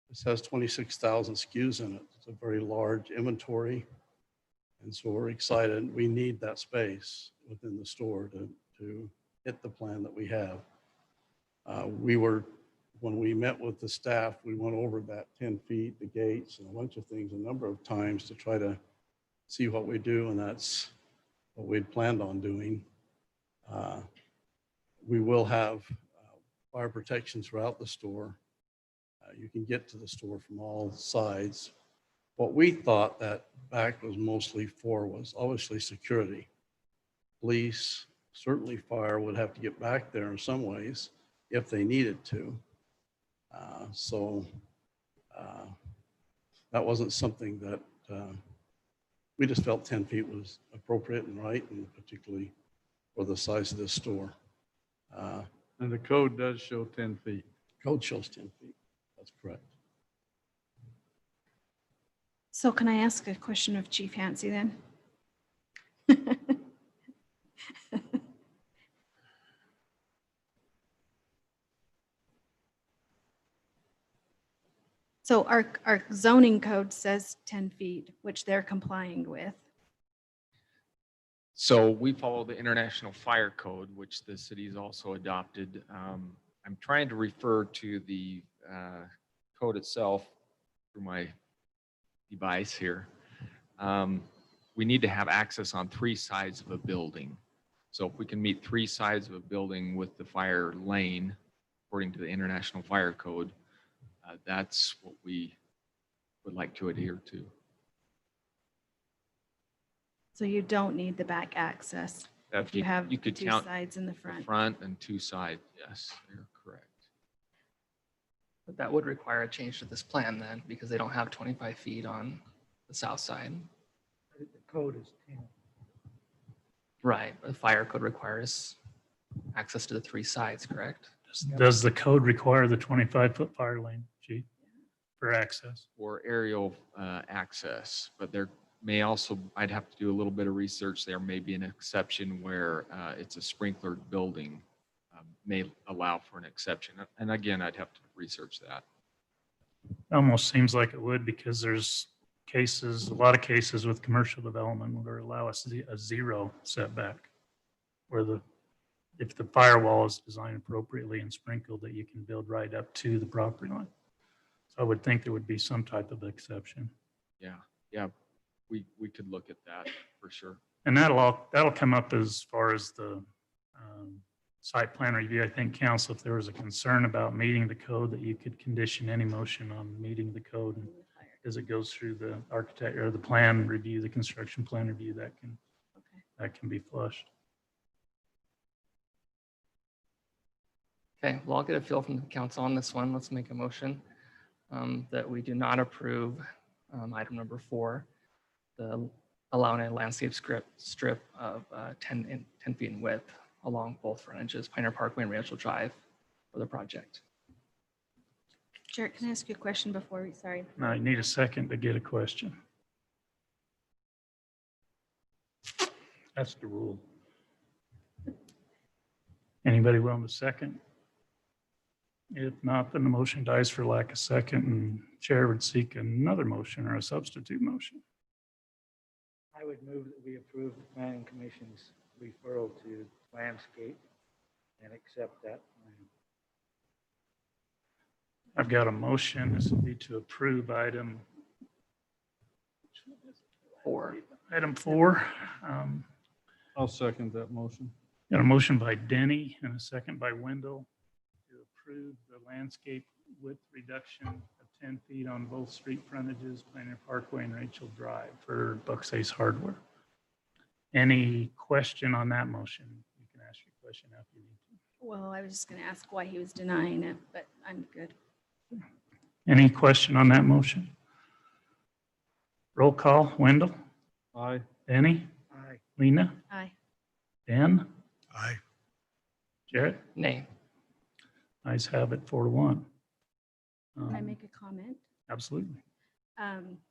this has 26,000 SKUs in it. It's a very large inventory. And so we're excited. We need that space within the store to hit the plan that we have. When we met with the staff, we went over that 10 feet, the gates and a bunch of things a number of times to try to see what we do. And that's what we'd planned on doing. We will have fire protection throughout the store. You can get to the store from all sides. What we thought that back was mostly for was obviously security. Police, certainly fire would have to get back there in some ways if they needed to. That wasn't something that we just felt 10 feet was appropriate and right, and particularly for the size of this store. And the code does show 10 feet. Code shows 10 feet. That's correct. So can I ask a question of Chief Hancy then? So our zoning code says 10 feet, which they're complying with. So we follow the International Fire Code, which the city's also adopted. I'm trying to refer to the code itself through my device here. We need to have access on 3 sides of a building. So if we can meet 3 sides of a building with the fire lane, according to the International Fire Code, that's what we would like to adhere to. So you don't need the back access. If you have You could 2 count sides in the the front. front and 2 sides. Yes, you're correct. But that would require a change to this plan then, because they don't have 25 feet on the south side. The code is 10. Right, the fire code requires access to the 3 sides, correct? Does the code require the 25-foot fire lane, Chief, for access? Or aerial access, but there may also, I'd have to do a little bit of research. There may be an exception where it's a sprinklered building, may allow for an exception. And again, I'd have to research that. Almost seems like it would, because there's cases, a lot of cases with commercial development where allow us a 0 setback, where if the firewall is designed appropriately and sprinkled, that you can build right up to the property line. So I would think there would be some type of exception. Yeah, we could look at that for sure. And that'll come up as far as the site plan review. I think council, if there was a concern about meeting the code, that you could condition any motion on meeting the code. And as it goes through the architect or the plan review, the construction plan review, that can be flushed. Okay, well, I'll get a feel from the council on this one. Let's make a motion that we do not approve item number 4, the allowing a landscape strip of 10 feet in width along both frontages, Pioneer Parkway and Rachel Drive for the project. Jared, can I ask you a question before we, sorry. Now you need a second to get a question. That's the rule. Anybody willing to second? If not, then the motion dies for lack of second, and chair would seek another motion or a substitute motion. I would move that we approve the planning commission's referral to landscape and accept that plan. I've got a motion. This would be to approve item 4. Item 4. I'll second that motion. Got a motion by Denny and a second by Wendell to approve the landscape width reduction of 10 feet on both street frontages, Pioneer Parkway and Rachel Drive for Buck's Ace Hardware. Any question on that motion? You can ask your question after you need to. Well, I was just going to ask why he was denying it, but I'm good. Any question on that motion? Roll call. Wendell? Aye. Denny? Aye. Lena? Aye. Dan? Aye. Jarrett? Nay. Ayes have it 4-1. Can I make a comment? Absolutely.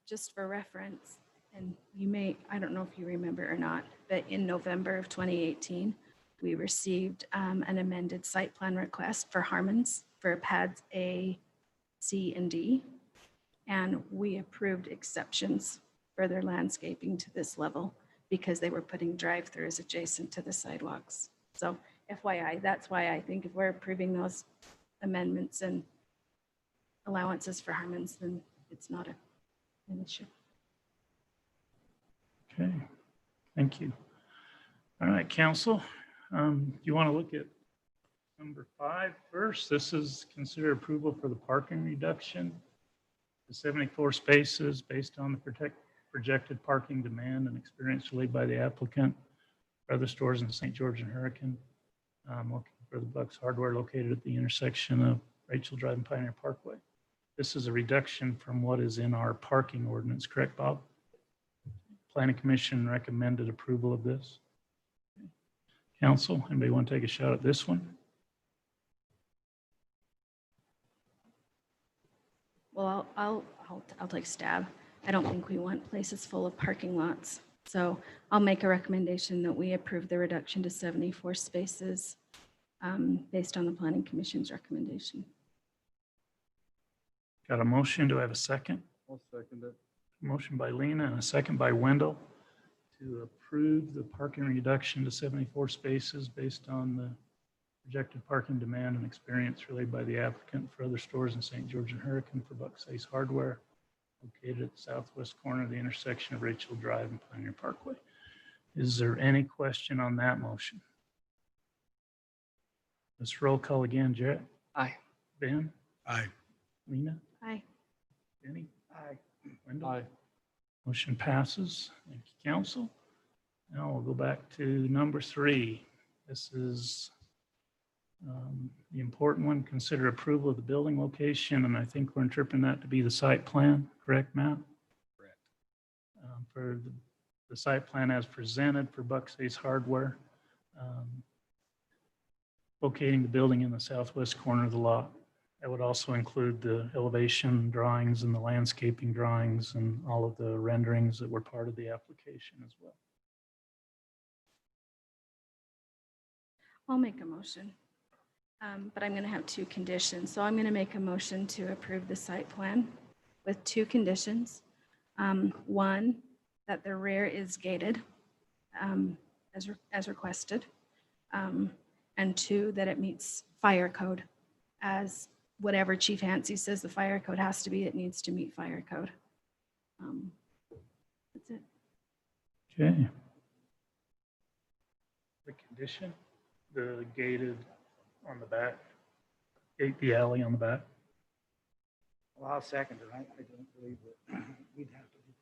Just for reference, and you may, I don't know if you remember or not, but in November of 2018, we received an amended site plan request for Harmons for pads A, C, and D. And we approved exceptions for their landscaping to this level because they were putting drive-throughs adjacent to the sidewalks. So FYI, that's why I think if we're approving those amendments and allowances for Harmons, then it's not an issue. Okay, thank you. All right, council, you want to look at number 5 first? This is consider approval for the parking reduction to 74 spaces based on the projected parking demand and experience relayed by the applicant for other stores in St. George and Hurricane. Looking for the Buck's Hardware located at the intersection of Rachel Drive and Pioneer Parkway. This is a reduction from what is in our parking ordinance, correct, Bob? Planning Commission recommended approval of this. Council, anybody want to take a shot at this one? Well, I'll take a stab. I don't think we want places full of parking lots. So I'll make a recommendation that we approve the reduction to 74 spaces based on the Planning Commission's recommendation. Got a motion. Do I have a second? I'll second it. Motion by Lena and a second by Wendell to approve the parking reduction to 74 spaces based on the projected parking demand and experience relayed by the applicant for other stores in St. George and Hurricane for Buck's Ace Hardware located at the southwest corner of the intersection of Rachel Drive and Pioneer Parkway. Is there any question on that motion? Let's roll call again. Jarrett? Aye. Ben? Aye. Lena? Aye. Benny? Aye. Wendell? Aye. Motion passes. Thank you, council. Now we'll go back to number 3. This is the important one. Consider approval of the building location, and I think we're interpreting that to be the site plan, correct, Matt? Correct. For the site plan as presented for Buck's Ace Hardware, locating the building in the southwest corner of the lot. That would also include the elevation drawings and the landscaping drawings and all of the renderings that were part of the application as well. I'll make a motion, but I'm going to have 2 conditions. So I'm going to make a motion to approve the site plan with 2 conditions. 1, that the rear is gated as requested. And 2, that it meets fire code as whatever Chief Hancy says the fire code has to be, it needs to meet fire code. That's it. Okay. The condition, the gated on the back, gate the alley on the back. Well, I'll second it. I don't believe that we'd have to be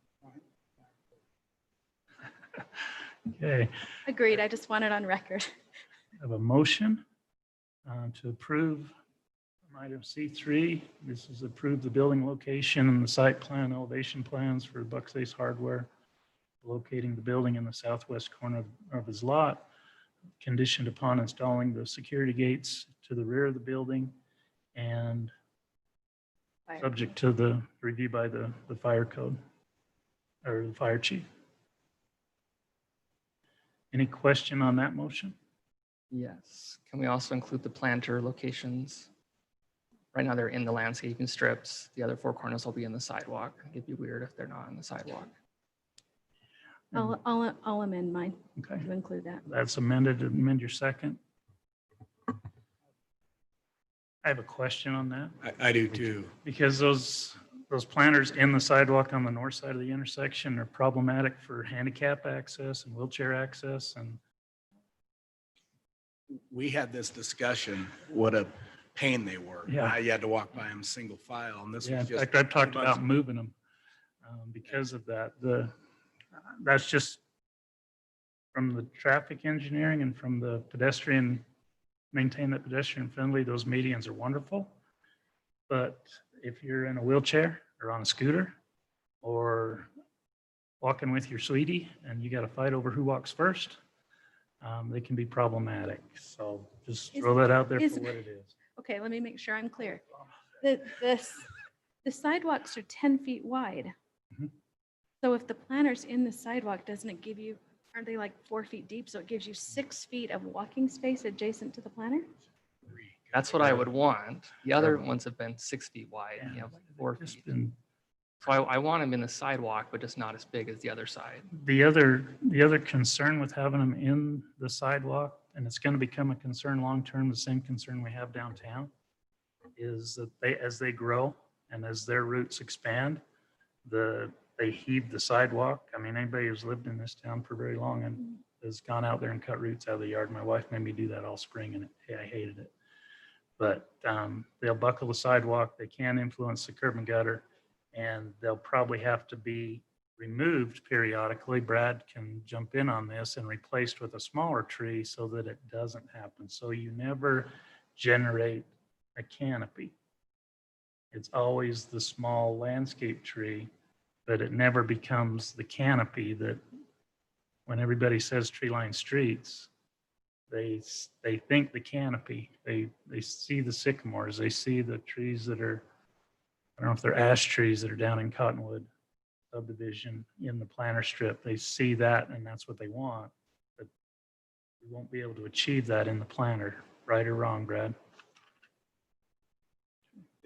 compliant. Okay. Agreed. I just want it on record. I have a motion to approve item C3. This is approve the building location and the site plan elevation plans for Buck's Ace Hardware, locating the building in the southwest corner of his lot, conditioned upon installing the security gates to the rear of the building and subject to the review by the fire code or the fire chief. Any question on that motion? Yes. Can we also include the planter locations? Right now they're in the landscaping strips. The other 4 corners will be in the sidewalk. It'd be weird if they're not in the sidewalk. I'll amend mine Okay. to include that. That's amended. Amend your second. I have a question on that. I do too. Because those planters in the sidewalk on the north side of the intersection are problematic for handicap access and wheelchair access. And We had this discussion, what a pain they were. Yeah. You had to walk by them single file, and this yeah, was in just. fact, I've talked about moving them because of that. That's just from the traffic engineering and from the pedestrian, maintain that pedestrian friendly, those medians are wonderful. But if you're in a wheelchair or on a scooter or walking with your sweetie and you got to fight over who walks first, they can be problematic. So just throw that out there for what it is. Okay, let me make sure I'm clear. The sidewalks are 10 feet wide. Mhm. So if the planter's in the sidewalk, doesn't it give you, aren't they like 4 feet deep? So it gives you 6 feet of walking space adjacent to the planter? That's what I would want. The other ones have been 6 feet wide. You have like 4 Just feet. been- So I want them in the sidewalk, but just not as big as the other side. The other concern with having them in the sidewalk, and it's going to become a concern long-term, the same concern we have downtown, is that as they grow and as their roots expand, they heave the sidewalk. I mean, anybody who's lived in this town for very long and has gone out there and cut roots out of the yard. My wife made me do that all spring and I hated it. But they'll buckle the sidewalk. They can influence the curb and gutter, and they'll probably have to be removed periodically. Brad can jump in on this, and replaced with a smaller tree so that it doesn't happen. So you never generate a canopy. It's always the small landscape tree, but it never becomes the canopy that when everybody says tree-lined streets, they think the canopy. They see the sycamores. They see the trees that are, I don't know if they're ash trees that are down in Cottonwood. subdivision in the planner strip. They see that and that's what they want. But we won't be able to achieve that in the planner, right or wrong, Brad?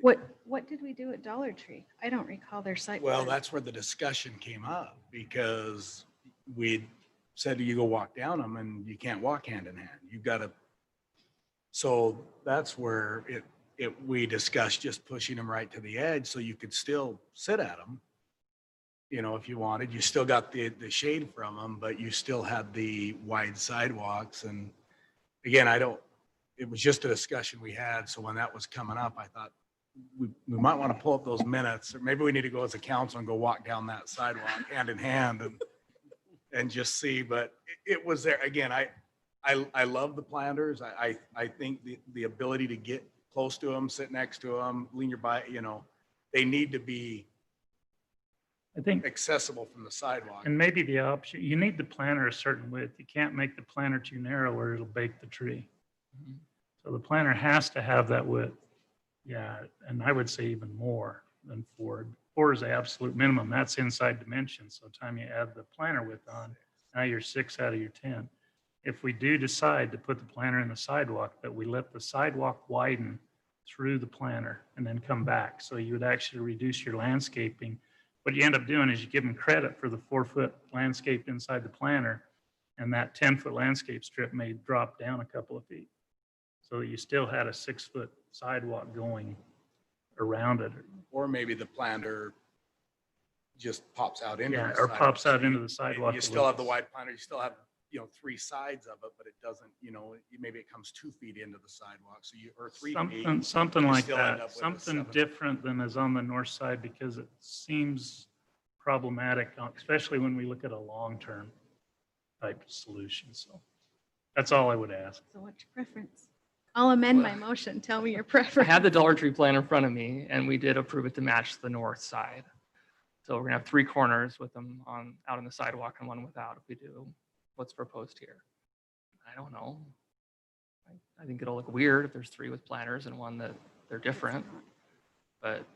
What did we do at Dollar Tree? I don't recall their site. Well, plan. that's where the discussion came up because we said you go walk down them and you can't walk hand in hand. You've got to. So that's where we discussed just pushing them right to the edge so you could still sit at them. You know, if you wanted, you still got the shade from them, but you still had the wide sidewalks. And again, it was just a discussion we had. So when that was coming up, I thought we might want to pull up those minutes, or maybe we need to go as a council and go walk down that sidewalk hand in hand and just see. But it was there. Again, I love the planters. I think the ability to get close to them, sit next to them, lean your bike, you know, they need to be, I think, accessible from the sidewalk. and maybe the option, you need the planter a certain width. You can't make the planter too narrow or it'll bake the tree. So the planter has to have that width. Yeah, and I would say even more than 4. 4 is the absolute minimum. That's inside dimensions. So time you add the planter width on, now you're 6 out of your 10. If we do decide to put the planter in the sidewalk, that we let the sidewalk widen through the planter and then come back. So you would actually reduce your landscaping. What you end up doing is you give them credit for the 4-foot landscape inside the planter, and that 10-foot landscape strip may drop down a couple of feet. So you still had a 6-foot sidewalk going around it. Or maybe the planter just pops out into Yeah, the or sidewalk. pops out So into the sidewalk. You a still have the little. wide planter, you still have, 3 sides of it, but it doesn't, maybe it comes 2 feet into the sidewalk. So or 3 feet. Something you like still end that, up with a something 7. different than is on the north side, because it seems problematic, especially when we look at a long-term type solution. So that's all I would ask. So what's your preference? I'll amend my motion. Tell me your I preference. had the Dollar Tree plan in front of me, and we did approve it to match the north side. So we're gonna have 3 corners with them out on the sidewalk and 1 without if we do what's proposed here. I don't know. I think it'll look weird if there's 3 with planters and 1 that they're different. But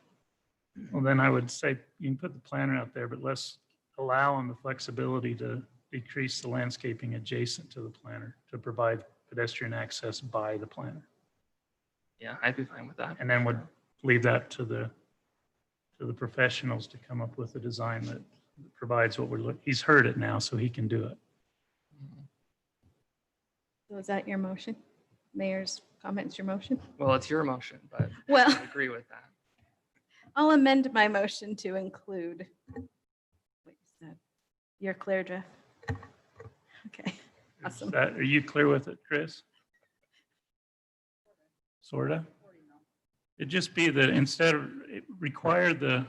Well, then I would say you can put the planter out there, but let's allow them the flexibility to decrease the landscaping adjacent to the planter to provide pedestrian access by the planter. yeah, I'd be fine with that. And then would leave that to the professionals to come up with a design that provides what we're looking. He's heard it now, so he can do it. So is that your motion? Mayor's comments, your motion? Well, it's your motion, but Well, I agree with that. I'll amend my motion to include, what you said, you're clear, Jeff? Okay, awesome. Are you clear with it, Chris? Sorta? It'd just be that instead of, require the,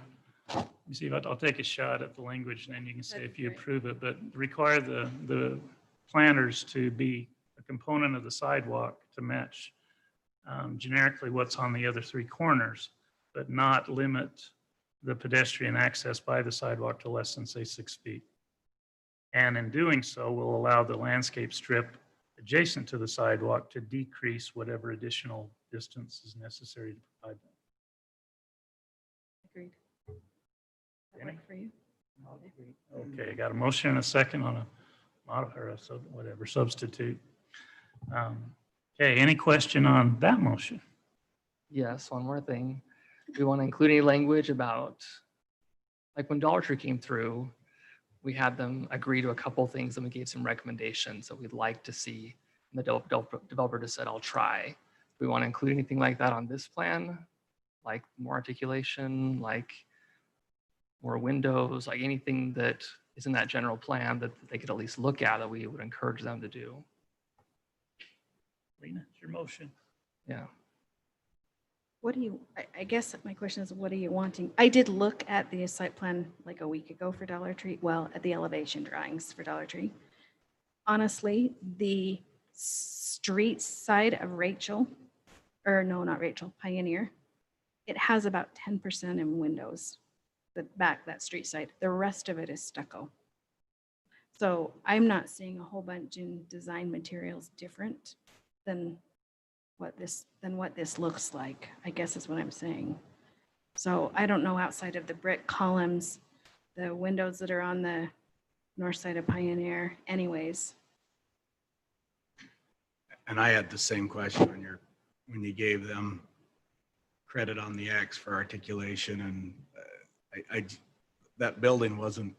let me see if I'll take a shot at the language and then you can say if you approve it, but require the planters to be a component of the sidewalk to match generically what's on the other 3 corners, but not limit the pedestrian access by the sidewalk to less than, say, 6 feet. And in doing so, we'll allow the landscape strip adjacent to the sidewalk to decrease whatever additional distance is necessary to provide that. Agreed. That work for you? Okay, I got a motion and a second on a whatever substitute. Okay, any question on that motion? Yes, one more thing. We want to include any language about, like when Dollar Tree came through, we had them agree to a couple things and we gave some recommendations that we'd like to see. And the developer just said, I'll try. Do we want to include anything like that on this plan? Like more articulation, like more windows, like anything that is in that general plan that they could at least look at that we would encourage them to do. Lena, it's your motion. Yeah. What do you, I guess my question is, what are you wanting? I did look at the site plan like a week ago for Dollar Tree, well, at the elevation drawings for Dollar Tree. Honestly, the street side of Rachel, or no, not Rachel, Pioneer, it has about 10% in windows, that street side. The rest of it is stucco. So I'm not seeing a whole bunch in design materials different than what this looks like, I guess is what I'm saying. So I don't know, outside of the brick columns the windows that are on the north side of Pioneer anyways. And I had the same question when you gave them credit on the X for articulation, and that building wasn't,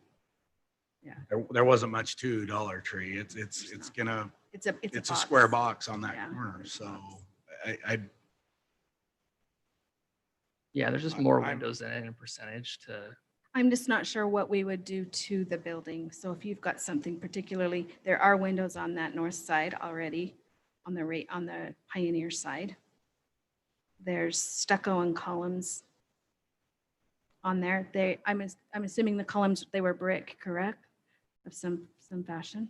Yeah. there wasn't much to Dollar Tree. It's gonna, It's a it's a box. square box on that Yeah. corner. So I Yeah, there's just more I'm- windows in a percentage to, I'm just not sure what we would do to the building. So if you've got something particularly, there are windows on that north side already, on the Pioneer side. There's stucco and columns on there. I'm assuming the columns, they were brick, correct? Of some fashion.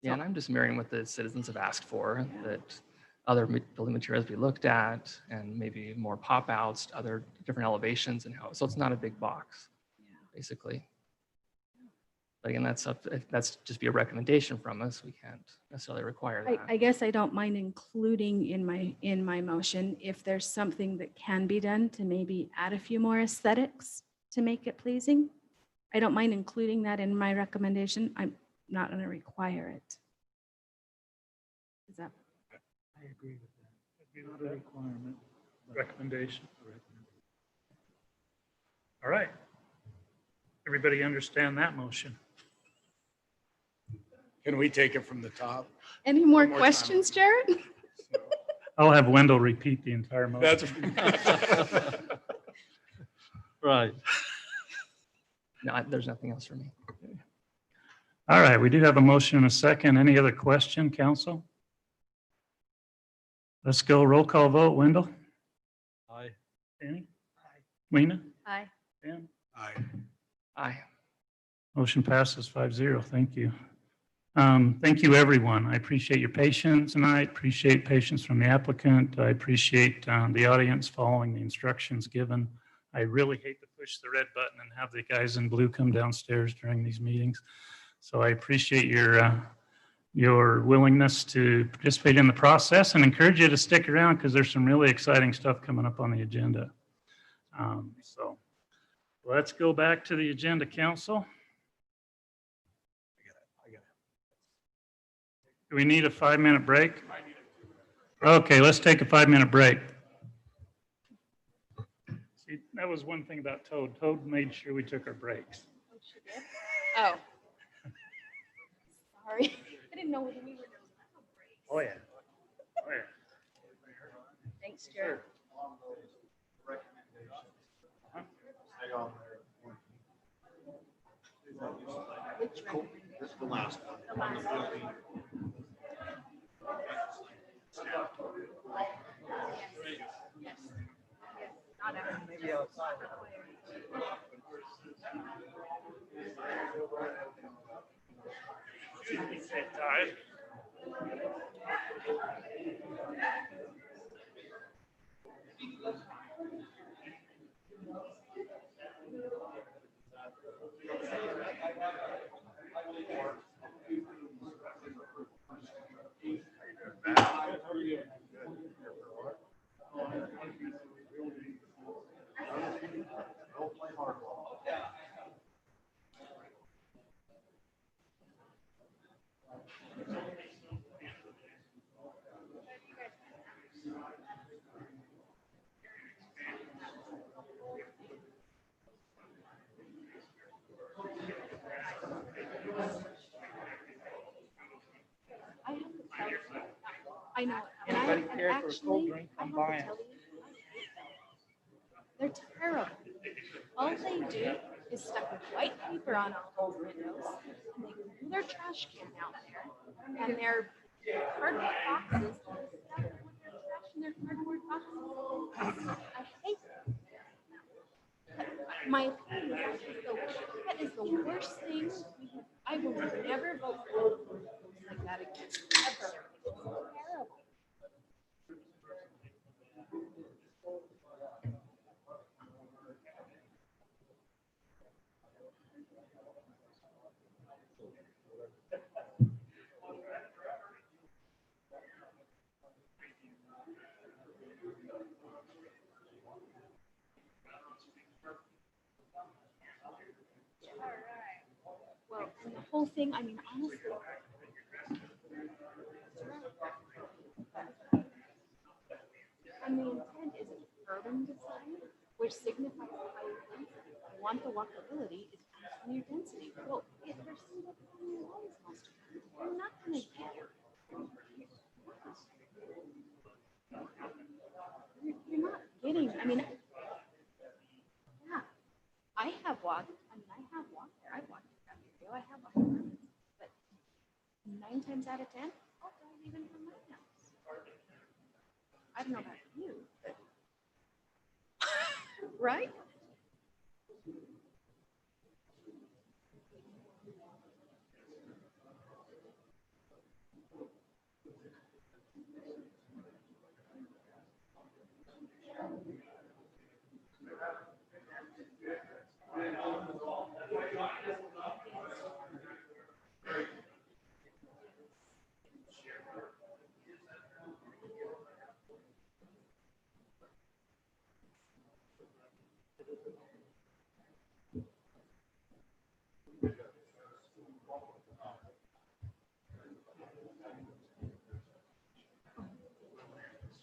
yeah, and I'm just mirroring what the citizens have asked for, that other building materials be looked at and maybe more pop outs, other different elevations and how, so it's not a big box, basically. But again, that's just be a recommendation from us. We can't necessarily require that. I guess I don't mind including in my motion if there's something that can be done to maybe add a few more aesthetics to make it pleasing. I don't mind including that in my recommendation. I'm not going to require it. Is that? I agree with that. Not a requirement. but- Recommendation. All right. Everybody understand that motion? can we take it from the top? Any more One more time. questions, Jared? I'll have Wendell repeat the entire motion. Right. No, there's nothing else for me. All right, we do have a motion and a second. Any other question, council? Let's go roll call vote. Wendell? Aye. Danny? Weena? Aye. Dan? Aye. Aye. Motion passes 5-0. Thank you. Thank you, everyone. I appreciate your patience tonight. Appreciate patience from the applicant. I appreciate the audience following the instructions given. I really hate to push the red button and have the guys in blue come downstairs during these meetings. So I appreciate your willingness to participate in the process and encourage you to stick around because there's some really exciting stuff coming up on the agenda. So let's go back to the agenda, council. Do we need a 5-minute break? Okay, let's take a 5-minute break. See, that was one thing about Toad. Toad made sure we took our breaks. Oh. Sorry. I didn't know whether we were. Oh, yeah. Oh, yeah. Thanks, Jared. Which one? This is the last one. The last one. Maybe outside. I know. Anybody And care for a cold actually, drink? I I'm have to buying. tell you, they're terrible. All they do is stuck with white paper on all those windows. And they glue their trash can out there. And their cardboard boxes, they put their trash in their cardboard boxes. I hate them. My opinion is that is the worst thing we have. I will never vote for things like that again, ever. It's terrible. And the whole thing, I mean, honestly. And the intent is an urban design, which signifies higher density. I want the walkability is on your density. Well, if there's single family homes most of the time, you're not gonna get. You're not getting, I mean, yeah, I have walked there. I've walked that video. I have walked there. But 9 times out of 10, I'll drive even from my house. I don't know about you, but right?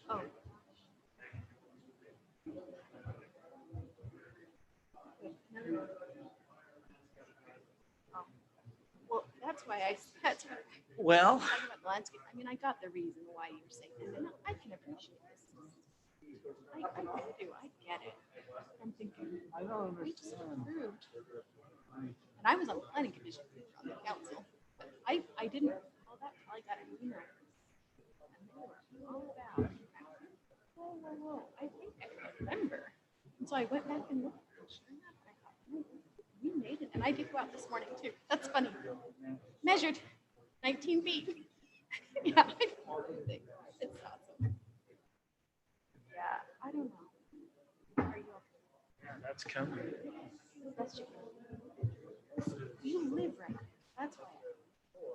Oh. Oh. Well, that's why that's why. Well, Talking about the landscape, I mean, I got the reason why you're saying this, and I can appreciate this. I do, I get it. I'm thinking, we just approved. And I was on the planning commission, on the council. I didn't recall that till I got an email. And they were all about, whoa, I think I remember. And so I went back and looked, and sure enough, I thought, we made it. And I did go out this morning too. That's funny. Measured 19 feet. Yeah, it's awesome. Yeah, I don't know. Are you okay? Yeah, that's coming. That's you. You live right there. That's why.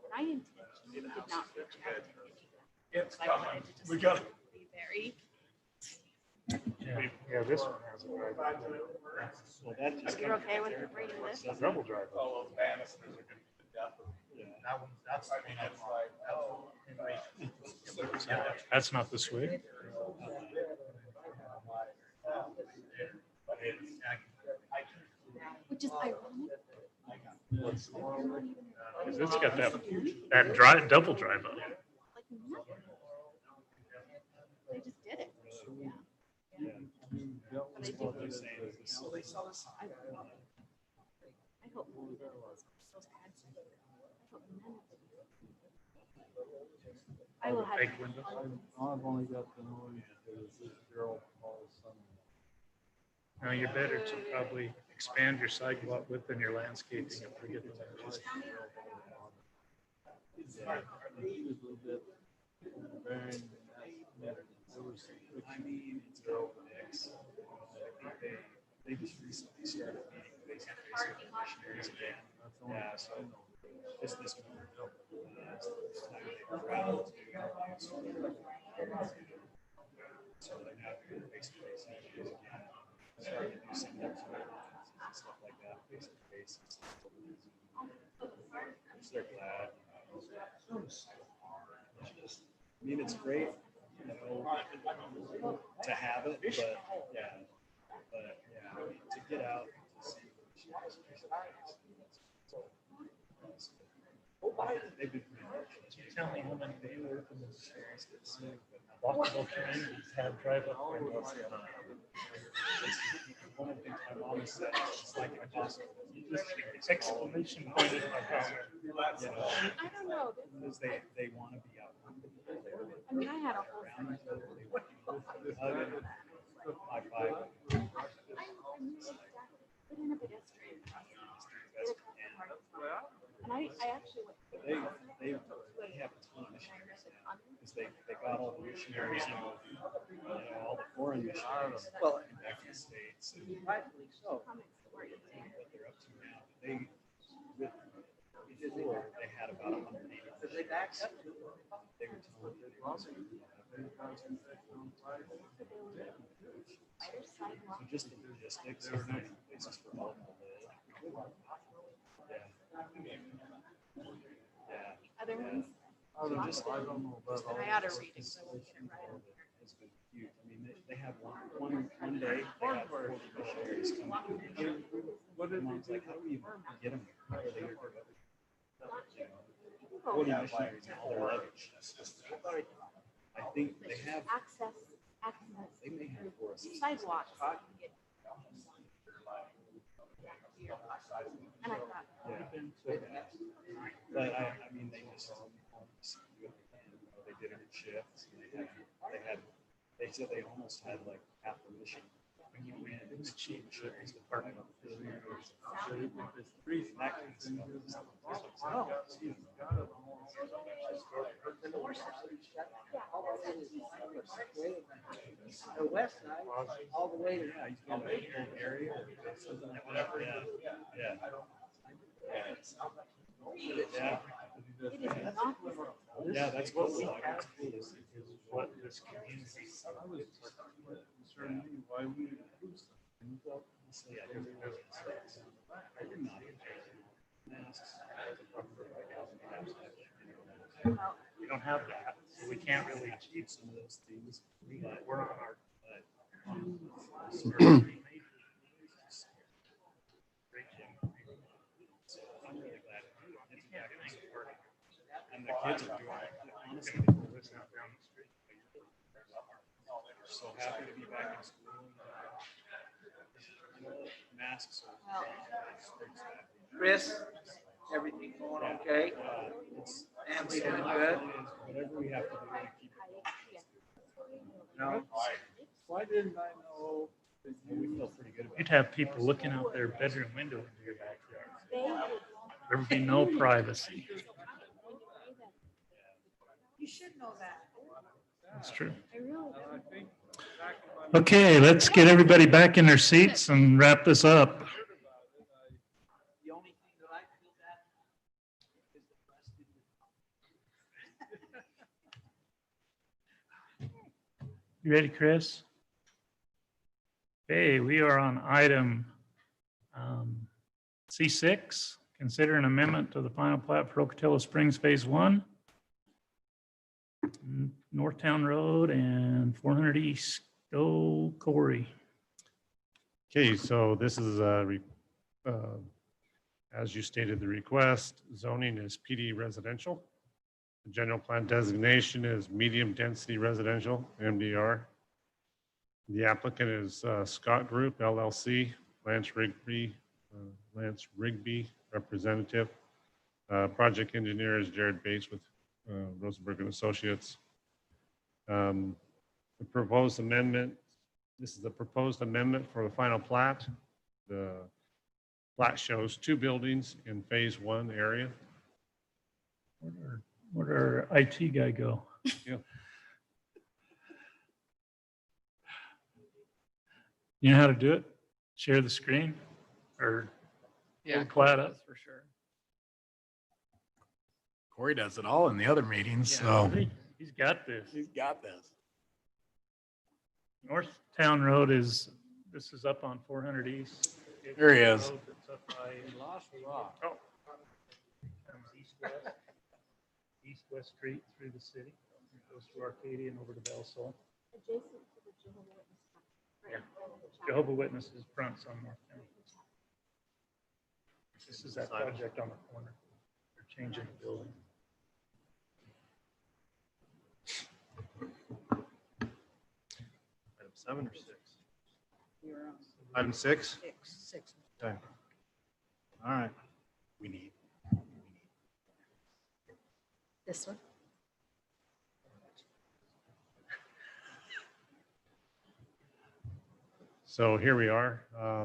And I intentionally did not reach out to anyone. I wanted to just be very. Yeah, this one has a drive. Well, that just You're okay with bringing this? It's a double drive. That's not the swig. Which is ironic. Because it's got that drive, double drive up. Like nothing. They just did it. Yeah. But I do. I hope none of those bad things. I hope none of them. I will have. I've only got the noise because this girl calls some. No, you're better to probably expand your sidewalk width and your landscaping and forget the benches. They just recently started meeting face-to-face with commissioners again. Yeah, so just this month. So they're now doing face-to-face meetings again. Starting to do some and stuff like that, face-to-face. Which they're glad. I mean, it's great, you know, to have it, but yeah. But yeah, to get out and to see they've been Tell me how many they work in this walkable communities have drive-up windows. one of the things my mom has said, it's like impossible. Exclamation point in my comment. You know, I don't know. because they want to be out. I mean, I had a whole thing. High five. Put in a pedestrian crossing. And I actually went. They have a ton of missionaries now because they got all the missionaries, you know, all the foreign missionaries. Well, back in the States. And rightfully so. what they're up to now. They before they had about 180. They backed up. They were telling me so just the logistics of finding places for all of them. Yeah. other ones. I don't know about all I ought to this read it, so we'll get it right. It's been huge. I mean, they have one day, they had 40 missionaries come. What is it? Like, how do you get them? How are they? 40 missionaries and all their luggage. I think they have, Access. they may have for us. Sidewalks. And I thought, But I mean, they just, they did it in shifts. They said they almost had like half the mission. When you win, the chief missionaries department. The west side, all the way to. Area or something like that. Yeah. Yeah, that's what we have. Is what this community. I was concerned why we approve something without. I did not. We don't have that, so we can't really achieve some of those things. But we're on our. I'm really glad it's back working. And the kids are doing it. Honestly, they pull this out down the street. So happy to be back in school. Masks are. Chris, everything going okay? Family doing good? Whatever we have to do to keep it. No. Why didn't I know? We feel pretty good about it. You'd have people looking out their bedroom window into your backyard. There would be no privacy. You should know that. That's true. I really Okay, let's get everybody back in their seats and wrap this up. The only thing that I feel bad is the press didn't. You ready, Chris? Okay, we are on item C6. Consider an amendment to the final plat for Ocotillo Springs Phase 1. Northtown Road and 400 East. Go Corey. Okay, so this is as you stated, the request, zoning is PD residential. The general plan designation is medium density residential, MDR. The applicant is Scott Group LLC, Lance Rigby representative. Project engineer is Jared Bates with Rosenberg and Associates. The proposed amendment, this is the proposed amendment for the final plat. The plat shows 2 buildings in Phase 1 area. Where'd our IT guy go? Yeah. You know how to do it? Share the screen or Yeah, pull the plat up? that's for sure. Corey does it all in the other meetings, Yeah, so. He's got this. He's got this. Northtown Road is, this is up on 400 East. There he is. Road that's up by- Lost rock. Oh. Comes east-west street through the city. It goes to Arcadia and over to Bell Sol. adjacent to the Jehovah's Witness. Yeah. Jehovah Witnesses fronts on Northtown. This is that project on the corner. They're changing the building. Item 7 or 6? Item 6? Six. Okay. All right. We need. This one? So here we are. Oh,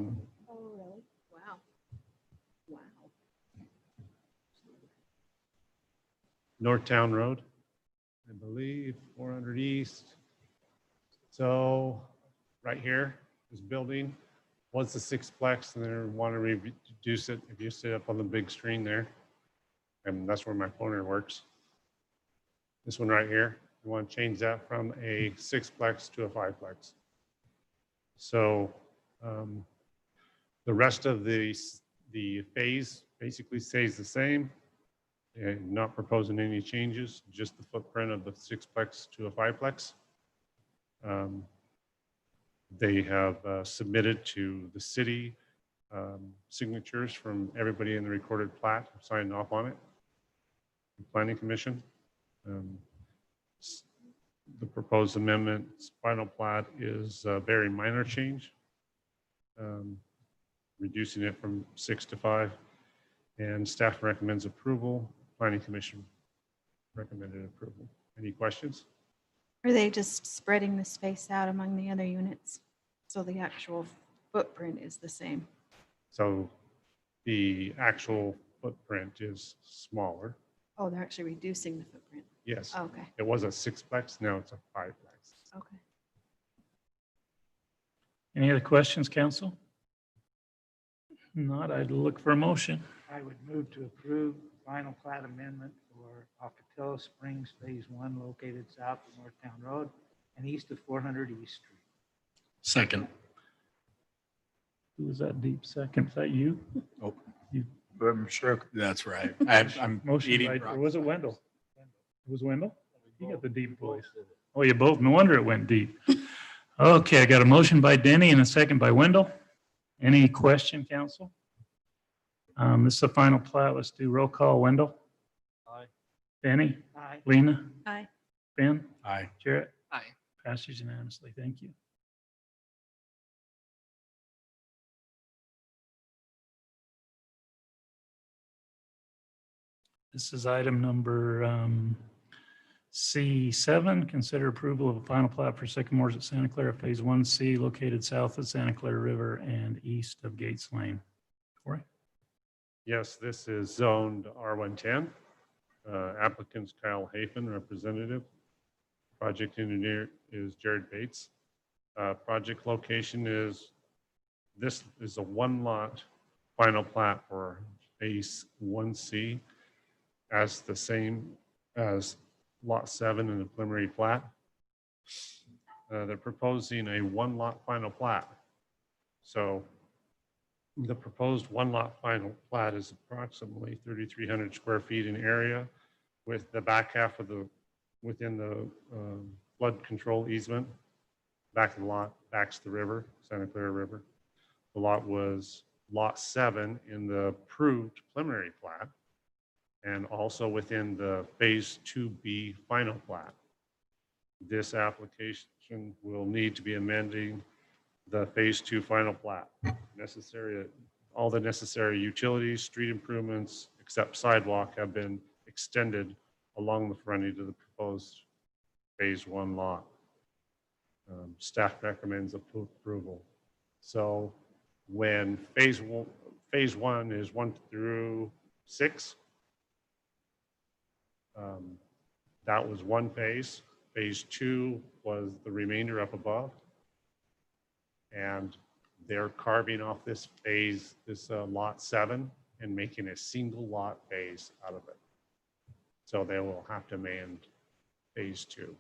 really? Wow. Wow. Northtown Road, I believe, 400 East. So right here, this building was the sixplex, and they want to reduce it. If you sit up on the big screen there, and that's where my pointer works. This one right here, we want to change that from a sixplex to a fiveplex. So the rest of the phase basically stays the same. And not proposing any changes, just the footprint of the sixplex to a fiveplex. They have submitted to the city signatures from everybody in the recorded plat, signed off on it. The Planning Commission. The proposed amendment final plat is a very minor change, reducing it from 6 to 5, and staff recommends approval. Planning Commission recommended approval. Any questions? Are they just spreading the space out among the other units? So the actual footprint is the same? So the actual footprint is smaller. Oh, they're actually reducing the footprint? Yes. Okay, It was a sixplex, now it's a fiveplex. okay. Any other questions, council? If not, I'd look for a motion. I would move to approve final plat amendment for Pocatello Springs Phase 1 located south of Northtown Road and east of 400 East Street. Second. Who was that deep second? Is that you? Oh, You- I'm sure. That's right. I'm Motion eating by, or broccoli. was it Wendell? It was Wendell? You got the deep voice. Oh, you both, no wonder it went deep. Okay, I got a motion by Denny and a second by Wendell. Any question, council? This is the final plat. Let's do roll call. Wendell? Aye. Denny? Aye. Lena? Aye. Ben? Aye. Jarrett? Aye. Passes unanimously. Thank you. This is item number C7. Consider approval of a final plat for Sycamores at Santa Clara Phase 1C located south of Santa Clara River and east of Gates Lane. Corey? Yes, this is zoned R110. Applicants Kyle Hafen, representative. Project engineer is Jared Bates. Project location is, this is a one lot final plat for Phase 1C as the same as Lot 7 in the preliminary plat. They're proposing a one lot final plat. So the proposed one lot final plat is approximately 3,300 square feet in area, with the back half of the, within the flood control easement. Back of the lot backs the river, Santa Clara River. The lot was Lot 7 in the approved preliminary plat, and also within the Phase 2B final plat. This application will need to be amending the Phase 2 final plat. Necessary, all the necessary utilities, street improvements, except sidewalk, have been extended along the frontage of the proposed Phase 1 lot. Staff recommends approval. So when Phase 1 is 1 through 6, that was one phase. Phase 2 was the remainder up above. And they're carving off this phase, this lot 7, and making a single lot phase out of it. So they will have to amend Phase 2.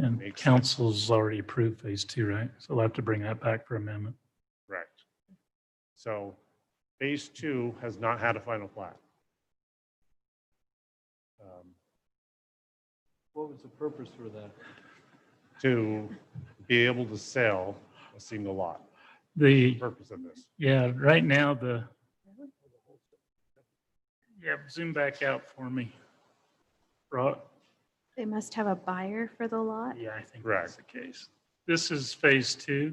And Makes sense. council's already approved Phase 2, right? So we'll have to bring that back for amendment. Correct. So Phase 2 has not had a final plat. What was the purpose for that? To be able to sell a single lot. The, Purpose of this. yeah, right now yeah, zoom back out for me. Brought, They must have a buyer for the lot? yeah, I think that's the case. This is Phase 2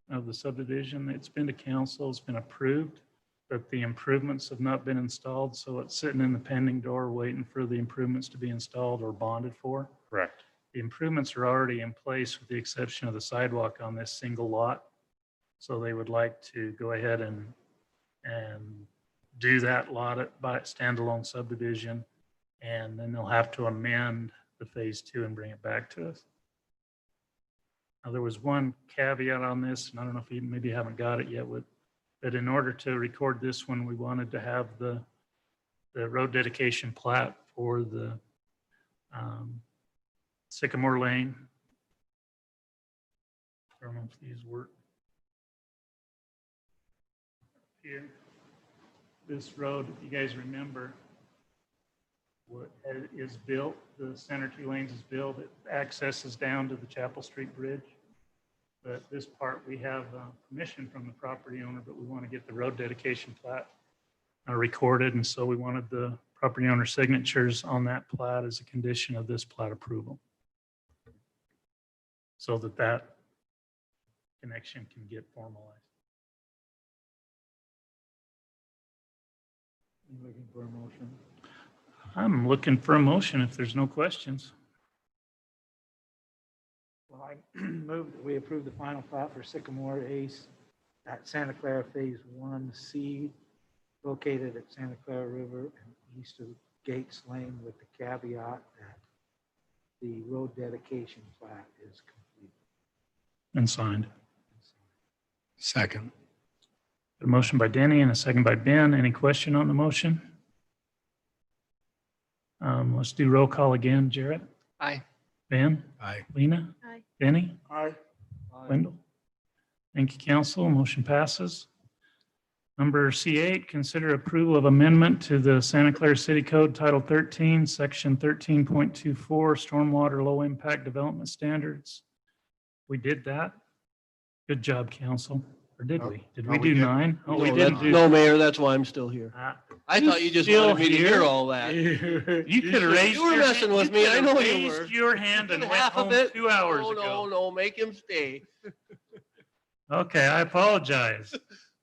of the subdivision. It's been to council, it's been approved, but the improvements have not been installed, so it's sitting in the pending door waiting for the improvements to be installed or bonded for. Correct. The improvements are already in place with the exception of the sidewalk on this single lot. So they would like to go ahead and do that lot by standalone subdivision. And then they'll have to amend the Phase 2 and bring it back to us. Now, there was one caveat on this, and I don't know if you maybe haven't got it yet, but in order to record this one, we wanted to have the road dedication plat for the Sycamore Lane. I don't know if these work. Here, this road, if you guys remember, what is built, the center 2 lanes is built, it accesses down to the Chapel Street Bridge. But this part, we have permission from the property owner, but we want to get the road dedication plat recorded. And so we wanted the property owner signatures on that plat as a condition of this plat approval. So that that connection can get formalized. You looking for a motion? I'm looking for a motion if there's no questions. Well, I move that we approve the final plat for Sycamore Ace at Santa Clara Phase 1C, located at Santa Clara River and east of Gates Lane, with the caveat that the road dedication plat is complete. And signed. Second. A motion by Denny and a second by Ben. Any question on the motion? Let's do roll call again. Jarrett? Aye. Ben? Aye. Lena? Aye. Denny? Aye. Wendell? Thank you, council. Motion passes. Number C8, consider approval of amendment to the Santa Clara City Code Title 13, Section 13.24, Stormwater Low Impact Development Standards. We did that. Good job, council. Or did we? Did we do 9? Oh, we didn't do. No, Mayor, that's why I'm still here. I You thought you just still wanted me to here? hear all that. You could have raised You were your messing hand- with you me. could I have know you raised were. your hand and went Half of home it. 2 hours No, ago. no, make him stay. Okay, I apologize.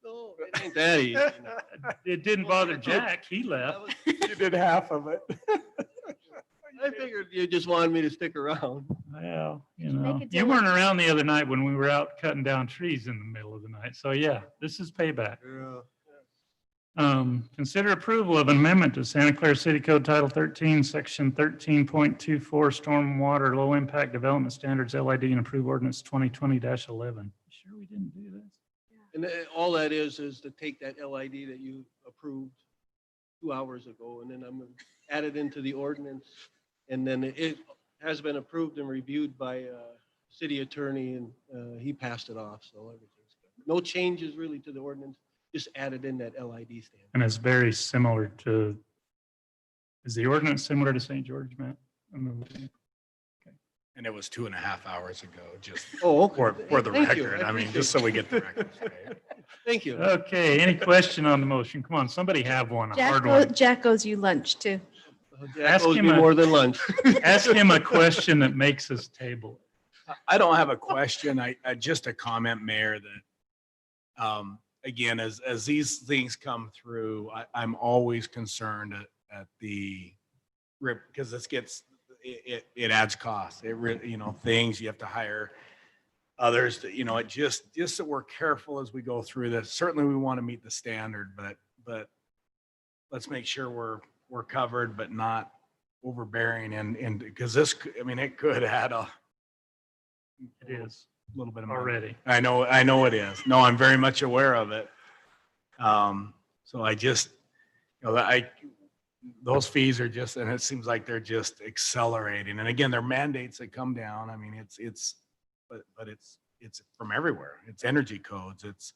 No, it ain't that easy. It didn't bother Jack. He left. You did half of it. I figured you just wanted me to stick around. Well, you make know, a deal you with- weren't around the other night when we were out cutting down trees in the middle of the night. So yeah, this is payback. Consider approval of an amendment to Santa Clara City Code Title 13, Section 13.24, Stormwater Low Impact Development Standards, LID, and approve ordinance 2020-11. Sure we didn't do this? And all that is to take that LID that you approved 2 hours ago, and then I'm gonna add it into the ordinance. And then it has been approved and reviewed by city attorney, and he passed it off, so everything's good. No changes really to the ordinance, just added in that LID stamp. And it's very similar to, is the ordinance similar to St. George, Matt? And it was 2.5 hours ago, just Oh, okay. for the Thank you. record. I mean, appreciate just so we it. get the record straight. Thank you. Okay, any question on the motion? Come on, somebody have one, a hard one. Jack owes you lunch too. Jack Ask owes him me a- more than lunch. Ask him a question that makes us table. I don't have a question. I just a comment, Mayor, that again, as these things come through, I'm always concerned at the rip, because this gets, it adds costs. Things you have to hire others to, it just that we're careful as we go through this. Certainly we want to meet the standard, but let's make sure we're covered, but not overbearing. And because this, it could add a little bit of money. Already. I know it is. No, I'm very much aware of it. So I just, those fees are just, and it seems like they're just accelerating. And again, they're mandates that come down. But it's from everywhere. It's energy codes, it's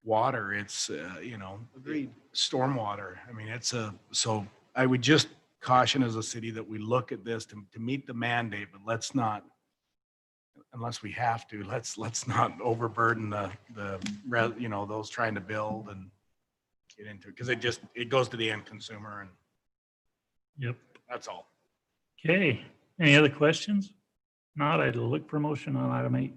water, it's, Agreed. stormwater. So I would just caution as a city that we look at this to meet the mandate, but let's not, unless we have to, let's not overburden those trying to build and get into it, because it goes to the end consumer, and Yep. that's all. Okay, any other questions? Not, I'd look for motion on item 8.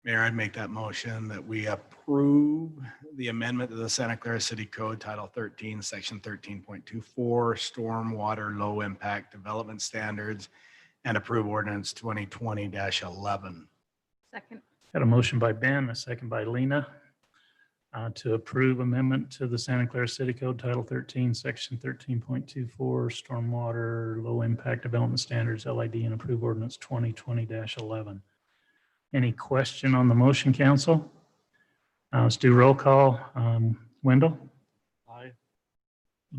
Mayor, I'd make that motion that we approve the amendment to the Santa Clara City Code Title 13, Section 13.24, Stormwater Low Impact Development Standards, and approve ordinance 2020-11. Second. Got a motion by Ben, a second by Lena, to approve amendment to the Santa Clara City Code Title 13, Section 13.24, Stormwater Low Impact Development Standards, LID, and approve ordinance 2020-11. Any question on the motion, council? Let's do roll call. Wendell? Aye.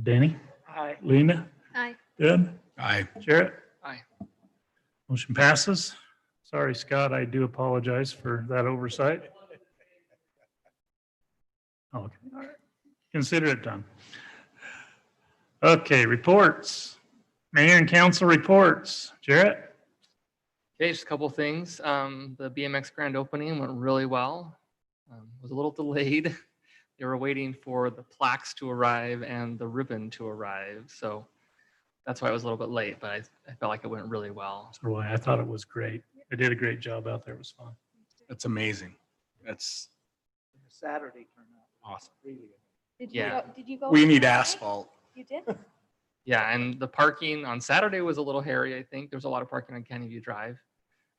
Denny? Aye. Lena? Aye. Ben? Aye. Jarrett? Aye. Motion passes. Sorry, Scott, I do apologize for that oversight. Okay, all right. Consider it done. Okay, reports. Mayor and council reports. Jarrett? Okay, just a couple of things. The BMX grand opening went really well. Was a little delayed. They were waiting for the plaques to arrive and the ribbon to arrive. So that's why it was a little bit late, but I felt like it went really well. So I thought it was great. They did a great job out there. It was fun. That's amazing. That's Saturday turned out awesome. really good. Did Yeah. Did you go? We on need Saturday? asphalt. You did? Yeah, and the parking on Saturday was a little hairy, I think. There was a lot of parking on Canyon View Drive,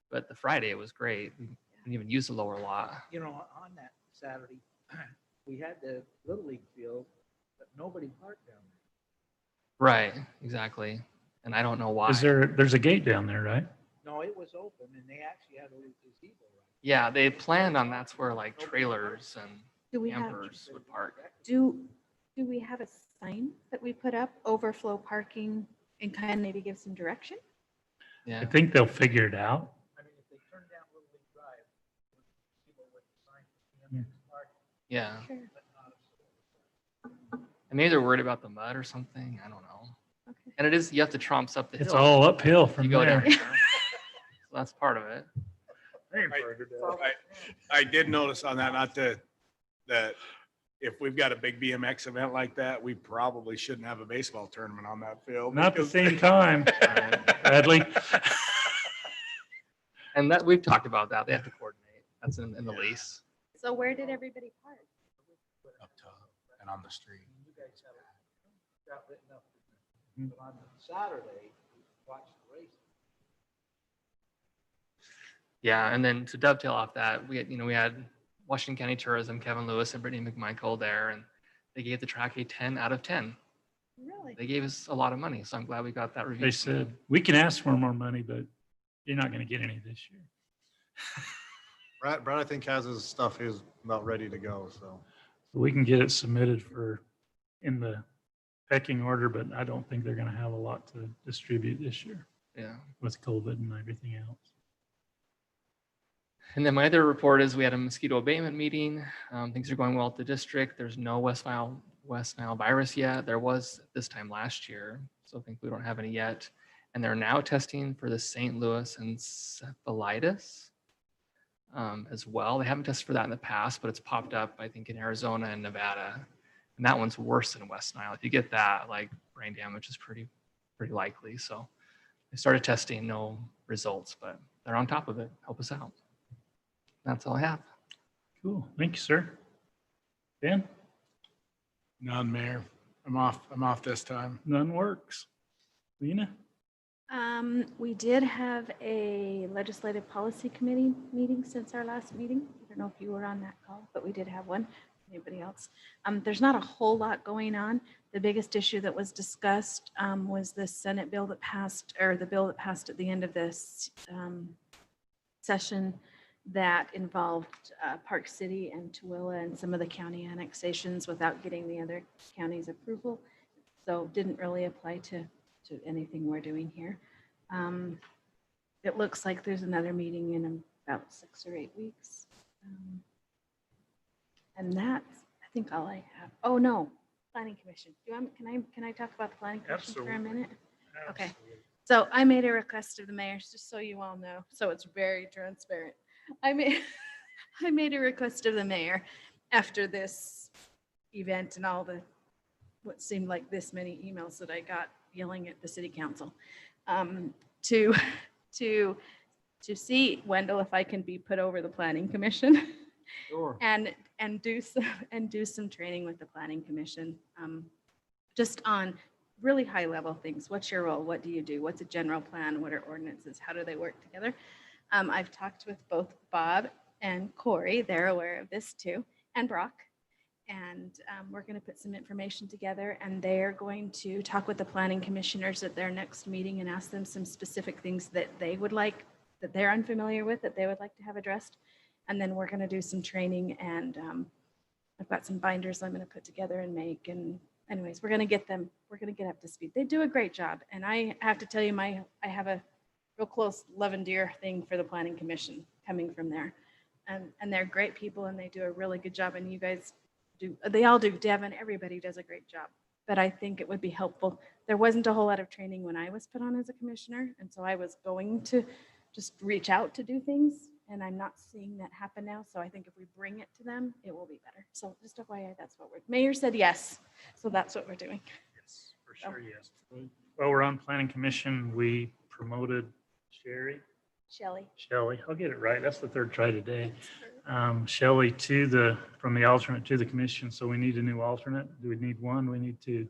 but the Friday it was great. We didn't even use the lower lot. You know, on that Saturday, we had the Little League field, but nobody parked down there. Right, exactly. And I don't know why. There's a gate down there, right? No, it was open and they actually had a little gazebo, right? Yeah, they planned on that's where like trailers and Do we have, campers would park. do we have a sign that we put up, overflow parking, and kind of maybe give some direction? I Yeah. think they'll figure it out. I mean, if they turn down Little League Drive, people would sign for BMX parking, Yeah. Sure. but not a store. And maybe they're worried about the mud or something. I don't know. Okay. And it is, you have to tromps up the hill. It's all uphill You from go down there. there. So that's part of it. I did notice on that, that if we've got a big BMX event like that, we probably shouldn't have a baseball tournament on that field. Not the because- same time, Bradley. And that, we've talked about that. They have to coordinate. That's in the lease. So where did everybody park? Up top and on the street. You guys have got written up. But on Saturday, we watched the race. Yeah, and then to dovetail off that, we had Washington County Tourism, Kevin Lewis and Brittany McMichael there, and they gave the track a 10 out of 10. Really? They gave us a lot of money, so I'm glad we got that review. They said, we can ask for more money, but you're not going to get any this year. Brad, I think has his stuff is about ready to go, so. We can get it submitted in the pecking order, but I don't think they're going to have a lot to distribute this year Yeah. with COVID and everything else. And then my other report is we had a mosquito abatement meeting. Things are going well at the district. There's no West Nile virus yet. There was this time last year, so I think we don't have any yet. And they're now testing for the St. Louis encephalitis as well. They haven't tested for that in the past, but it's popped up, I think, in Arizona and Nevada. And that one's worse than West Nile. If you get that, like brain damage is pretty likely. So they started testing, no results, but they're on top of it. Help us out. That's all I have. Cool. Thank you, sir. Ben? None, Mayor. I'm off this time. None works. Lena? We did have a legislative policy committee meeting since our last meeting. I don't know if you were on that call, but we did have one. Anybody else? There's not a whole lot going on. The biggest issue that was discussed was the Senate bill that passed, or the bill that passed at the end of this session that involved Park City and Tooele and some of the county annexations without getting the other county's approval. So didn't really apply to anything we're doing here. It looks like there's another meeting in about 6 or 8 weeks. And that's, I think, all I have. Oh, no, Planning Commission. Can I talk about the Planning Commission for a minute? Okay. So I made a request of the mayor, just so you all know, so it's very transparent. I made a request of the mayor after this event and all the, what seemed like this many emails that I got yelling at the city council, to see, Wendell, if I can be put over the Planning Commission. Sure. And do some training with the Planning Commission, just on really high level things. What's your role? What do you do? What's a general plan? What are ordinances? How do they work together? I've talked with both Bob and Corey. They're aware of this too, and Brock. And we're going to put some information together, and they're going to talk with the planning commissioners at their next meeting and ask them some specific things that they would like, that they're unfamiliar with, that they would like to have addressed. And then we're going to do some training, and I've got some binders I'm going to put together and make. And anyways, we're going to get up to speed. They do a great job. And I have to tell you, I have a real close love and dear thing for the Planning Commission coming from there. And they're great people, and they do a really good job. And you guys do, they all do. Devin, everybody does a great job. but I think it would be helpful. There wasn't a whole lot of training when I was put on as a commissioner, and so I was going to just reach out to do things, and I'm not seeing that happen now. So I think if we bring it to them, it will be better. So just FYI, that's what Mayor said yes, so that's what we're doing. Yes, for sure, yes. Well, we're on planning commission. We promoted Sherry. Shelley, I'll get it right. That's the third try today. Shelley from the alternate to the commission. So we need a new alternate. Do we need one? We need two.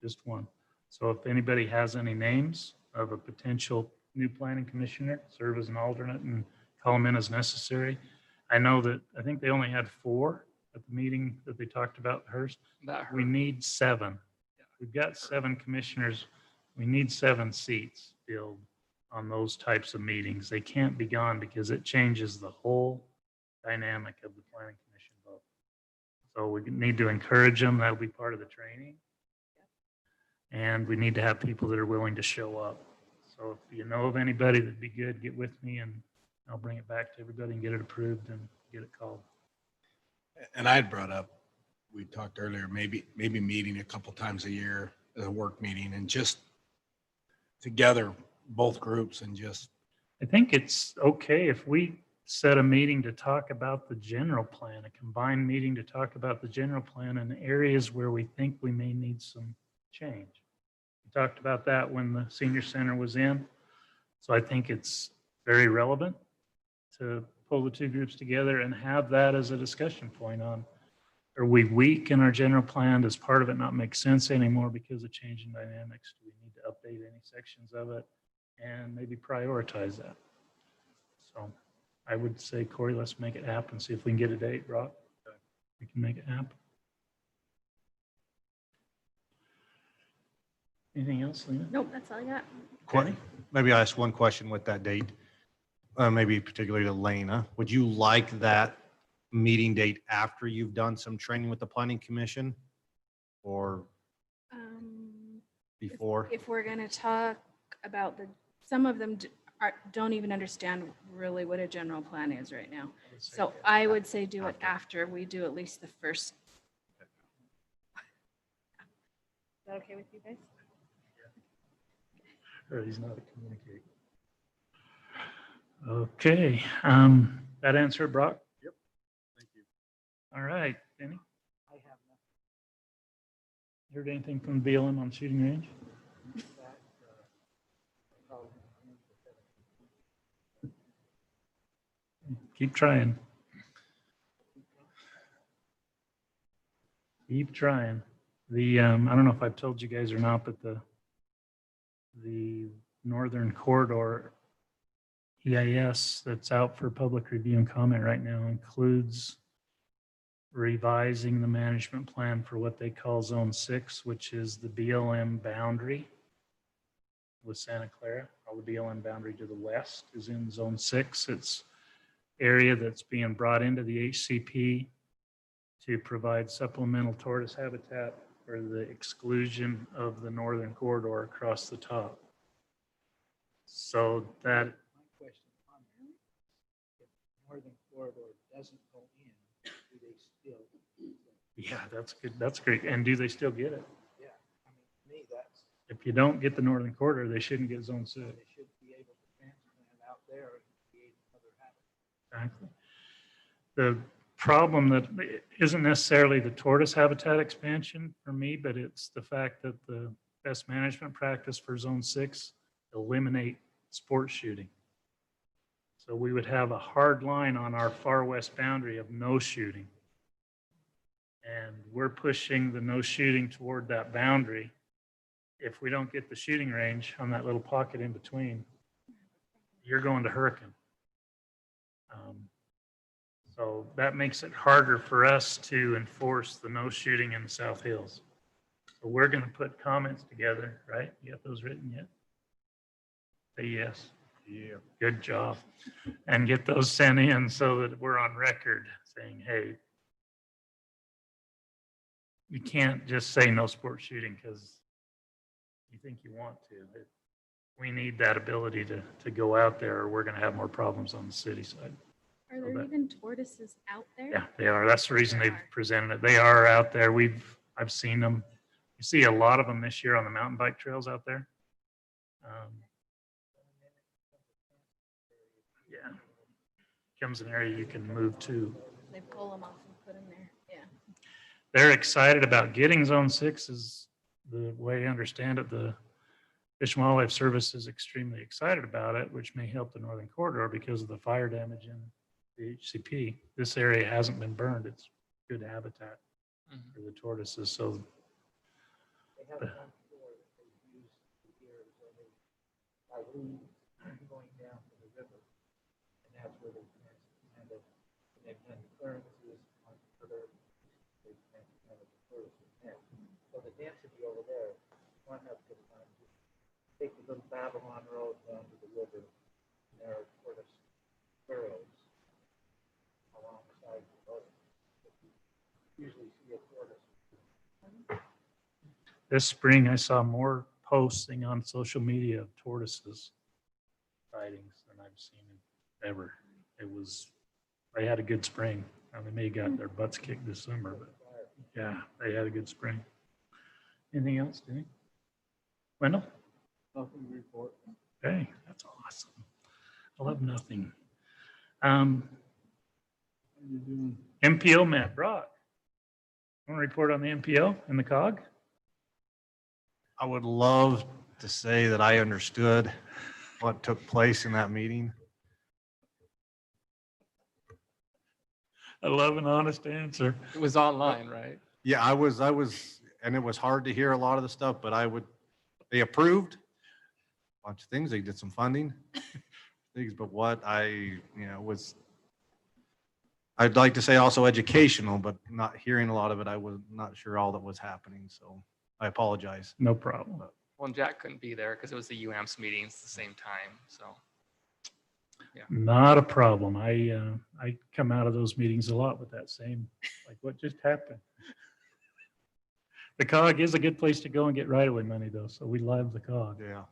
Just one. So if anybody has any names of a potential new planning commissioner, serve as an alternate and call them in as necessary. I think they only had 4 at the meeting that they talked about Hearst. We need 7. We've got 7 commissioners. We need 7 seats filled on those types of meetings. They can't be gone because it changes the whole dynamic of the planning commission vote. So we need to encourage them. That'll be part of the training. And we need to have people that are willing to show up. So if you know of anybody that'd be good, get with me and I'll bring it back to everybody and get it approved and get it called. And I had brought up, we talked earlier, maybe meeting a couple times a year as a work meeting and just together, both groups, and just. I think it's okay if we set a meeting to talk about the general plan, a combined meeting to talk about the general plan and areas where we think we may need some change. We talked about that when the senior center was in. So I think it's very relevant to pull the 2 groups together and have that as a discussion point on, are we weak in our general plan? Does part of it not make sense anymore because of changing dynamics? Do we need to update any sections of it and maybe prioritize that? So I would say, Corey, let's make it happen. See if we can get a date, Brock. We can make it happen. Anything else, Lena? Nope, that's all I got. Maybe I ask one question with that date, maybe particularly to Lena. Would you like that meeting date after you've done some training with the planning commission or before? If we're going to talk about some of them don't even understand really what a general plan is right now. So I would say do it after we do at least the first. Is that okay with you guys? Or he's not a communicator. Okay, that answer, Brock? Yep. Thank you. All right, Benny, I have heard anything from BLM on shooting range? Keep trying. Keep trying. I don't know if I've told you guys or not, but the Northern Corridor EIS that's out for public review and comment right now includes revising the management plan for what they call Zone 6, which is the BLM boundary with Santa Clara. All the BLM boundary to the west is in Zone 6. It's area that's being brought into the HCP to provide supplemental tortoise habitat for the exclusion of the Northern Corridor across the top. So that. My question on that, if Northern Corridor doesn't go in, do they still? Yeah, that's good. That's great. And do they still get it? Yeah, I mean, to me, that's. If you don't get the Northern Corridor, they shouldn't get Zone 6. They should be able to transplant out there and create another habitat. Exactly. The problem that isn't necessarily the tortoise habitat expansion for me, but it's the fact that the best management practice for Zone 6 eliminate sport shooting. So we would have a hard line on our far west boundary of no shooting. And we're pushing the no shooting toward that boundary. If we don't get the shooting range on that little pocket in between, you're going to hurricane. So that makes it harder for us to enforce the no shooting in the South Hills. So we're going to put comments together, right? You got those written yet? Say yes. Yeah. Good job. And get those sent in so that we're on record saying, hey, you can't just say no sport shooting because you think you want to. We need that ability to go out there or we're going to have more problems on the city side. Are there even tortoises out there? Yeah, they are. That's the reason they've presented it. They are out there. I've seen them. You see a lot of them this year on the mountain bike trails out there. Yeah. Comes an area you can move to. They pull them off and put them there. Yeah. They're excited about getting Zone 6 is the way I understand it. The Fish and Wildlife Service is extremely excited about it, which may help the Northern Corridor because of the fire damage in the HCP. This area hasn't been burned. It's good habitat for the tortoises. So They have one floor that they use here is only by lead going down to the river. And that's where they kind of, they've done clearances on further, they've kind of the tortoises net. So the density over there, one up to take the little Babylon Road down to the river, and there are tortoise burrows alongside the road. You usually see a tortoise. this spring, I saw more posting on social media of tortoises sightings than I've seen ever. It was, they had a good spring. Now, they may have got their butts kicked this summer, but yeah, they had a good spring. Anything else, Denny? Wendell? Nothing to report. Okay, that's awesome. I love nothing. How you doing? MPO Matt Brock. Want to report on the MPO and the COG? I would love to say that I understood what took place in that meeting. I love an honest answer. It was online, right? Yeah, I was, and it was hard to hear a lot of the stuff, but they approved a bunch of things. They did some funding things, but I'd like to say also educational, but not hearing a lot of it. I was not sure all that was happening. So I apologize. No problem. Well, and Jack couldn't be there because it was the UAMPS meetings at the same time. So, yeah. Not a problem. I come out of those meetings a lot with that same, like, what just happened? The COG is a good place to go and get right-of-way money, though, so we love the COG. Yeah,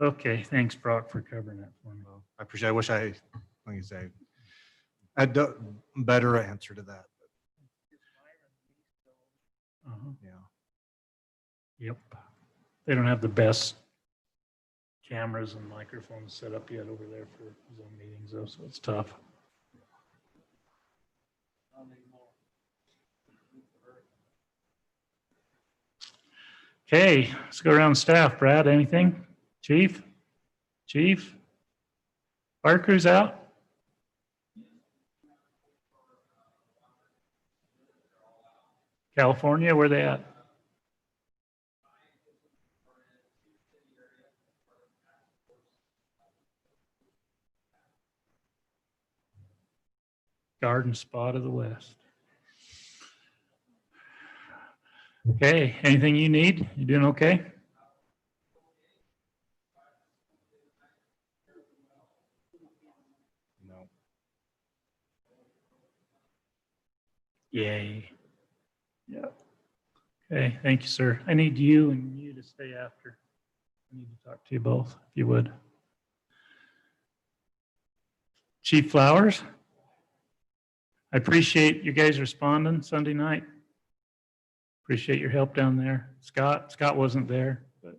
Okay, thanks, Brock, for covering that for me. I appreciate. I wish like you say, had a better answer to that. Uh-huh. Yeah. Yep. They don't have the best cameras and microphones set up yet over there for Zoom meetings, though, so it's tough. Okay, let's go around staff. Brad, anything? Chief? Chief? Fire crew's out? California, where they at? Garden spot of the West. Okay, anything you need? You doing okay? No. Yay. Yeah. Okay, thank you, sir. I need you and you to stay after. I need to talk to you both, if you would. Chief Flowers? I appreciate you guys responding Sunday night. Appreciate your help down there. Scott wasn't there, but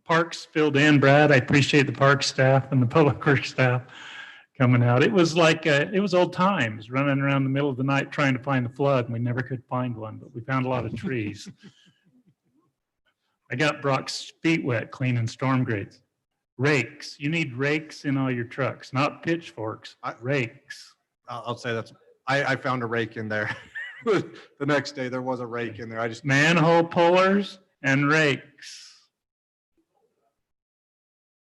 Parks filled in. Brad, I appreciate the park staff and the public works staff coming out. It was like, it was old times, running around the middle of the night trying to find the flood, and we never could find one, but we found a lot of trees. I got Brock's feet wet cleaning storm grates. Rakes. You need rakes in all your trucks, not pitchforks, rakes. I'll say I found a rake in there. The next day there was a rake in there. Manhole pullers and rakes.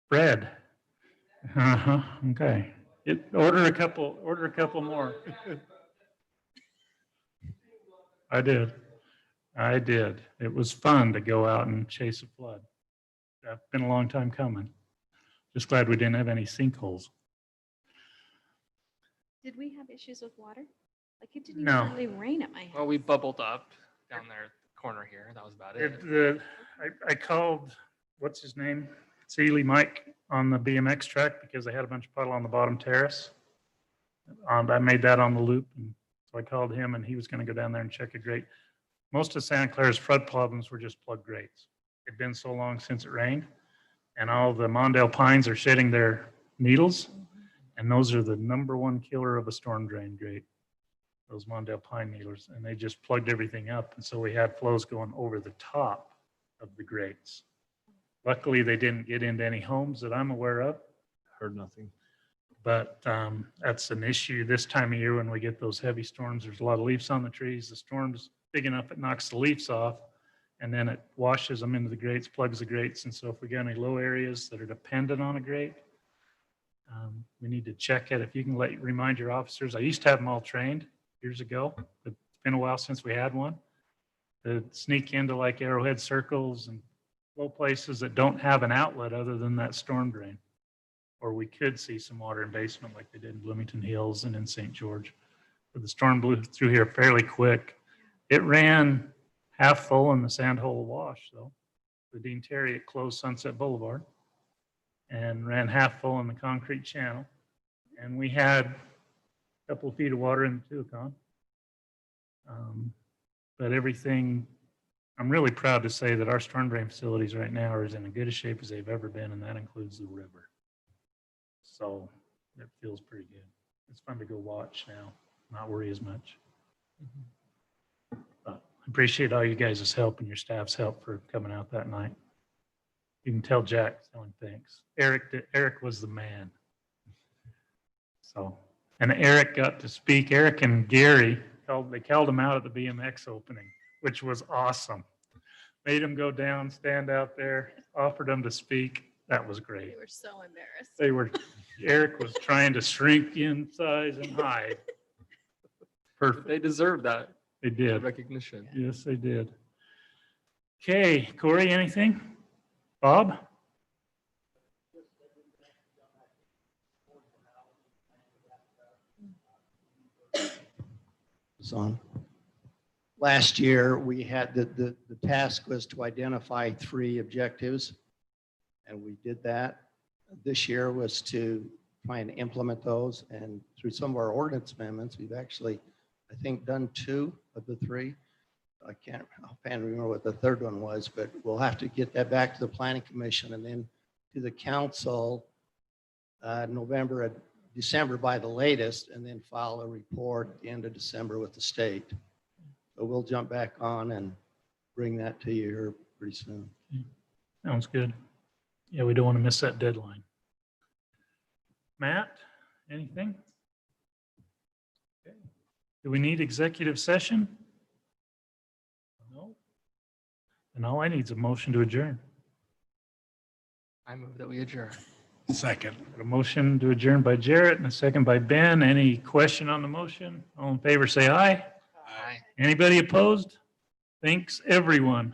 Bread. Uh-huh. Okay. Order a couple more. I did. It was fun to go out and chase a flood. That's been a long time coming. Just glad we didn't have any sinkholes. Did we have issues with water? Like, it didn't No. even really rain at my house. Well, we bubbled up down there, corner here. That was about it. I called, what's his name? Sealy Mike on the BMX track because they had a bunch of puddle on the bottom terrace. I made that on the loop, and so I called him, and he was going to go down there and check a grate. most of Santa Clara's flood problems were just plug grates. It'd been so long since it rained, and all the Mondale pines are shedding their needles, and those are the #1 killer of a storm drain grate, those Mondale pine needles, and they just plugged everything up, and so we had flows going over the top of the grates. Luckily, they didn't get into any homes that I'm aware of. Heard nothing. But that's an issue this time of year when we get those heavy storms. There's a lot of leaves on the trees. The storm's big enough, it knocks the leaves off, and then it washes them into the grates, plugs the grates. And so if we got any low areas that are dependent on a grate, we need to check it. If you can remind your officers, I used to have them all trained years ago, but it's been a while since we had one. To sneak into like arrowhead circles and low places that don't have an outlet other than that storm drain. Or we could see some water in basement like they did in Bloomington Hills and in St. George. But the storm blew through here fairly quick. It ran half full in the Sandhole Wash, though. The Dean Terry, it closed Sunset Boulevard and ran half full in the concrete channel. And we had a couple of feet of water in the Tuacahn. But everything, I'm really proud to say that our storm drain facilities right now are as in as good a shape as they've ever been, and that includes the river. So it feels pretty good. It's fun to go watch now, not worry as much. But I appreciate all you guys' help and your staff's help for coming out that night. You can tell Jack, tell him thanks. Eric was the man. So, and Eric got to speak. Eric and Gary, they called him out at the BMX opening, which was awesome. Made him go down, stand out there, offered him to speak. That was great. They were so embarrassed. Eric was trying to shrink in size and hide. Perfect. They deserve that. They did. Recognition. Yes, they did. Okay, Corey, anything? Bob? On. Last year, we had the task was to identify 3 objectives, and we did that. This year was to try and implement those, and through some of our ordinance amendments, we've actually, I think, done 2 of the 3. I can't remember what the third one was, but we'll have to get that back to the Planning Commission and then to the council December by the latest, and then file a report at the end of December with the state. So we'll jump back on and bring that to you here pretty soon. Sounds good. Yeah, we don't want to miss that deadline. Matt, anything? Okay. Do we need executive session? No. And all I need is a motion to adjourn. I move that we adjourn. Second. A motion to adjourn by Jarrett and a second by Ben. Any question on the motion? All in favor, say aye. Aye. Anybody opposed? Thanks, everyone.